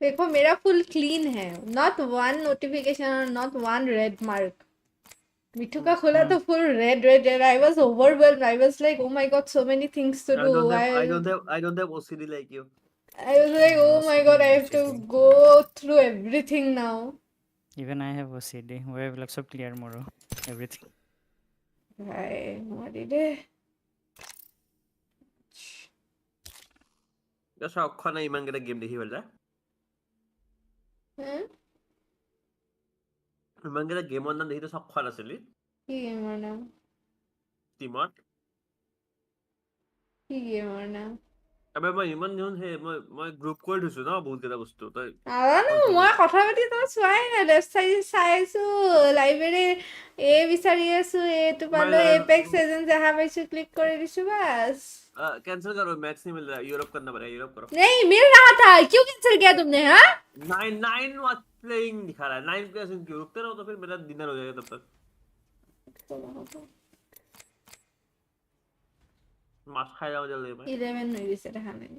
देखो मेरा फुल क्लीन है नॉट वन नोटिफिकेशन और नॉट वन रेड मार्क मिठू का खुला तो full red I was overwhelmed I was like oh my god so many things to do I don't have OCD like you I was like oh my god I have to go through everything now even I have OCD where I look so clear more everything ভাই মৰি দে অক্ষণে ইমানকেইটা game দেখি পেলাই ইমানকেইটা গেমৰ নাম দেখি অক্ষণ আছিলি কি গেমৰ নাম টিমত কি গেমৰ নাম আবে মই ইমান দিন মই গ্ৰুপ কৰি থৈছো ন বহুত কেইটা বস্তু তই নাজানো মই কথা পাতি তই চোৱাই নাই লেফ্ট চাইড চাই আছো লাইব্ৰেৰী বিচাৰি আছো এইটো পালো এপেক্স এজেন্ট দেখা পাইছো ক্লিক কৰি দিছো বাস कैंसिल करो मैच नहीं मिल रहा यूरोप करना पड़ेगा यूरोप करो नहीं मिल रहा था क्यों कैंसिल किया तुमने हाँ 9 वॉच प्लेइंग दिखा रहा है 9 प्लेयर्स इनके रुकते रहो तो फिर मेरा डिनर हो जाएगा तब तक मास खाई जाओ जल्दी में 11 नहीं दिसे দেখা নাই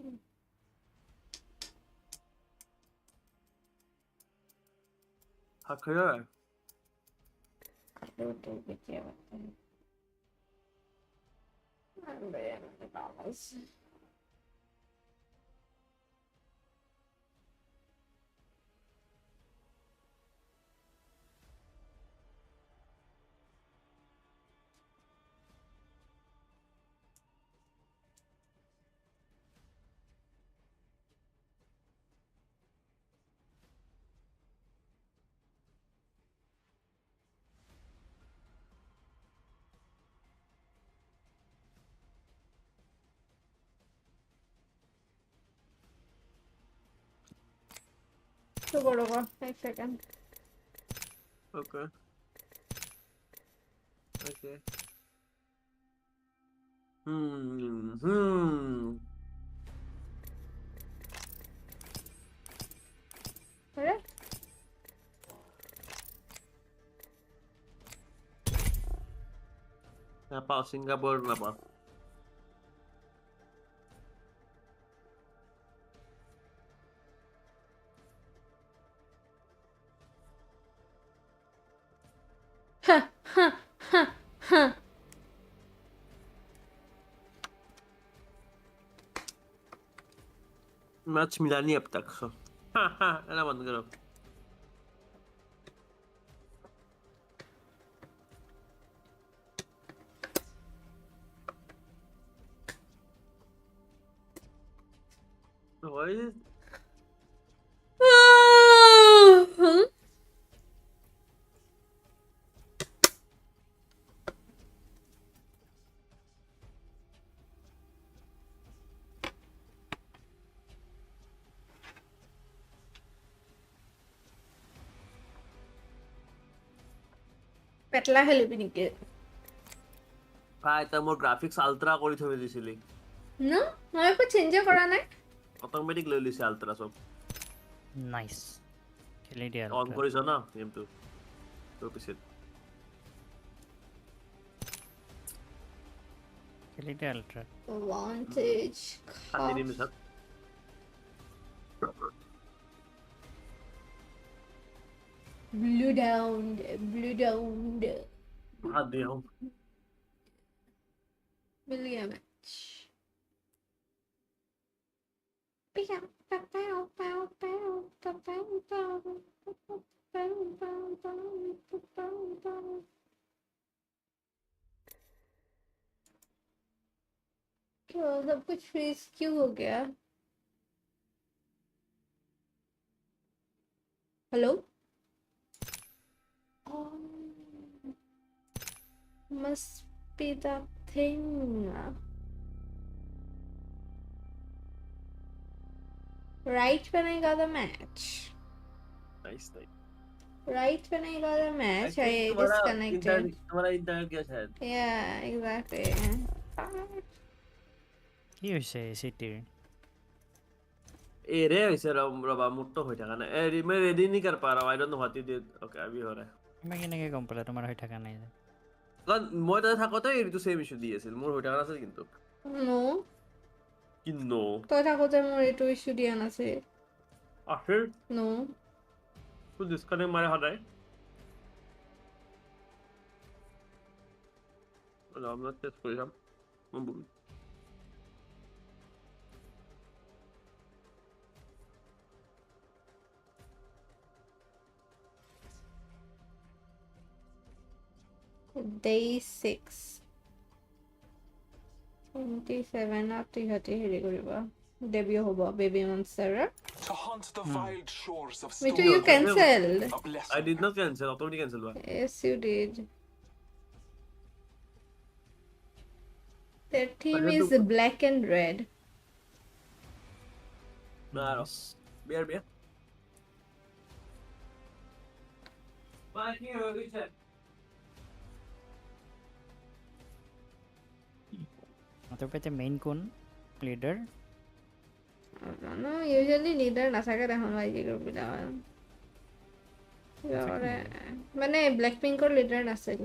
हाँ खाया है तो क्या बात है Ruko, एक सेकंड ओके ओके अरे Napa Singapore napa मैच मिला नहीं अब तक सो हाँ बंद करो হয় পেটলা খেলিবি নেকি ভাই তই মোৰ গ্ৰাফিক্স আল্ট্ৰা কৰি থৈ দিছিলি ন মই একো চেঞ্জে কৰা নাই অটোমেটিক লৈ লৈছে আল্ট্ৰা সব নাইস খেলি দিয়া অন কৰিছ না গেমটো তোৰ পিছত খেলি দিয়া আল্ট্ৰা advantage কাটি দিম পিছত blue down ভাত দিও मिल गया मैच पिया पाओ पाओ पाओ पाओ पाओ क्यों सब कुछ फ्रीज क्यों हो गया hello must be the thing right when I got the match nice right when I got the match I disconnected तुम्हारा इंटरनेट क्या शायद yeah exactly কি হৈছে সিটিৰ ए रे वैसे रबा मुट्टो हो जाएगा ना ए मैं रेडी नहीं कर पा रहा हूं I don't know what it is okay अभी हो रहा है মই কেনেকৈ গম পালা তোমাৰ হৈ থকা নাই যে কাৰণ মই তাতে থাকোতে এইটো সেম ইস্যু দি আছিল মোৰ হৈ থকা নাছিল কিন্তু no কি নো তই থাকোতে মোৰ এইটো ইস্যু দিয়া নাছিল আফিৰ no তো ডিসকানেক্ট মাৰে সদায় আমরা টেস্ট কৰি যাম day 6 27 after ইহতে হেৰি কৰিব debut হ'ব baby monster to hunt the wild shores of Wait, you cancelled I did not cancel automatically cancel yes you did their theme is black and red claro beer Bye here Richard মাত্ৰ পেতে main কোন leader no usually leader নাথাকে দেখোন YG group বিলাকৰ মানে ব্লেকপিংকৰ leader নাছিল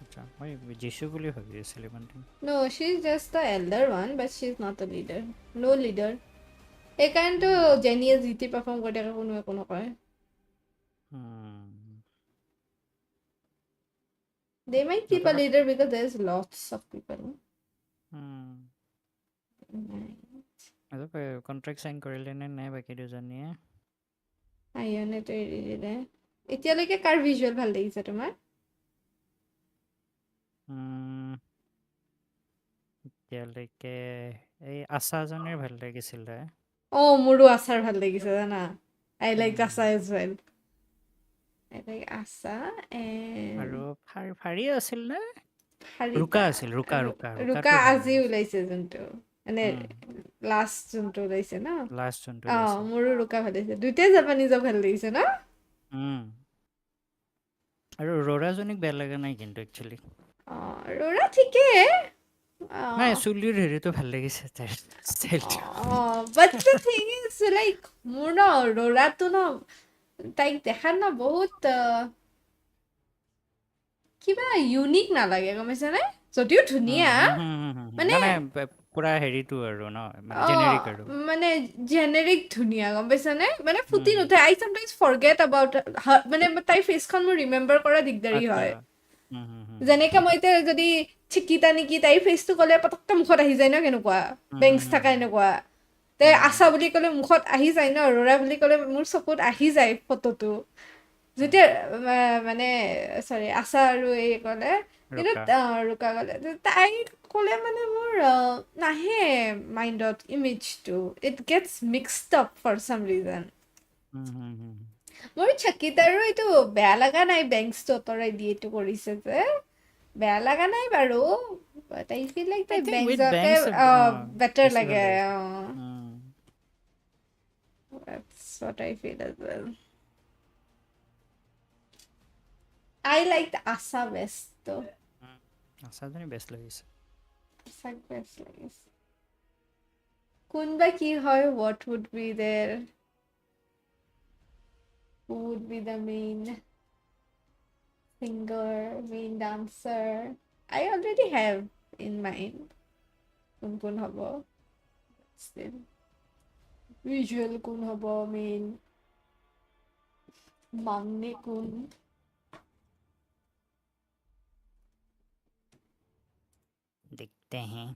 আচ্ছা মই যিশু বুলি ভাবি আছিলোঁ ইমান দিন no she is just the elder one but she is not a leader no leader এইকাৰণেতো জেনিয়ে জিতি পাৰফৰ্ম কৰি থাকে কোনো একো নকয় they might keep a leader because there's lots of people contract sign কৰিলে নে নাই বাকি দুজনীয়ে আইয়নেতো এৰি দিলে এতিয়ালৈকে কাৰ ভিজুৱেল ভাল লাগিছে তোমাৰ এতিয়ালৈকে এই আশাজনীৰ ভাল লাগিছিলে মোৰো আচাৰ ভাল লাগিছে জানা I like Asa as well I like Asa and আৰু ফাৰি আছিল নে ৰুকা আছিল ৰুকা আজি ওলাইছে যোনটো মানে লাষ্ট যোনটো ওলাইছে ন লাষ্ট যোনটো মোৰো ৰুকা ভাল লাগিছে দুইটাই জাপানীজক ভাল লাগিছে ন আৰু ৰোৰাজনীক বেয়া লগা নাই কিন্তু একচুৱেলি ৰোৰা ঠিকে নাই চুলিৰ হেৰিটো ভাল লাগিছে তাইৰ ষ্টাইলটো but the thing is like মোৰ ন ৰোৰাটো ন তাইক দেখাত ন বহুত কিবা ইউনিক নালাগে গম পাইছানে যদিও ধুনীয়া মানে পুৰা হেৰিটো আৰু ন জেনেৰিক আৰু মানে জেনেৰিক ধুনীয়া গম পাইছানে মানে ফুটি নুঠে I sometimes forget about মানে তাইৰ ফেচখন মোৰ ৰিমেম্বাৰ কৰা দিগদাৰী হয় যেনেকে মই এতিয়া যদি চিকিতা নেকি তাইৰ ফেচটো ক'লে পটককৈ মুখত আহি যায় ন কেনেকুৱা বেংকছ থকা এনেকুৱা তে আশা বুলি ক'লে মুখত আহি যায় ন ৰোৰা বুলি ক'লে মোৰ চকুত আহি যায় ফটোটো যেতিয়া মানে চৰি আশা আৰু এই ক'লে কিন্তু ৰুকা ক'লে তাই ক'লে মানে মোৰ নাহে মাইণ্ডত ইমেজটো ইট গেটছ মিক্সড আপ ফৰ চাম ৰিজন মোৰ চাকিতাৰো এইটো বেয়া লগা নাই বেংকছটো অঁতৰাই দি এইটো কৰিছে যে বেয়া লগা নাই বাৰু বাট আই ফিল লাইক তাই বেংকছকে বেটাৰ লাগে that's what I feel as well I like the Asa best though আসাজনী বেষ্ট লাগিছে Asa best লাগিছে কোনবা কি হয় what would be there who would be the main singer main dancer I already have in mind কোন হব still visual কোন হব main মাংনি কোন देखते हैं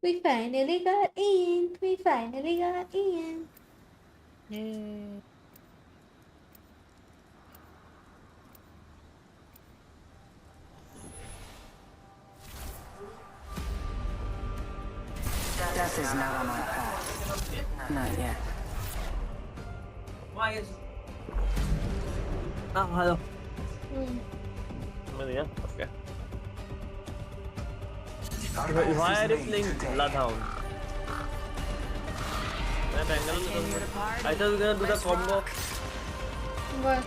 We finally got in. We finally got in. Yay. Death is not on my path. Not yet. Why is... Ah, hello. Okay. Why are you playing Bloodhound? That angle, I thought we were gonna do the combo. What?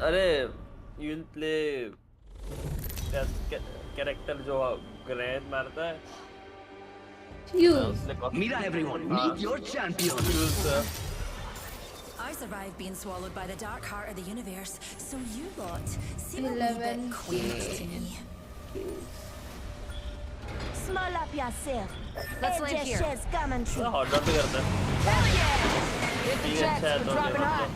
Arey, you'll play that character जो grenade मारता है. Meet everyone. Meet your champion. I survived being swallowed by the dark heart of the universe, so you lot seem 11 quaint to me. Small up yourself. Let's land here. Hot dog भी करता है. Hell yeah! Hit the jets, we're dropping hot.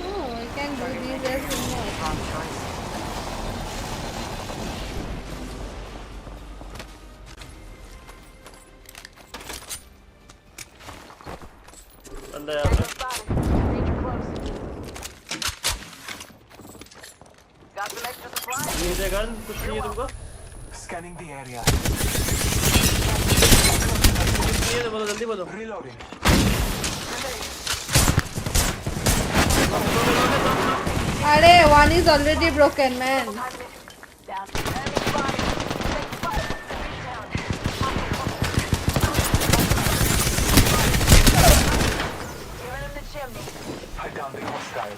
Oh, I can do these as remote. बंदा यहाँ पे. ये जगह कुछ नहीं है तुमको? Scanning the area. कुछ नहीं है तो बोलो जल्दी बोलो. Reloading. Arey, one is already broken, man. I downed the hostile.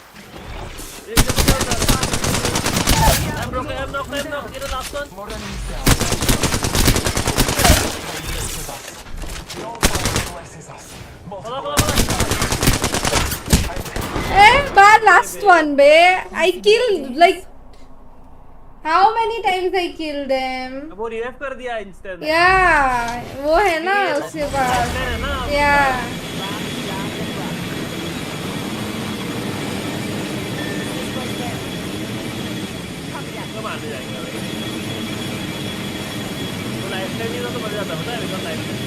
I'm broken. I'm knocked. Get the last one. More enemies down. The All-Father blesses us. But last one, bae. I killed like how many times I killed them? वो revive कर दिया instant. Yeah, वो है ना उसके बाद. Yeah. तो मार जाएगा. वो लाइफ टाइम ही तो मर जाता है बिकॉज़ लाइफ टाइम.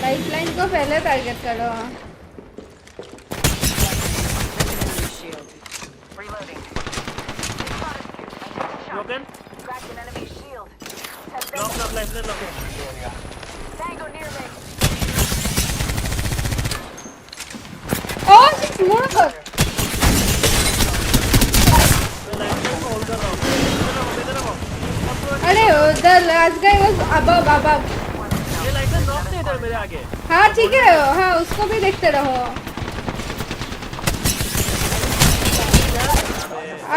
लाइफलाइन को पहले टारगेट करो. Broken. Knock, lifeline, knock. Tango near me. पर अरे the last guy was above ये लाइट नॉक थे इधर मेरे आगे हाँ ठीक है हाँ उसको भी देखते रहो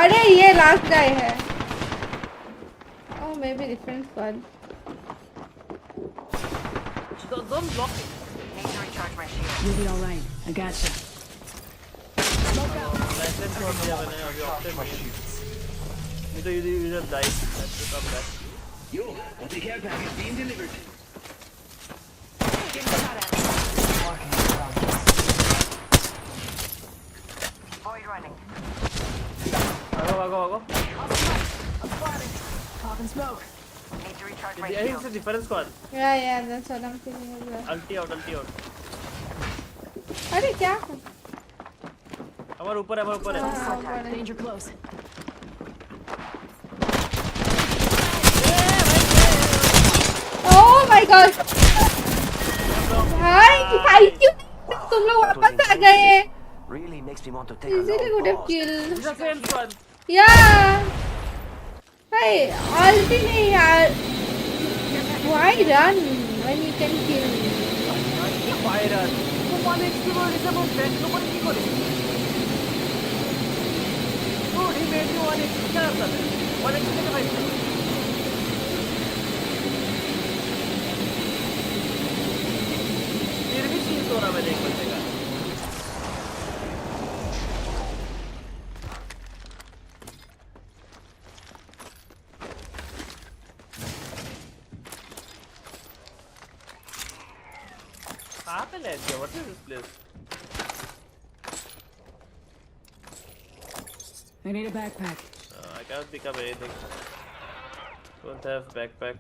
अरे ये लास्ट गाय है oh maybe different squad don't block me You'll be all right. I got you. Licence छोड़ दिया मैंने अभी ऑप्शन नहीं तो you just died let's come back Yo, what the care pack is being delivered. Void running. Go. Popping smoke. Need to recharge my I think it's a shield. different squad. yeah that's what I'm thinking as well Ulti out. अरे क्या हमारे ऊपर है हाँ, Danger close. oh my god भाई क्यों तुम लोग वापस आ गए Really makes me want to take a easily long would have pause. killed It's the same squad. yeah hey ulti नहीं यार why run when you can kill Why run? तो 1HP को रिजर्व बैंक ऊपर की करे Dude, he made you 1HP क्या करता है 1HP के फाइट फिर भी चीज हो रहा मैंने एक बंदे का कहाँ पे लैंड किया? What is this place? I need a backpack. I can't pick up anything. Don't have backpack.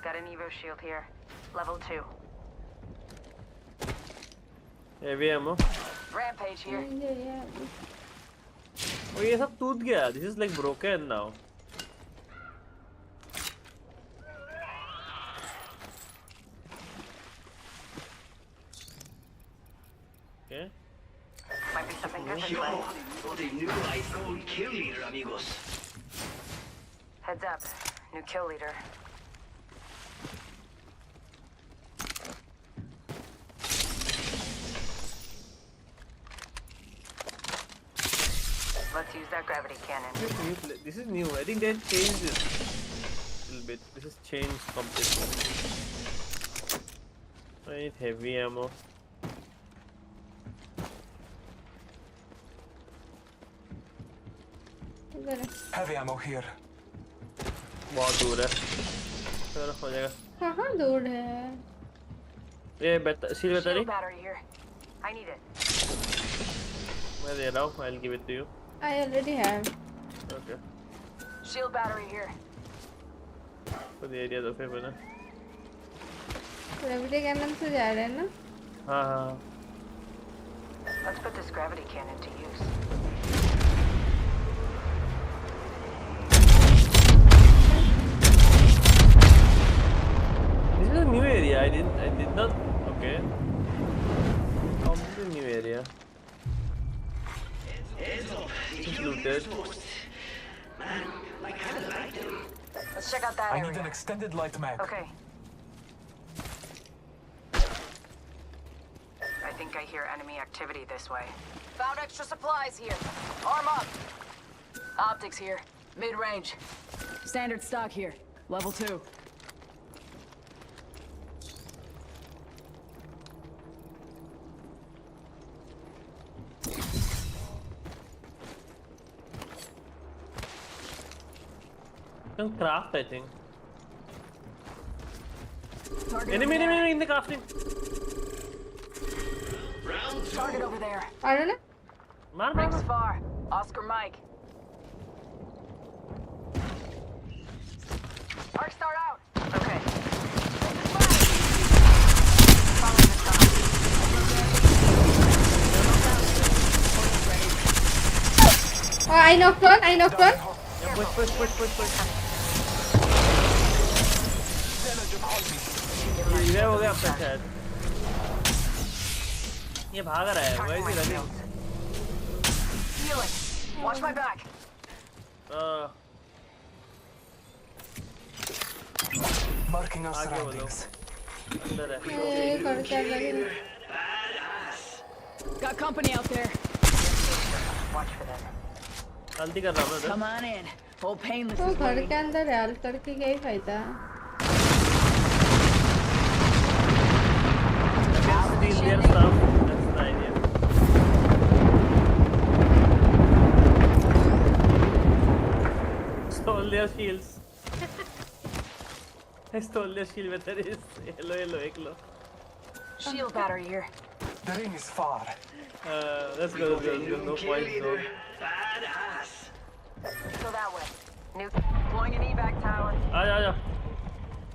Got an Evo shield here. Level 2. Heavy ammo. Rampage here. Oh, ये सब टूट गया. This is like broken now. Okay. Might be something good this Yo, way. what a new icon kill leader, amigos. Heads up. New kill leader. Let's use that gravity cannon. This is new. I think they changed this a little bit. This is changed completely. I need heavy ammo. Heavy ammo here. बहुत दूर है. चलो हो जाएगा. कहाँ दूर है? ये seal battery. Battery here. I need it. मैं दे रहा हूँ. I'll give it to you. I already have. Okay. Shield battery here. तो दे दिया तो फिर मैंने. Gravity cannon से जा रहे हैं ना? हाँ. Let's put this gravity cannon to use. This is a new area. I did not. Okay. Completely new area. Just looted. Let's check out that I area. need an extended light mag. Okay. I think I hear enemy activity this way. Found extra supplies here. Arm up. Optics here. Mid-range. Standard stock here. Level 2. Can craft, I think. Enemy in the crafting. Target over there. I don't know. Rings far. Oscar Mike. Arc start out. Okay. I knocked one. Yeah, push. Revive हो गया अब तक शायद। ये भाग रहा है, वही सी running. Watch my back. Marking our surroundings. अंदर है। Got company out there. Watch for them. गलती कर रहा हूँ मैं। Come on in. Old painless तो is घर waiting. के अंदर यार करके क्या ही फायदा। Steal their stuff. That's the idea. Stole their shields. I stole their shield with there is hello, eklo. Shield battery here. The ring is far. Let's go. No point though. Go that way. New deploying an evac tower. आजा।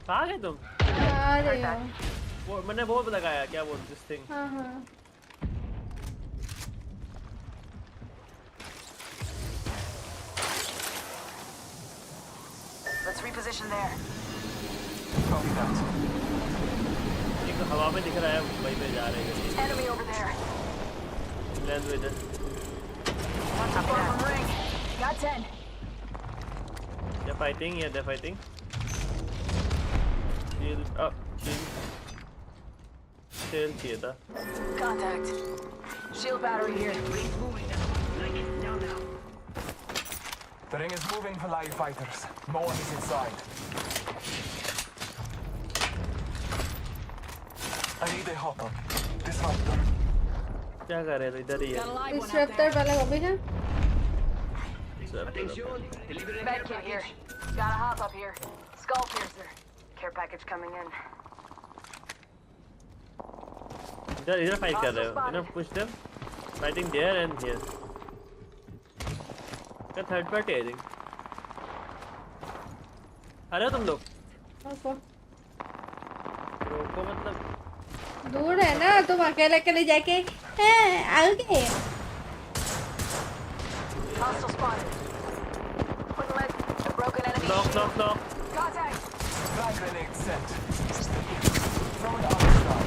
कहाँ गए तुम? आ रहे हो। वो मैंने बहुत लगाया क्या वो this thing. हाँ। Let's reposition there. Copy that. एक तो हवा में दिख रहा है वहीं पे जा रहे हैं। Enemy over there. Land with it. Not too far from ring. Got 10. They're fighting. Yeah, they're fighting. Shield up. Shield. Shield चाहिए था. Contact. Shield battery here. The ring is moving for live fighters. No one is inside. I need a hop-up. Disruptor. क्या कर रहे थे इधर ही है. Disruptor वाला वो भी है. Medkit here. Got a hop up here. Skull piercer. Care package coming in. इधर फाइट कर रहे हो. You know, push them. Fighting there and here. क्या थर्ड पार्टी है think. आ रहे हो तुम लोग? रोको मतलब. दूर है ना तुम अकेले जाके आओगे. Hostile spotted. Putting lead. A broken enemy. Knock. Contact. Frag grenade sent. Throw it outside.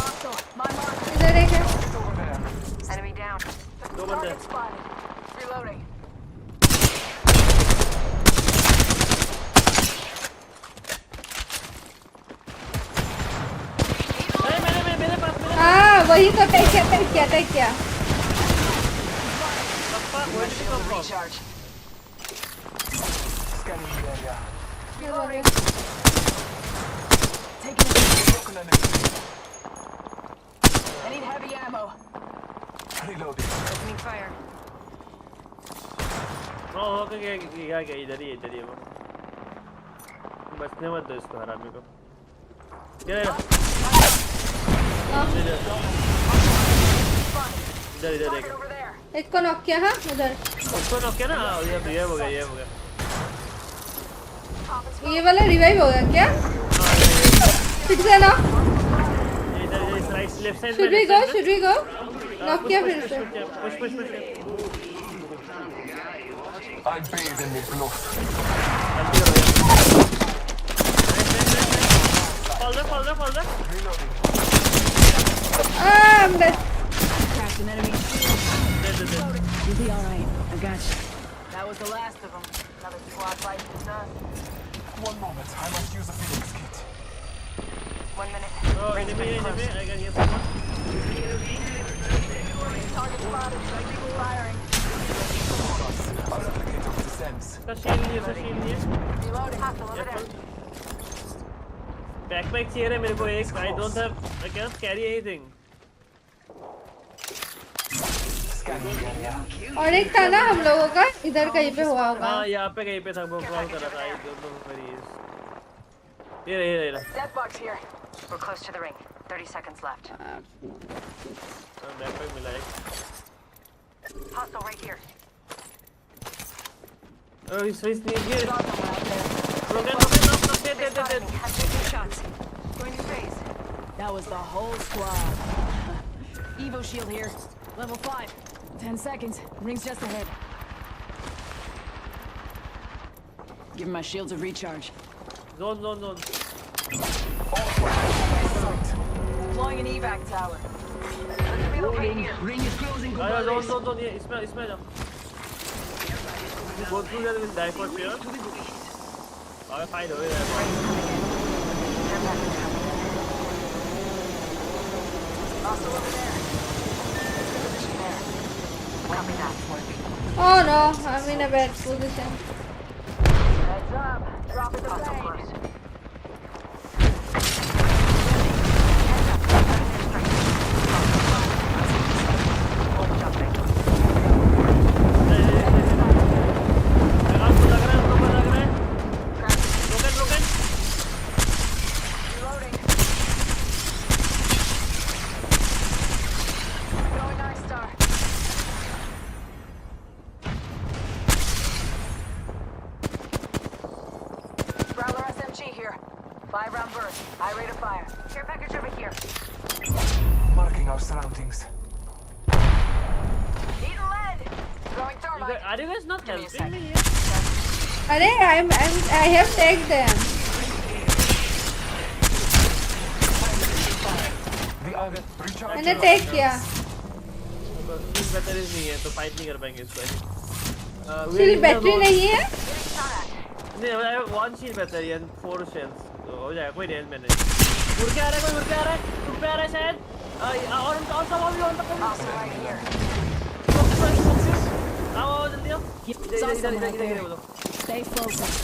Hostile. My mark. इधर एक है. Over there. Enemy down. दो बंदे. Target spotted. Reloading. मेरे पास. हाँ वही तो क्या Recharge. Scanning the area. Reloading. Broken enemy. I need heavy ammo. Reloading. Opening fire. Okay क्या इधर ही है वो. बचने मत दो इसको हरामी को. इधर एक. एक को नॉक किया. हाँ उधर. उसको नॉक किया ना. ये हो गया. ये वाला रिवाइव हो गया क्या? फिर से ना. इधर right left side. Should we go? Knock किया फिर से. Push. I bathe in the blood. Fall there. Reloading. I'm dead. Cracked an enemy. You'll be alright. I got you. That was the last of them. Another squad fighting with us. One moment. I must use a Phoenix kit. 1 minute. Oh, enemy. I can hear someone. Target spotted. Firing. Our replicator descends. shield here. Reloading. Hostile over there. Backpack चाहिए है मेरे को एक. I can't carry anything. Scanning the area. और एक था ना हम लोगों का इधर कहीं पे हुआ होगा. हाँ यहाँ पे कहीं पे था वो क्रॉस कर रहा था. I don't know where he is. ये रहा. Death box here. We're close to the ring. 30 seconds left. Backpack मिला एक. Hostile right here. Oh, he's here. Broken. Dead. Have taken shots. Going to phase. That was the whole squad. Evo shield here. Level 5. 10 seconds. Ring's just ahead. Give my shields a recharge. Zone. Deploying an evac tower. Let's relocate here. Ring is closing. Don't. Yeah, इसमें जाओ. Go through there, will die for sure. Okay, fine. Hostile over there. Position there. Copy that. Oh no, I'm in a bad position. Heads up. Drop it close. Marking our surroundings. Are you guys not helping me here? I have tagged them. मैंने tag किया. Shield batteries नहीं है तो fight नहीं कर पाएंगे इसको. Shield battery नहीं है? नहीं, I have 1 shield battery and 4 shells. तो हो जाएगा, कोई रेंज में नहीं. उड़ के आ रहा है, तुम पे आ रहा है शायद. और सब अभी on the आओ जल्दी आओ. इधर. Stay focused.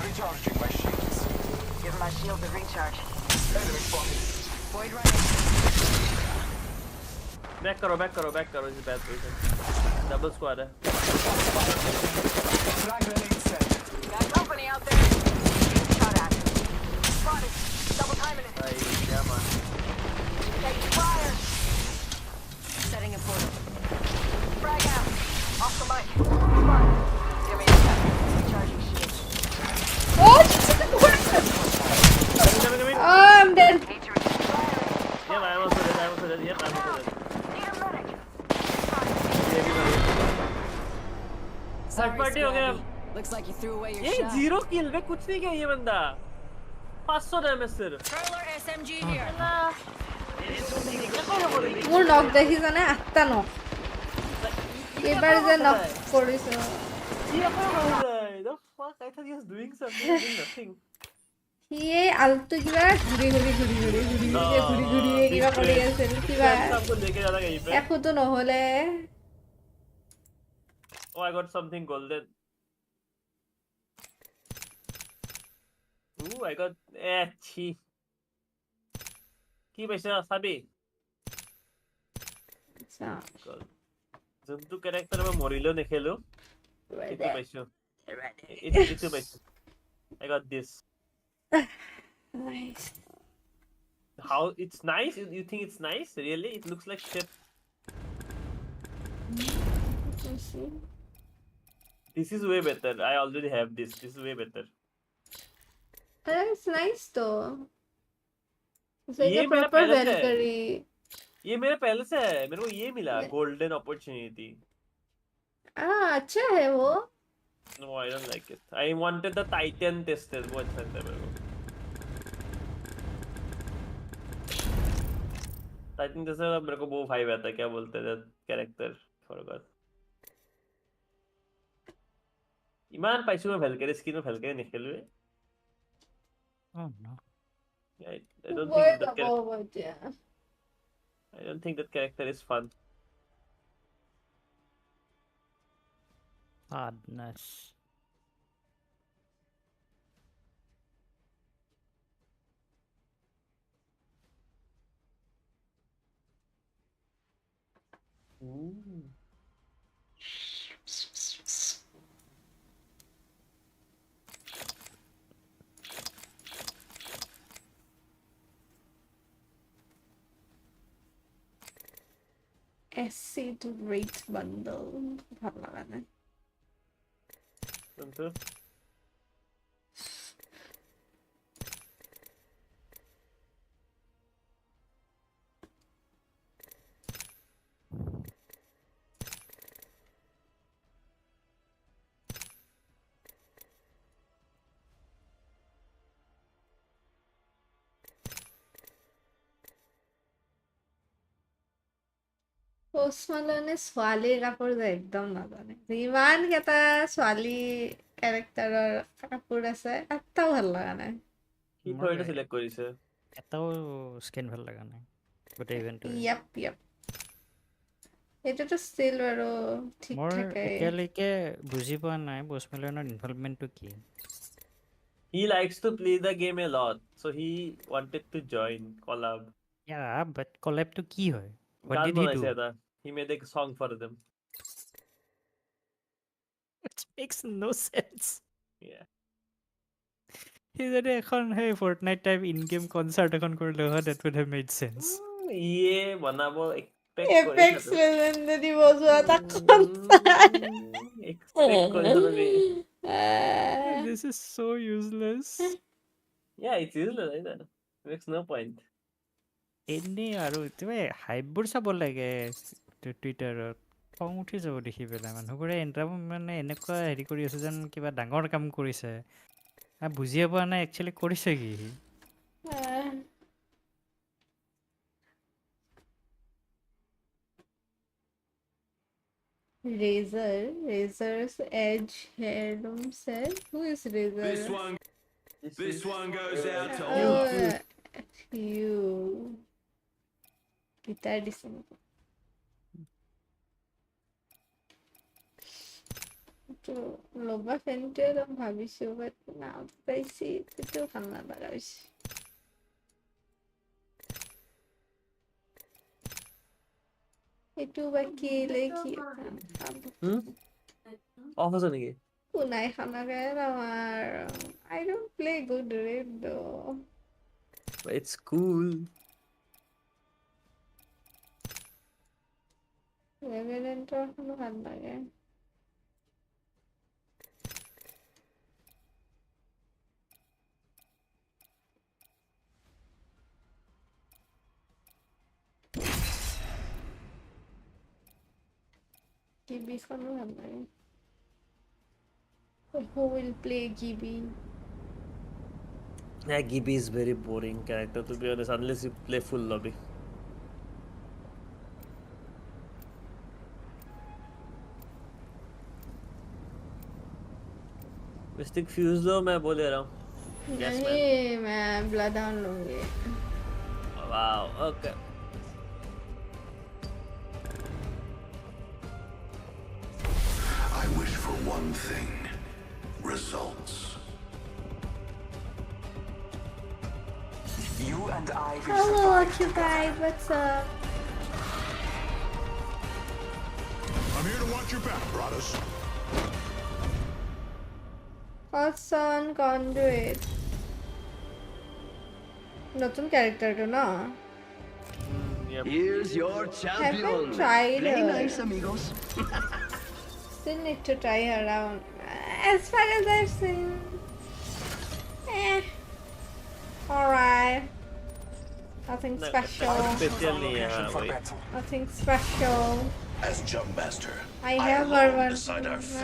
Recharging my shields. Give my shield a recharge. Enemy spotted. Void running. Back करो. This is bad position. Double squad है. Frag grenade set. Got company out there. Shot at. Spotted. Double timing it. Yeah, man. Taking fire. Setting a portal. Frag out. Off the mic. Spotted. Give me a second. Recharging shield. Oh, I'm dead. Yeah, I'm also dead. Yep, I'm also dead. Third party हो गया. Looks like you threw away your ये shot. 0 किल में कुछ नहीं किया ये बंदा. 500 damage सिर्फ. Curler SMG here. মোৰ নক দেখিছানে? 8টা নক. এবাৰ যে নক কৰিছো. The fuck? I thought he was doing something. Doing nothing. ये आलतू কিবা ঘুৰি কিবা কৰি আছিল কিবা. सबको लेके जाना कहीं पे. একোতো নহলে. Oh, I got something golden. Ooh, I got chi. কি পাইছা সাবি? আচ্ছা. যোনটো ক্যারেক্টার মই মৰিলো নেখেলো. এইটো পাইছো. এইটো পাইছো. I got this. Nice. How it's nice? You think it's nice? Really? It looks like shit. This is way better. I already have this. This is way better. It's nice though. It's like a proper Valkyrie. ये मेरे पहले से है. मेरे को ये मिला golden opportunity. अच्छा है वो. No, I don't like it. I wanted the Titan tested. वो अच्छा था मेरे को. Titan tested मेरे को वो 5 आता है. क्या बोलते हैं character? Forgot. ইমান পাইছো মই ভেলকেৰি skin ভেলকেৰি নেখেলুৱে. Oh no. I don't think that I don't think that character is fun. Sadness. Ooh. Acid Rate Bundle. ভাল লাগা নাই. কোনটো? পোষ্টমালনে ছোৱালীৰ কাপোৰ যে একদম নাজানে যিমান কেইটা ছোৱালী কেৰেক্টাৰৰ কাপোৰ আছে এটাও ভাল লগা নাই কি থৈটো সিলেক্ট কৰিছে এটাও স্কিন ভাল লগা নাই গোটেই ইভেন্টৰ ইয়াপ এটাতো ষ্টিল বাৰু ঠিক মোৰ থাকে এতিয়ালৈকে বুজি পোৱা নাই পোষ্টমালনৰ ইনভলভমেন্টটো কি He likes to play the game a lot, so he wanted to join collab. Yeah, but collab to কি হয়? What গান did he do? বনাইছে এটা he made a song for them. Which makes no sense. Yeah. He যদি এখন hey Fortnite type in-game concert এখন কৰিলে হয় that would have made sense. ইয়ে বনাব expect Apex কৰিছা Legends যদি বজোৱা এটা কনচাৰ্ট expect কৰিছা তুমি This is so useless. Yeah, it's useless, right? It makes no point. এনেই আৰু তুমি হাইপবোৰ চাব লাগে টুইটাৰত খং উঠি যাব দেখি পেলাই মানুহবোৰে মানে এনেকুৱা হেৰি কৰি আছে যেন কিবা ডাঙৰ কাম কৰিছে বুজিয়ে পোৱা নাই একচুৱেলি কৰিছে কি Razor's Edge Heirloom set. Who is Razor? This one goes out to you. Guitar design. তো লবা ফেনটো একদম ভাবিছো বাট না পাইছি তো ভাল নালাগা হৈছে এইটো বাকি লেখি অফ আছে নেকি কোনাই খানাকে আমার I don't play good raid though. It's cool. Revenantৰ কোনো ভাল লাগে Gibi খনো ভাল লাগে Who will play Gibi? Yeah, Gibi is very boring character to be honest unless you play full lobby. Mystic Fuse दो मैं बोले रहा हूँ. नहीं मैं Bloodhound लूँगी. Wow, okay. I wish for one thing. Results. You and I will Hello, survive you guys. What's up? I'm here to watch your back, brothers. What's on Conduit? নতুন character তো না Here's your champion. Haven't tried Play her. nice, amigos. Still need to try her out. As far as I've seen, alright. Nothing special. Nothing special. As jump master, I have her, but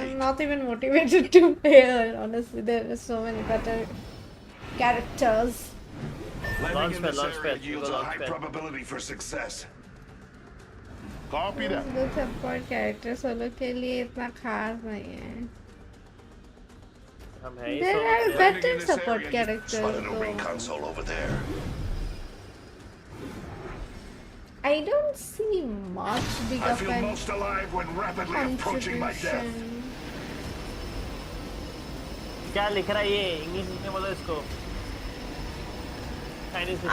I'm not even motivated to play her. Honestly, there are so many better characters. Landing in this area yields a high probability for success. Copy that. The support character solo के लिए इतना खास नहीं है. There are better support characters. Spotted a ring console over there. I don't see much big I of feel an most alive when rapidly approaching my death. क्या लिख रहा है ये इंग्लिश में बोलो इसको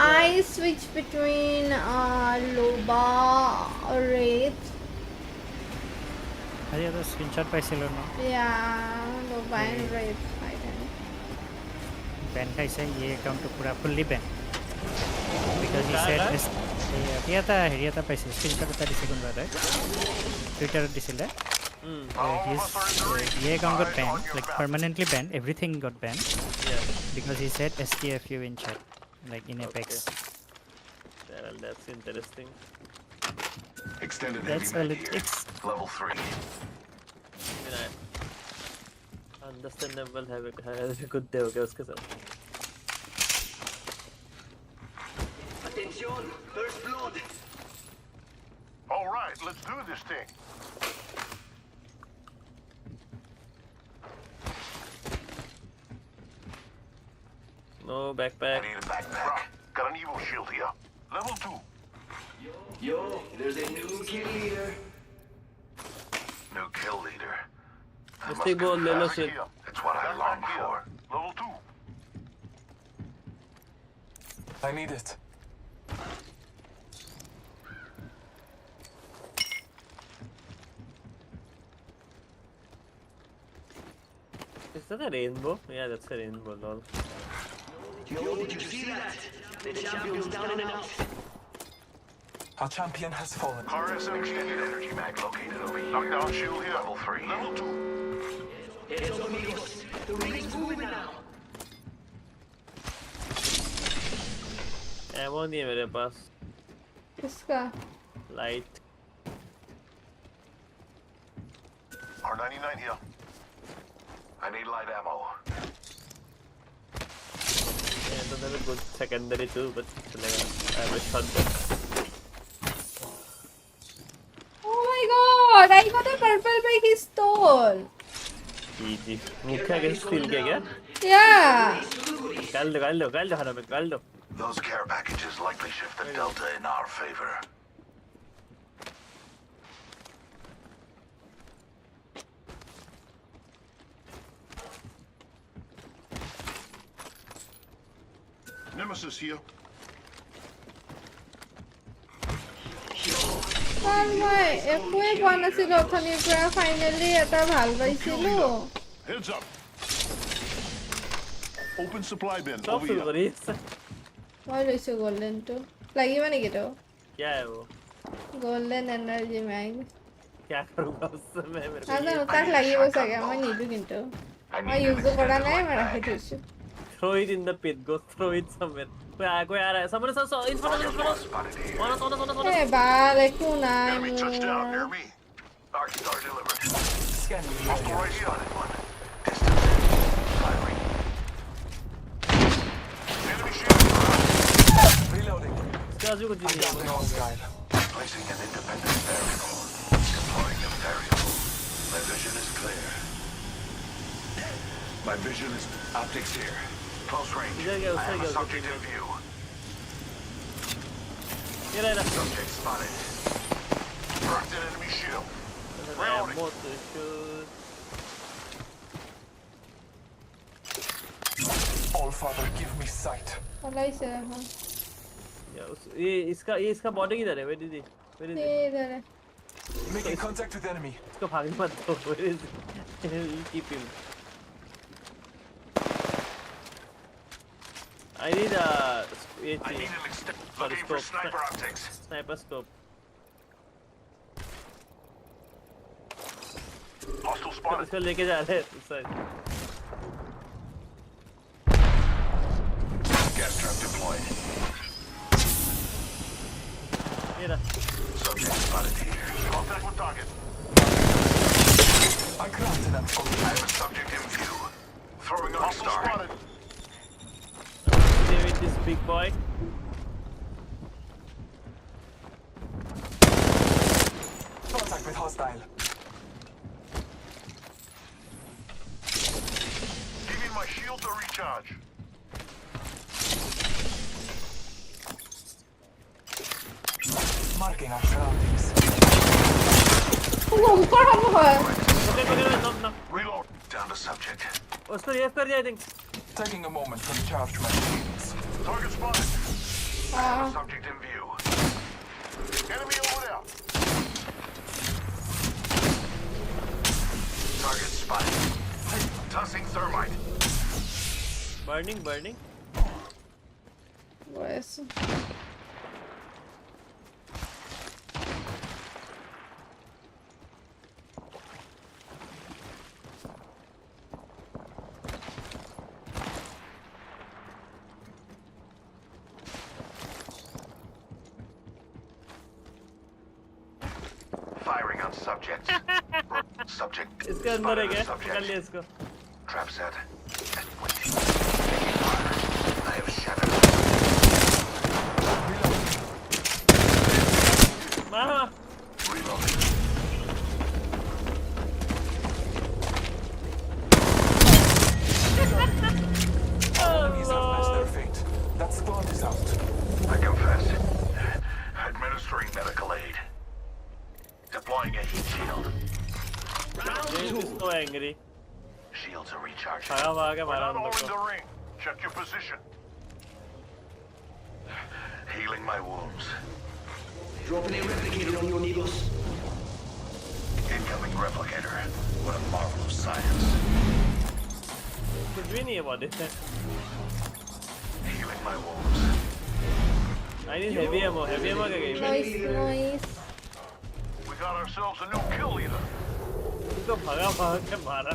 I switch between Loba or Wraith. আজি এটা স্ক্রিনশট পাইছিলো ন Yeah, Loba and Wraith. Ban खाइছে ये एकाउंटটো পুরা fully ban because he said এটা হেৰি এটা পাইছে স্ক্রিনশট এটা দিছে কোনবা এটা টুইটাৰত দিছিলে ये account got banned like permanently banned everything got banned because he said STFU in chat like in Apex. Well, that's interesting. Extended That's heavy all med it here. takes. Level 3. Understandable have a good day okay उसके साथ. Attention, first blood. All right, let's do this thing. No backpack. I need a backpack. Got an evil shield here. Level 2. Yo, there's a new kill leader. New kill leader. Let's take ball, let's Here. It's what I long for. Level 2. I need it. Is that a rainbow? Yeah, that's a rainbow, lol. Yo, did you see that? The champion's down and out. Our champion has fallen. RSM extended energy mag located over here. Knockdown shield here. Level 3. Level 2. It's amigos. The ring's moving now. Ammo नहीं है मेरे पास. किसका? Light. R99 here. I need light ammo. Yeah, I don't have a good secondary too, but I have a shotgun. Oh my god! I got a purple bag he stole. Easy. मुख्य के steal किया क्या? Yeah. निकाल दो हराम निकाल दो. Those care packages likely shift the delta in our favor. Nemesis here. মই একোৱে পোৱা নাছিলো অথনিৰ পৰা ফাইনেলি এটা ভাল পাইছিলো. Heads up. Open supply bin Stop over here. মই লৈছো গোল্ডেনটো. লাগিব নেকি তো? क्या है वो? Golden energy mag. क्या करूँगा उससे मैं मेरे को? নাজানো তাক লাগিব চাগে মই নিদো কিন্তু. মই ইউজ কৰা নাই মই ৰাখি থৈছো. Throw it in the pit. Go throw it somewhere. कोई आ रहा है. Someone is in front of us. On us. ए बाल একো নাই Enemy touchdown near me. Arc star delivered. Scanning the Hostile area. right here. One. Distance. Firing. Enemy shield. Reloading. इसका जो कुछ I'm down the hostile. Placing an independent variable. Deploying a variable. My vision is clear. My vision is optics here. Close range. इधर क्या I उससे have क्या a subject in view. ये रहा. Subject spotted. Burst an enemy shield. Reloading. Ammo to shoot. All Father, give me sight. পলাইছে এখন. ये इसका बॉडी किधर है? Where is he? এই ধরে. Making contact with enemy. इसको भागने मत दो. Where is he? We'll keep him. I need a looking for sniper optics. Sniper scope. Hostile spotted. इसको लेके जा रहे हैं उस साइड. Gas trap deployed. ये रहा. Subject spotted here. Contact with target. I crafted them. I have a subject in view. Throwing a hostile spotted. Stay with this big boy. Contact with hostile. Giving my shield to recharge. Marking our surroundings. ऊपर हम है. No. Reload. Down to subject. उसको ये कर दिया I think. Taking a moment to recharge my shields. Target spotted. I have a subject in view. Enemy over there. Target spotted. Tossing thermite. Burning. Pues. Firing on subjects. Subject. इसके अंदर है क्या? Subject. निकाल लिया इसको. Trap set. And waiting. Taking fire. I have shattered. मारो. Reloading. shield. James is so angry. Shields are recharging. भागा मारा We're हम not लोग all in को. the ring. Check your position. Healing my wounds. Dropping a replicator on your needles. Incoming replicator. What a marvel of science. कुछ भी नहीं है body से. Healing my wounds. I need heavy ammo. Heavy ammo क्या गई? Nice. We got ourselves a new kill leader. इसको भागा के मारा.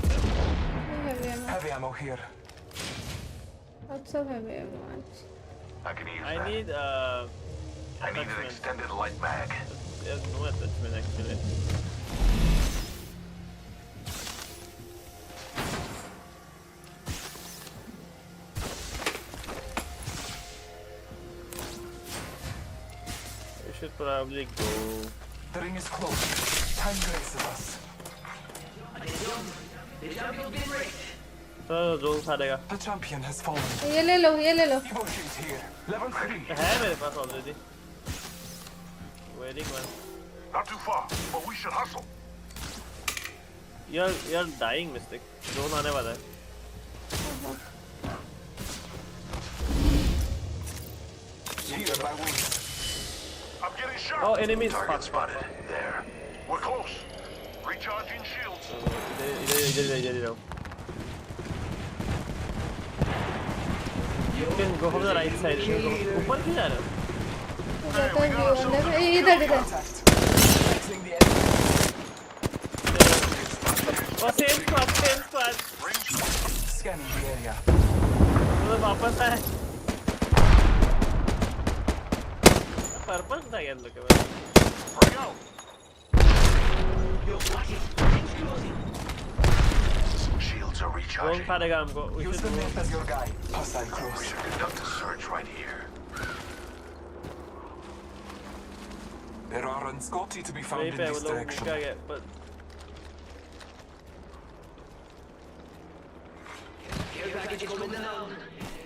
Heavy ammo here. Lots of heavy ammo. I can use I that. need I need an extended light mag. There's no attachment actually. We should probably go. The ring is close. Time graces us. तो zone साड़ेगा. The champion has fallen. ये ले लो. Evo shield here. Level 3. है मेरे पास already. Waiting one. Not too far, but we should hustle. You're dying, Mystic. Zone आने वाला है. Here by wings. I'm getting shot. Oh, enemies. Target spotted. There. We're close. Recharging shields. इधर. You can go from the right side. ऊपर क्यों जा रहे हो? इधर. Oh, same squad. Scanning the area. तो वापस आए. पर्पल था ये लोग के पास. Shields are recharging. जोन साड़ेगा हमको. Use the myth as your guide. Hostile close. We should conduct a search right here. There are unscotty to be found वहीं in पे this वो लोग direction. क्या गए? But Care package coming down.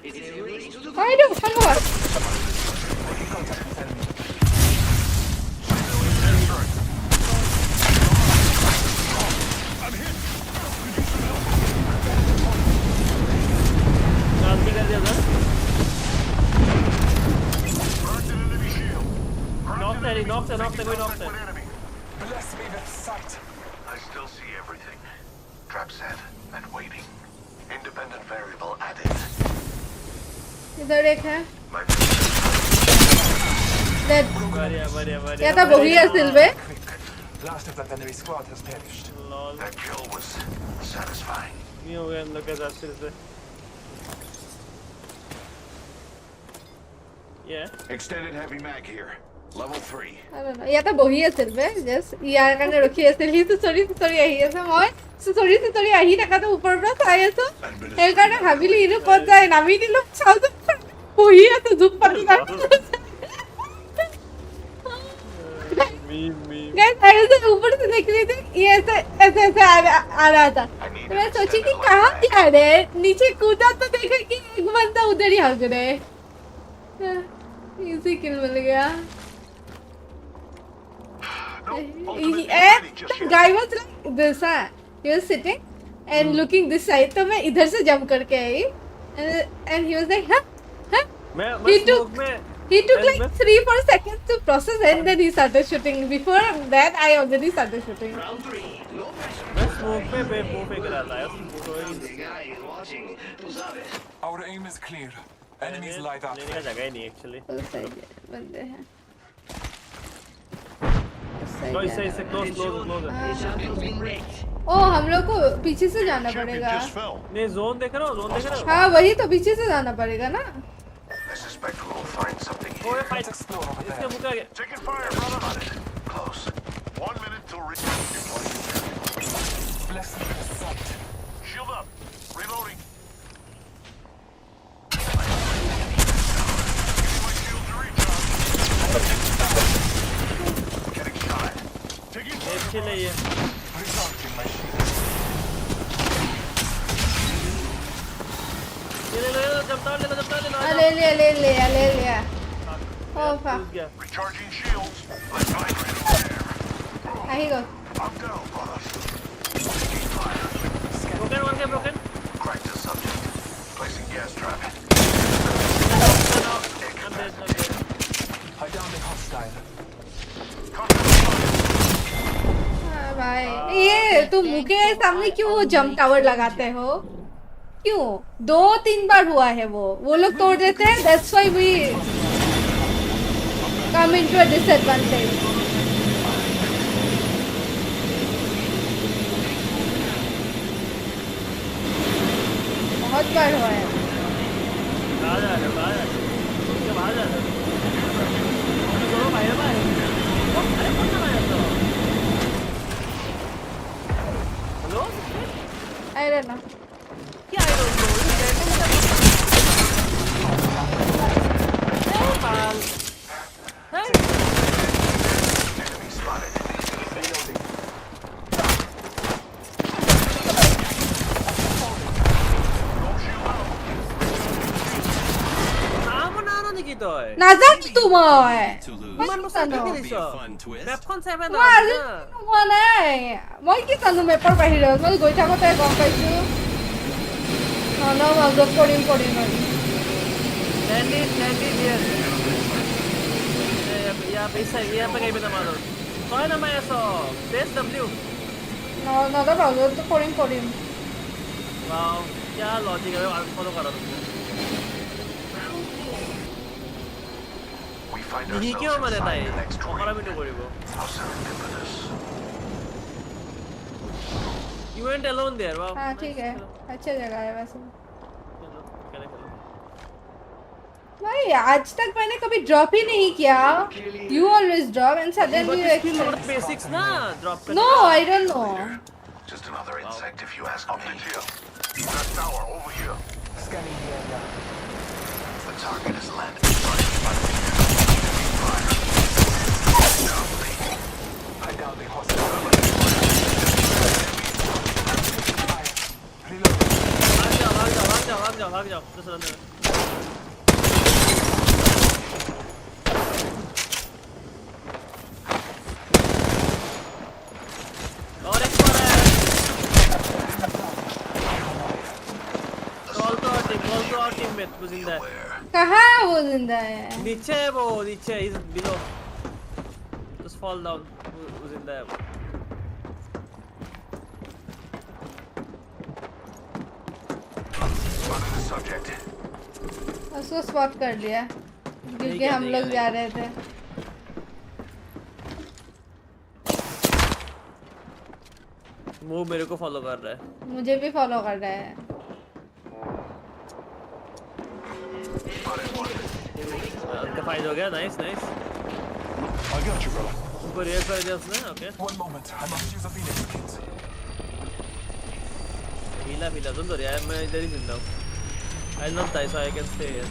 Is it ready to I don't know. Making contact with enemy. शांति कर दिया उधर. Knocked है, कोई knocked है. Bless me with sight. I still see everything. Trap set and waiting. Independent variable added. इधर एक है. बढ़िया. या तो वही है सिल्वे. Last of that enemy squad has perished. That kill was satisfying. नहीं हो गया इन लोग के साथ फिर से. Yeah. Extended heavy mag here. Level 3. I don't know. या तो वही है सिल्वे. Just यार करने रखी है सिल्वी. Sorry यही है सब और. Sorry यही रखा तो ऊपर पर आया तो. एक करने हवेली इन्हें पहुंच जाए ना भी नहीं लोग चाल तो वही है तो धूप पर निकाल. Guys, ऐसे ऊपर से देख रही थी. ये ऐसे आ रहा था. तो मैं सोची कि कहाँ जा रहे हैं. नीचे कूदा तो देखा कि एक बंदा उधर ही भाग रहे है. इसी किल मिल गया. The guy was like this. He was sitting and looking this side. तो मैं इधर से jump करके आई. And he was like, huh? He took like 3-4 seconds to process and then he started shooting. Before that, I already started shooting. मैं smoke पे गिरा था यार. Our aim is clear. Enemies lie that. लेने का जगह ही नहीं actually. बंदे हैं. इसे close. ओ हम लोग को पीछे से जाना पड़ेगा. नहीं zone देख रहे हो. हाँ वही तो पीछे से जाना पड़ेगा ना. I suspect we'll find something here. ओए फाइट. इसके मुँह का गया. Taking fire, brother. Close. 1 minute till reach. Bless me with sight. Shield up. Reloading. Getting shot. Taking fire. अच्छी नहीं है. Recharging my shield. ले लो जंप ले लो. ले लिया. Oh fuck. Recharging shields. Let's find right there. Here you go. Broken, one guy broken. Crack the subject. Placing gas trap. I'm dead, I'm dead. I downed a hostile. भाई ये तुम मुके के सामने क्यों वो जंप टावर लगाते हो? क्यों? 2-3 बार हुआ है वो लोग तोड़ देते हैं. That's why we come into a disadvantage. बहुत बार हुआ है. बाहर जा रहे, बाहर जा रहे. क्या बाहर जा रहे? दोनों बाहर बाहर. अरे कौन सा बाहर तो? हेलो? I don't know. क्या I don't know? Hey. Enemy spotted. Reloading. 나자니 또 뭐해? মই কি জানো মেপৰ বাহিৰত মই গৈ থাকোতে গম পাইছো মাজত কৰিম यहाँ पे कहीं पे मारो कौन है मैं ऐसा प्रेस W नदर तो কৰিম वाओ क्या लॉजिक है फॉलो करो यही क्यों मैंने ताई हमारा भी नहीं करेगा You went alone there wow हाँ ठीक है अच्छा जगह है वैसे भाई आज तक मैंने कभी ड्रॉप ही नहीं किया You always drop and suddenly you expect basics ना drop No I don't know Just another insect if you ask me. That tower over here. Scanning the area. The target is landed. I downed the hostile. भाग जाओ just run there और एक और है call तो और teammate वो जिंदा है कहाँ है वो जिंदा है नीचे है वो नीचे he's below just fall down वो जिंदा है उसको स्पॉट कर लिया क्योंकि हम लोग जा रहे थे वो मेरे को फॉलो कर रहा है मुझे भी फॉलो कर रहा है उनका फाइट हो गया nice I got you brother उनको रियर कर दिया उसने okay One moment I must use a Phoenix kit पीला तुम तो यार मैं इधर ही जिंदा हूँ I'll not die so I can stay here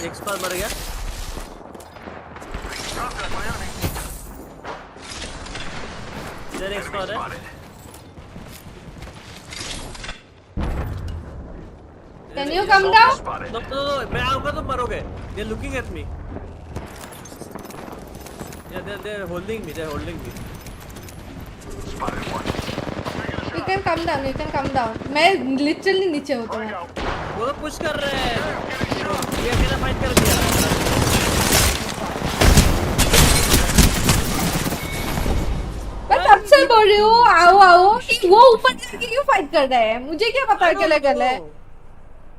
एक स्पॉट मर गया इधर एक स्पॉट है Can you come down? No, मैं आऊँगा तुम मरोगे They're looking at me Yeah, they're holding me You can come down मैं literally नीचे हूँ तुम्हारे वो तो पुश कर रहे हैं ये अकेला फाइट कर दिया मैं तब से बोल रही हूँ आओ वो ऊपर जाके क्यों फाइट कर रहे हैं मुझे क्या पता अकेले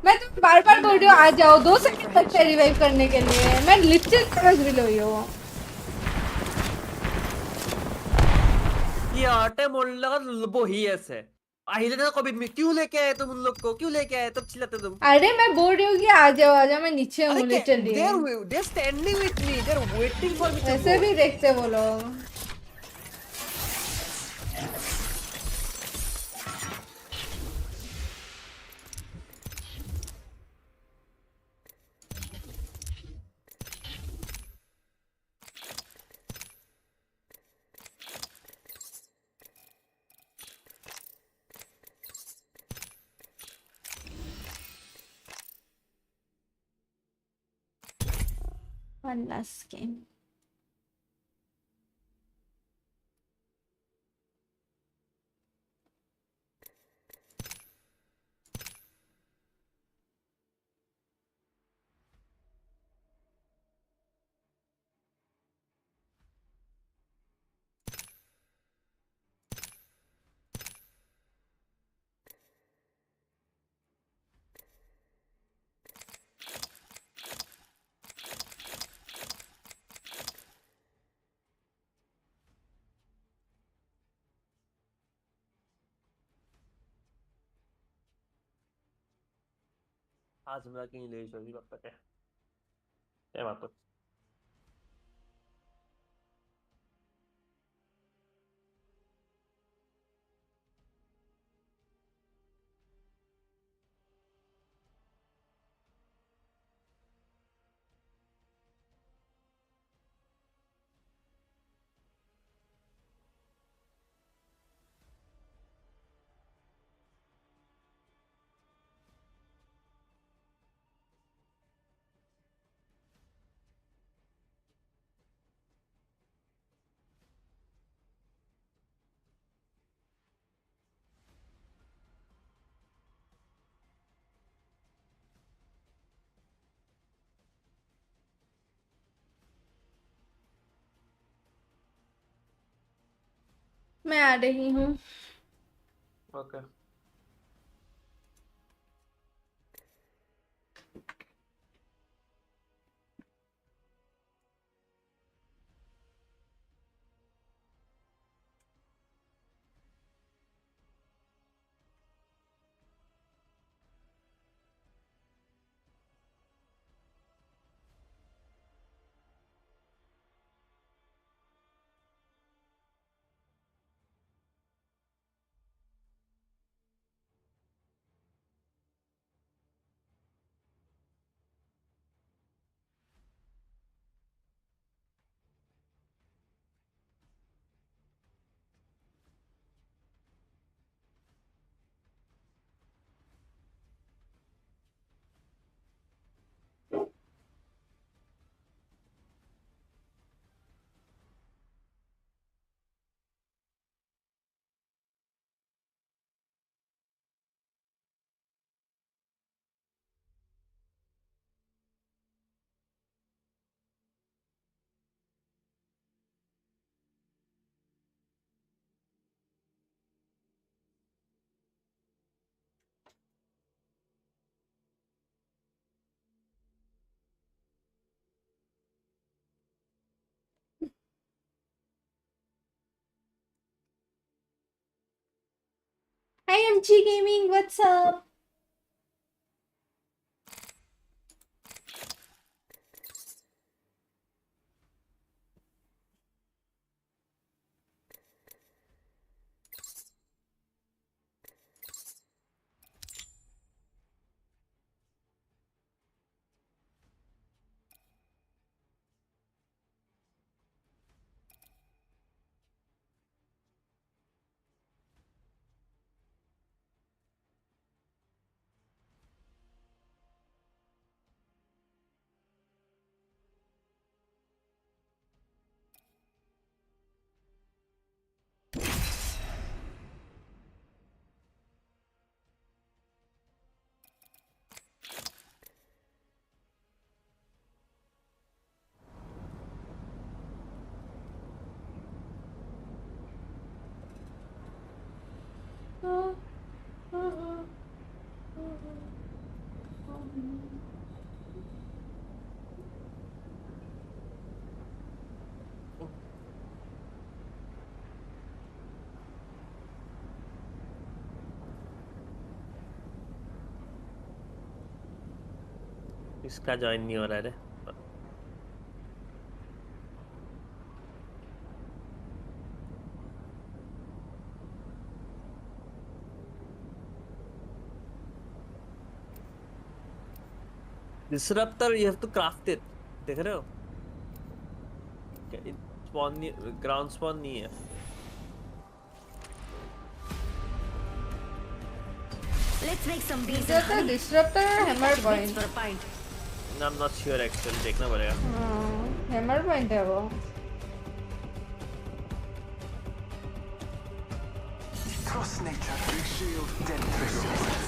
मैं तो बार बोल रही हूँ आ जाओ 2 सेकंड लगते हैं रिवाइव करने के लिए मैं लिटरली तरस भी हुई हूँ ये आटे मोड़ने का वो ही ऐसे आहिले ना कभी क्यों लेके आए तुम उन लोग को क्यों लेके आए तब चिल्लाते तुम अरे मैं बोल रही हूँ कि आ जाओ मैं नीचे हूँ literally they're standing with me they're waiting for me to ऐसे भी देखते वो लोग One last game. Ağzımda kinleyi söyleyeyim bak be. Devam et. मैं आ रही हूँ। Okay. Hi MG Gaming, what's up? इसका ज्वाइन नहीं हो रहा है Disruptor, you have to craft it. देख रहे हो? Spawn नहीं, ground spawn नहीं है. Let's make some beans. Is that a disruptor or hammer point? I'm not sure actually. देखना पड़ेगा. Hammer point है वो. Trust nature. Big shield, dead trigger.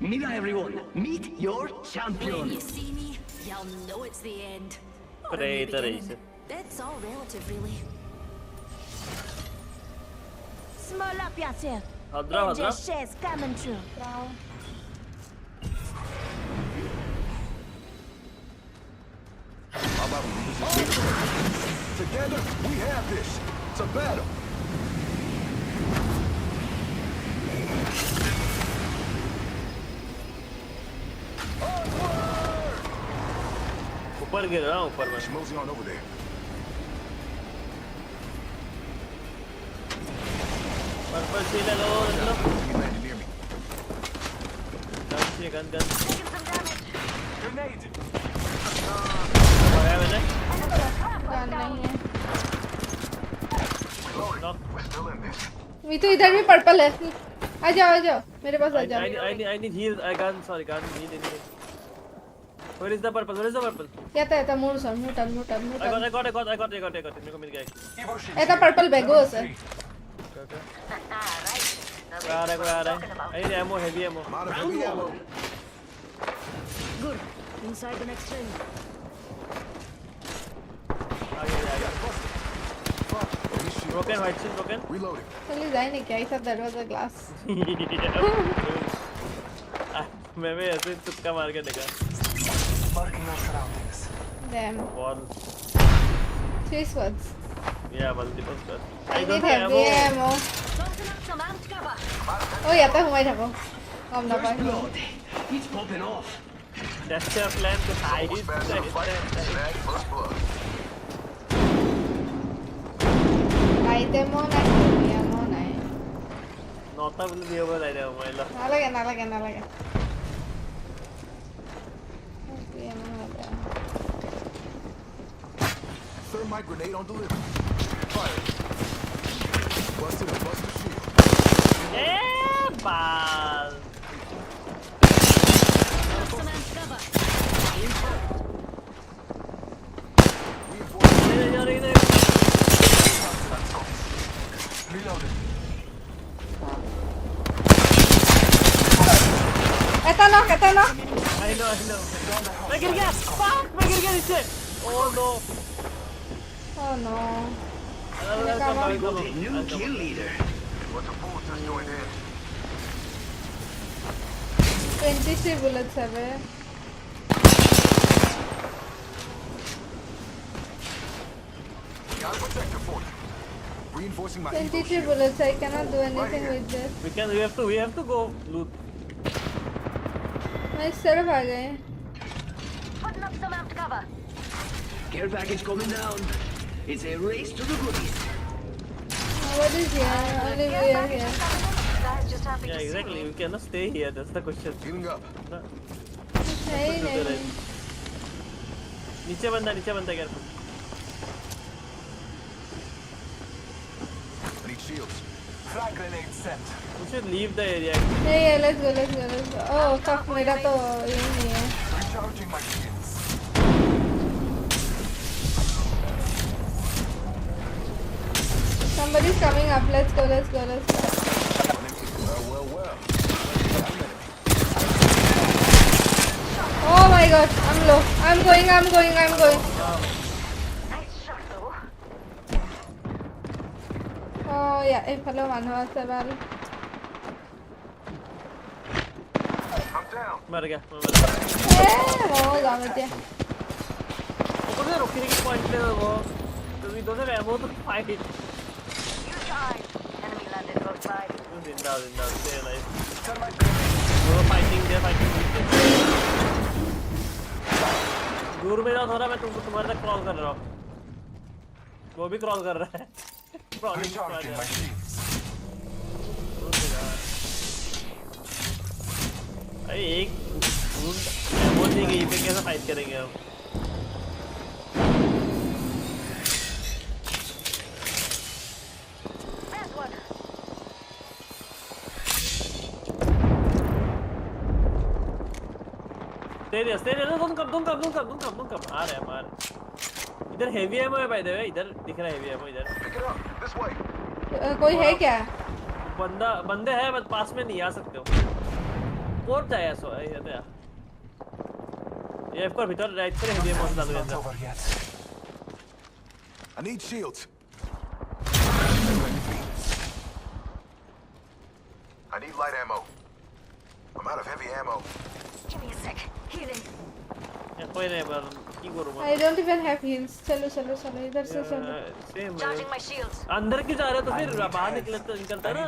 Mira everyone, meet your champion. When you see me, y'all know it's the end. Or a Pray new the beginning. race. That's all relative, really. Small up yourself. Adra. Shares coming true. Together, we have this. It's a battle. ऊपर गिर रहा हूँ ऊपर में. Mosey on over there. Purple seal है लो. Gun. Grenade. लगाया मैंने. Gun नहीं है. We're still in this. मी तो इधर भी पर्पल है. आ जाओ मेरे पास आ जाओ. I need heal. Gun heal anything. Where is the purple? Eta muursan. I got it. मेरे को मिल गया. Eta purple bagos है. कोई आ रहा है. I need ammo, heavy ammo. Good. Inside the next ring. आ गया. Broken, white shield broken. Reloading. चलिए जाए नहीं क्या ऐसा दरवाजा ग्लास. मैं भी ऐसे तुक्का मार के देखा. Marking our surroundings. Damn. Wall. 3 squads. Yeah, multiple squads. I need heavy ammo. Oh, ya te humay thabo. Kom na pa. It's popping off. That's your plan to hide. Light ammo na heavy ammo na. Nota will be over like that, my love. Nalagay. Thermite grenade on delivery. Fire. Busted the shield. Ball. Reloaded. Eta knock. I know. मैं गिर गया. Fuck, मैं गिर गया नीचे. Oh no. Oh no. New kill leader. What's a fool just joined in? 23 bullets have it. Got a protector for you. Reinforcing my 23 bullets. I cannot do anything with this. We have to go loot. मैं इस तरफ आ गए. Putting up some amped cover. Care package coming down. It's a race to the goodies. What is here? Only we are here. Yeah, exactly. We cannot stay here. That's the question. Healing up. नहीं. नीचे बंदा careful. I need shields. Frag grenade sent. We should leave the area. Yeah, let's go. Oh, fuck, मेरा तो ये नहीं है. Recharging my shields. Somebody's coming up. Let's go. Well. Oh my god, I'm low. I'm going. Oh yeah, এইফালে মানুহ আছে ভাল. मर गया. মই যাম এতিয়া. ऊपर से रोकने की पॉइंट ले वो. तो we don't have ammo to fight. Enemy landed close by. Zinda. Stay alive. वो fighting. दूर में जाओ थोड़ा. मैं तुम्हारे तक क्रॉल कर रहा हूँ. वो भी क्रॉल कर रहा है. Recharging my shields. अरे एक वो नहीं गई पे कैसे फाइट करेंगे हम. Stay there. Don't come. आ रहे हैं. इधर हेवी एमो है by the way. इधर दिख रहा है हेवी एमो इधर. Pick it up. This way. कोई है क्या? बंदे हैं बस पास में नहीं आ सकते हो. पोर्ट जाए सो ये तो यार. ये पर भीतर राइट से हेवी एमो डाल देंगे. I need shields. I need light ammo. I'm out of heavy ammo. Give me a sec. Healing. कोई नहीं पर की करूँ मैं? I don't even have heals. चलो चलो चलो इधर से चलो. Same है. अंदर क्यों जा रहे हो तो फिर बाहर निकलता ना.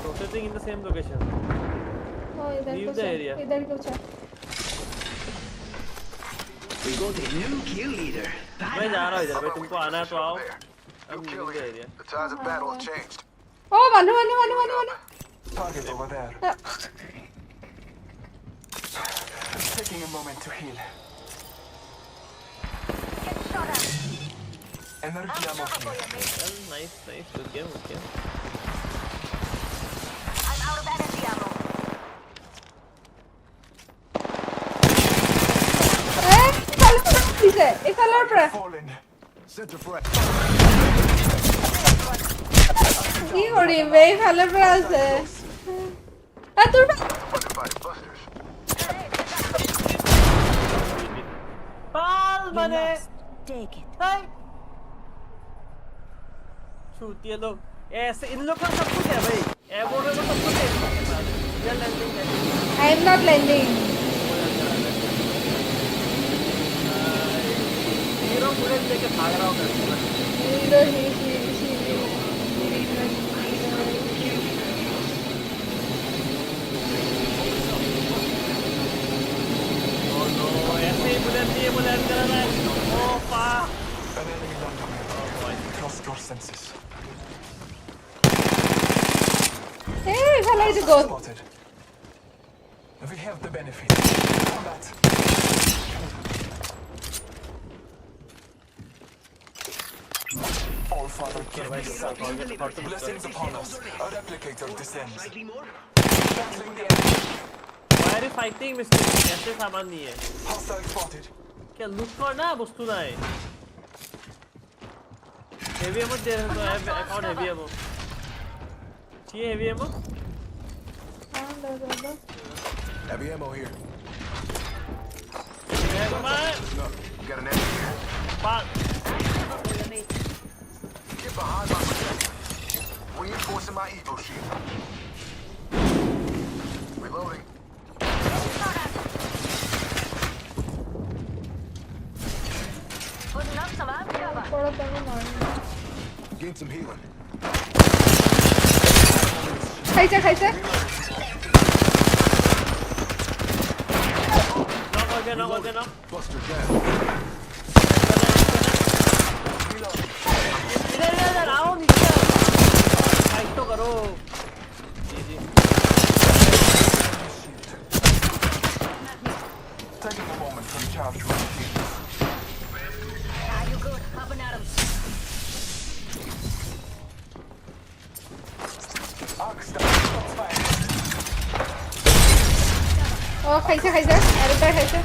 Rotating in the same location. Oh इधर Leave कुछ the है. area. इधर कुछ है. We got a new kill leader. मैं जा रहा हूँ इधर भाई तुमको आना है तो आओ. I'm leaving the area. The tides of battle have changed. Oh manu. Target over there. Taking a moment to heal. Energy ammo here. Nice. Good game. I'm out of energy ammo. एक alert पर. Center front. কি করি বে alert पर আছে. তোর पाल बने. Take it. हाय. छूतिए लोग. ऐसे इन लोग का सब कुछ है भाई. एवोड में सब कुछ है. ये लैंडिंग है. I am not landing. Hero bullet लेके भाग रहा हूँ मैं. ऐसे ही बुलेट कर रहा है. Oh fuck. Trust your senses. Hey, I like to go. Spotted. We have the benefit. Combat. All Father, give me sight. Blessings upon us. A replicator descends. Battling the enemy. Why are you fighting, Mr. ऐसे सामान नहीं है. Hostile spotted. क्या लूट कर ना बस्तु ना है. Heavy ammo दे रहे तो I found heavy ammo. चाहिए heavy ammo? Heavy ammo here. Heavy ammo. No, got an enemy here. Fuck. Get behind my protection. Reinforcing my evo shield. Reloading. Putting up some ammo cover. Gain some healing. खाइছে. Knock again. Buster down. इधर आओ नीचे. Fight तो करो. जी. Taking a moment to recharge my shield. You good? Hopping at him. Arc stop fire. Oh खाइছে. अरे पे खाइছে.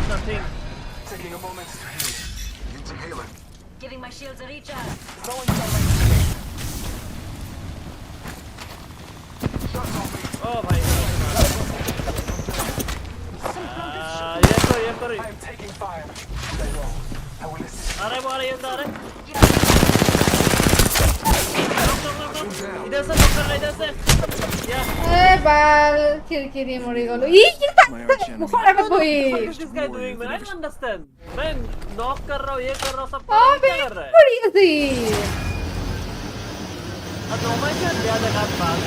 Nothing. Taking a moment to heal. Need some healing. Giving my shields a recharge. Throwing some. Oh भाई. ये करो. I am taking fire. Stay low. I will assist. आ रहा है ये आ रहा है. इधर से knock करना इधर से. ए बाल किरकिरी मरी गलो. ई ये मुखर पे कोई. What is this guy doing man? I don't understand. मैं knock कर रहा हूँ ये कर रहा हूँ सब क्या कर रहा है? बढ़िया सी. अब दो मैं क्या दिया देखा बात.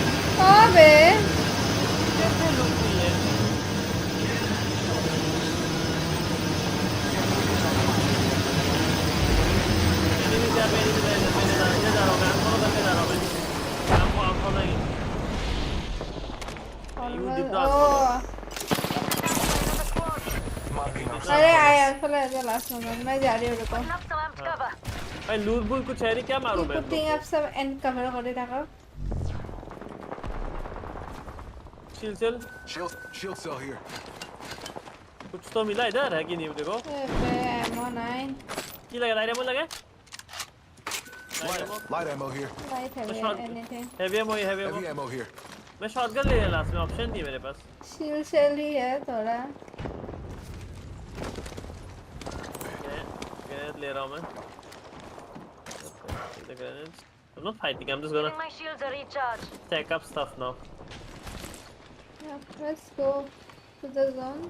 अबे कैसे लूट रही है? मेरी जा रहा हूँ मैं आंखों करके जा रहा हूँ मैं. आंखों नहीं. You did not. अरे आया चलो ऐसा लास्ट मोमेंट मैं जा रही हूँ रुको. भाई लूट बुल कुछ है नहीं क्या मारूँ मैं? Putting up some end cover करे रखा. Shield cell here. कुछ तो मिला इधर है कि नहीं देखो. Ammo 9. की लगा लाइट एमो लगे? Light ammo here. Light anything. Heavy ammo here. मैं शॉटगन ले लिया लास्ट में ऑप्शन थी मेरे पास. Shield cell ही है थोड़ा. Grenade ले रहा हूँ मैं. The grenades. I'm not fighting. I'm just gonna My shields are recharged. stack up stuff now. Let's go to the zone.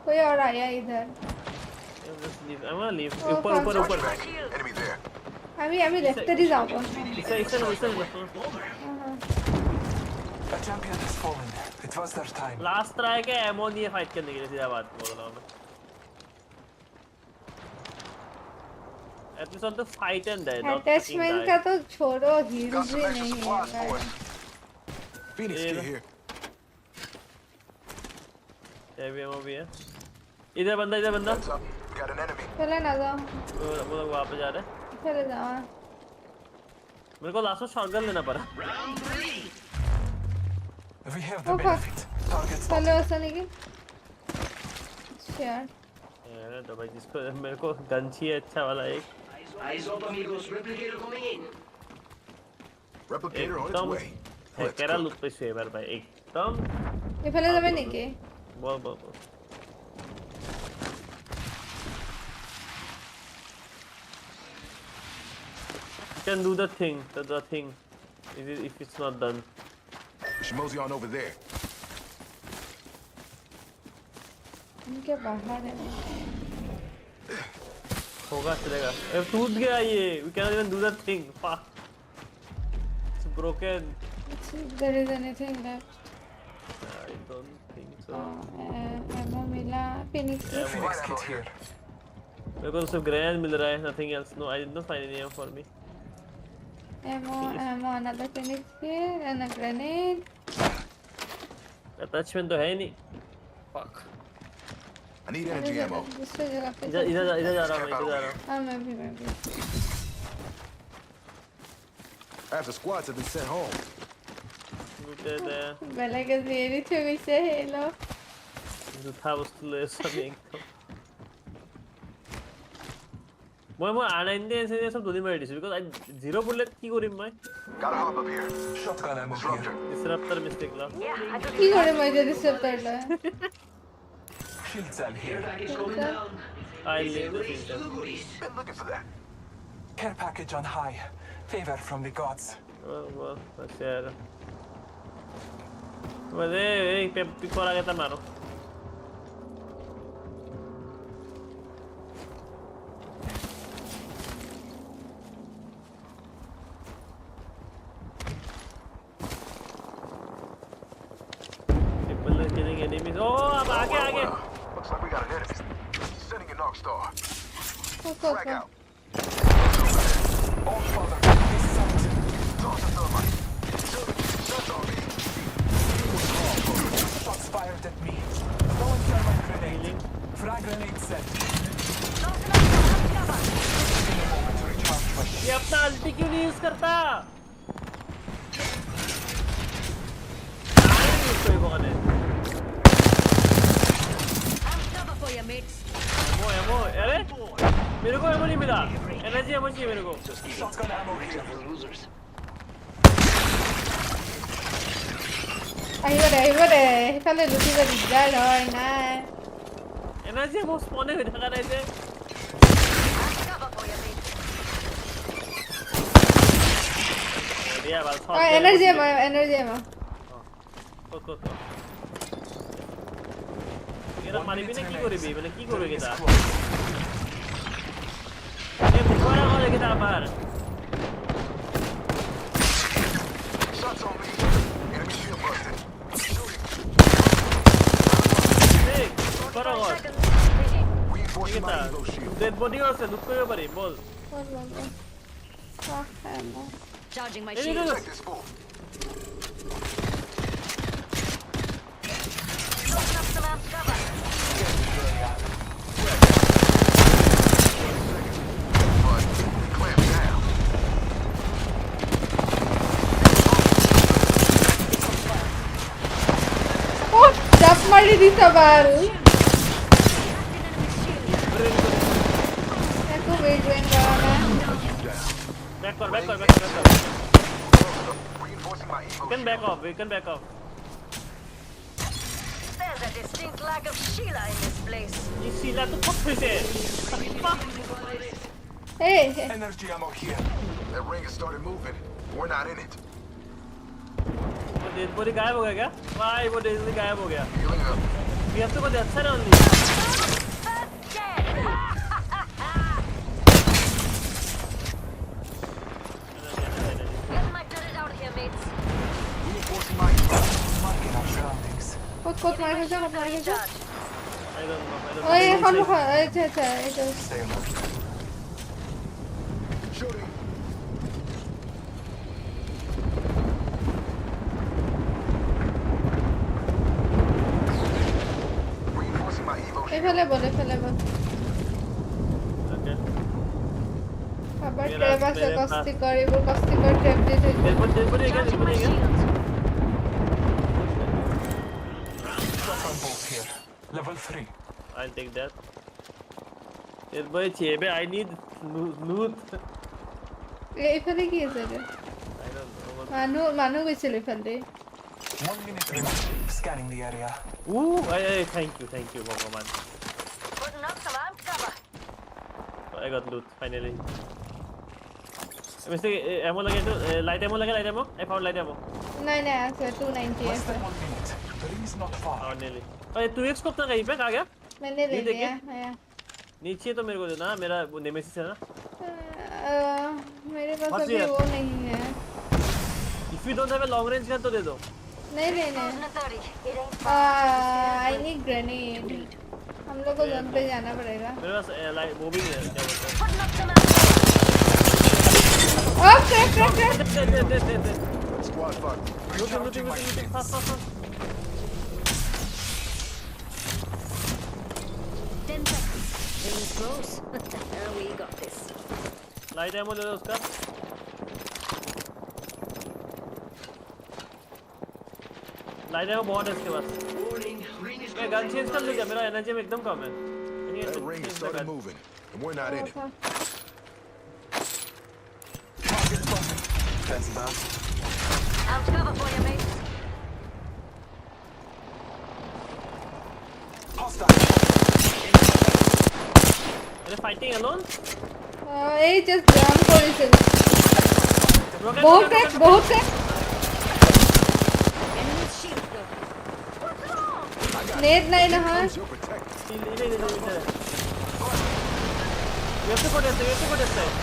कोई और आया इधर? Just leave. I'm gonna leave. Oh, ऊपर ऊपर ऊपर. Enemy there. আমি লেফটেরই যাব. Listen. A champion has fallen. It was their time. Last try के ammo नहीं है fight करने के लिए सीधा बात बोल रहा हूँ मैं. At least on the fight and die. Attachment का तो छोड़ो heals भी नहीं है. Phoenix kid here. Heavy ammo भी है. इधर बंदा. Got an enemy. चले ना जाओ. वो लोग वापस जा रहे हैं. चले जाओ. मेरे को लास्ट में शॉटगन लेना पड़ा. We have the benefit. Targets. चलो ऐसा नहीं कि. Sure. यार तो भाई जिसको मेरे को गन चाहिए अच्छा वाला एक. Eyes up, amigos. Replicator coming in. Replicator on its way. केरा लूप पे सेवर भाई एकदम. ये पहले जब नहीं के. बोल. Can do the thing. The thing. If it's not done. Shimozi on over there. इनके बाहर है. होगा चलेगा. टूट गया ये. We cannot even do that thing. Fuck. It's broken. There is anything left. I don't think so. Ammo मिला. Phoenix kit here. मेरे को तो सिर्फ ग्रेनेड मिल रहा है. Nothing else. No, I did not find any ammo for me. Ammo, another Phoenix here and a grenade. Attachment तो है नहीं. Fuck. I need energy ammo. दूसरी जगह पे. इधर जा रहा हूँ. हाँ मैं भी. Half the squads have been sent home. Bella che vieni tu mi sei lo. जुथा वस्तु ले सब एकदम. मैं आनंदे से सब दोनी में dish because I zero bullet की करी मैं. Gotta hop up here. Shotgun ammo here. Disruptor mistake ला. की करे मैं जो disruptor La. Shield cell here. I leave the thing. Been looking for that. Care package on high. Favor from the gods. Well, that's it. Well, hey, piccolo che mano. People are killing enemies. Oh, I'm आगे. Looks like we got an enemy. Sending a North Star. Frag out. Oh, father. Toss a thermite. Shots on me. Shots fired at me. Throwing thermite grenade. Frag grenade set. ये अपना अल्टी क्यों नहीं use करता? Ammo अरे मेरे को ammo नहीं मिला. एनर्जी एमो चाहिए मेरे को. Shotgun ammo here. Aiuto, fallo l'utilizzare, no. Energy ammo spawn है ढका रहे थे. Energy ammo. को. मेरा मारी भी नहीं की करी भी मैंने की करोगे ता. ये बुखार आ गया था बाहर. Shots on me. Enemy shield busted. देख बराबर. Reinforcing my ego shield. Dead body और से लुक करो बरी बोल. Charging my shield. Check this fool. Jump ಮಾಡಿ ದಿಸ ಬಾರು. ಯಾಕೋ ವೇಟ್ ಮಾಡೋಣ. Back कर. We can back off. There's a distinct lack of Sheila in this place. ये शीला तो फक से. Hey. Energy ammo here. That ring has started moving. We're not in it. Dead body गायब हो गया क्या? भाई वो डेड बॉडी गायब हो गया। We have to go that side only. Kod मार के जा I don't know. ओए हम अच्छा ये এফালে বল আবার ট্র্যাপ আছে কস্তিকর ট্র্যাপ দিতে Level 3. I'll take that. boy chebe, I need loot. এফালে কি আছে রে I don't know. মানু গেছিল এফালে 1 minute remaining. Scanning the area. Ooh, thank you, Bhagavan. Putting up some amped cover. I got loot finally. Mr. ammo lage to light ammo. I found light ammo. नहीं আছে 290 Less है than 1 minute. The ring is not far. Oh, nearly. अरे 2x scope तो कहीं पे आ गया? मैंने ले लिया आया नीचे तो मेरे को देना मेरा वो नेमेसिस है ना मेरे पास अभी वो नहीं है If you don't have a long range gun तो दे दो नहीं आई नीड ग्रेनेड हम लोग को जोन पे जाना पड़ेगा मेरे पास वो भी नहीं है क्या बोलते हैं crack Squad fuck. looting fast 10 seconds. Getting close. We got this. Light ammo ले लो उसका लाइट एमो बहुत है इसके पास मैं गन चेंज कर लूँ क्या मेरा एनर्जी में एकदम कम है That ring has started moving, and we're not in it. Fence about. Out cover for you, mate. Hostile. Are they fighting alone? এই জাস্ট জাম্প করেছে বহুত crack Enemy's shield though. Net नहीं ना है We have to go this side.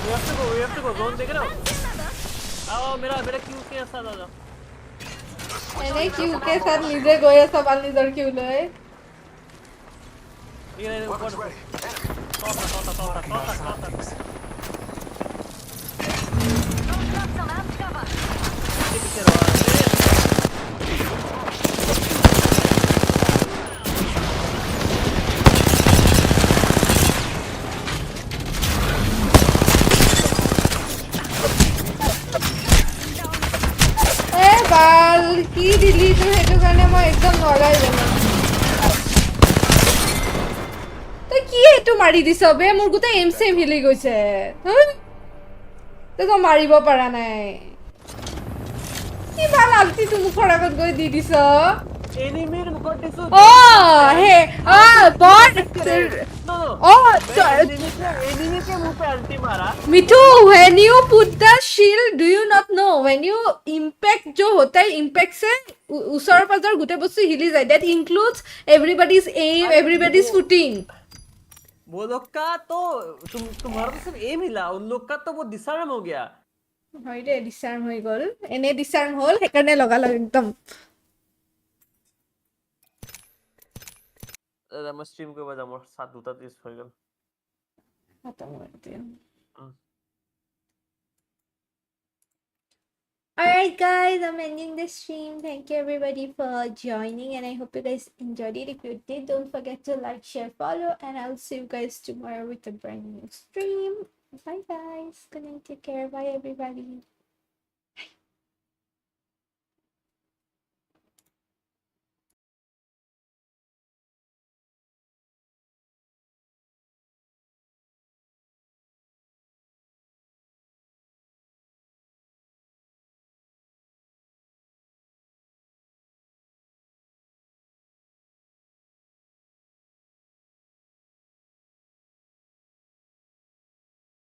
We have to go. Zone देख रहे हो? आओ मेरा क्यू के साथ आ जाओ. मैंने क्यू के साथ नीचे गोया सवाल निदर क्यों ले ये ऊपर टॉप Some amped cover. पीछे रहो बाल की डिलीट हेतु करने मैं एकदम नॉर्मल जाना तो की हेतु मारी दी सबे मोर गुता एम से मिली গৈছে তো মারিব পারা নাই কি ভাল আগতি তুমি ফড়াকত গই দি দিছ এনিমির মুখত দিছো ও হে বট नो ओ एनिमी के मुंह पे अल्टी मारा मिठू when you put the shield do you not know when you impact जो होता है impact से उसर पाजर गुटे बस्तु हिली जाए that includes everybody's aim everybody's footing वो लोग का तो तुम्हारा तो सिर्फ एम हिला उन लोग का तो वो डिसआर्म हो गया হয় রে ডিসআর্ম হৈ গল এনে ডিসআর্ম হল হেকানে লগাল একদম मैं स्ट्रीम के बाद আমার 7:30 हो गया खत्म हो गया Alright guys, I'm ending the stream. Thank you everybody for joining and I hope you guys enjoyed it. If you did, don't forget to like, share, follow and I'll see you guys tomorrow with a brand new stream. Bye guys. Good night. Take care. Bye everybody.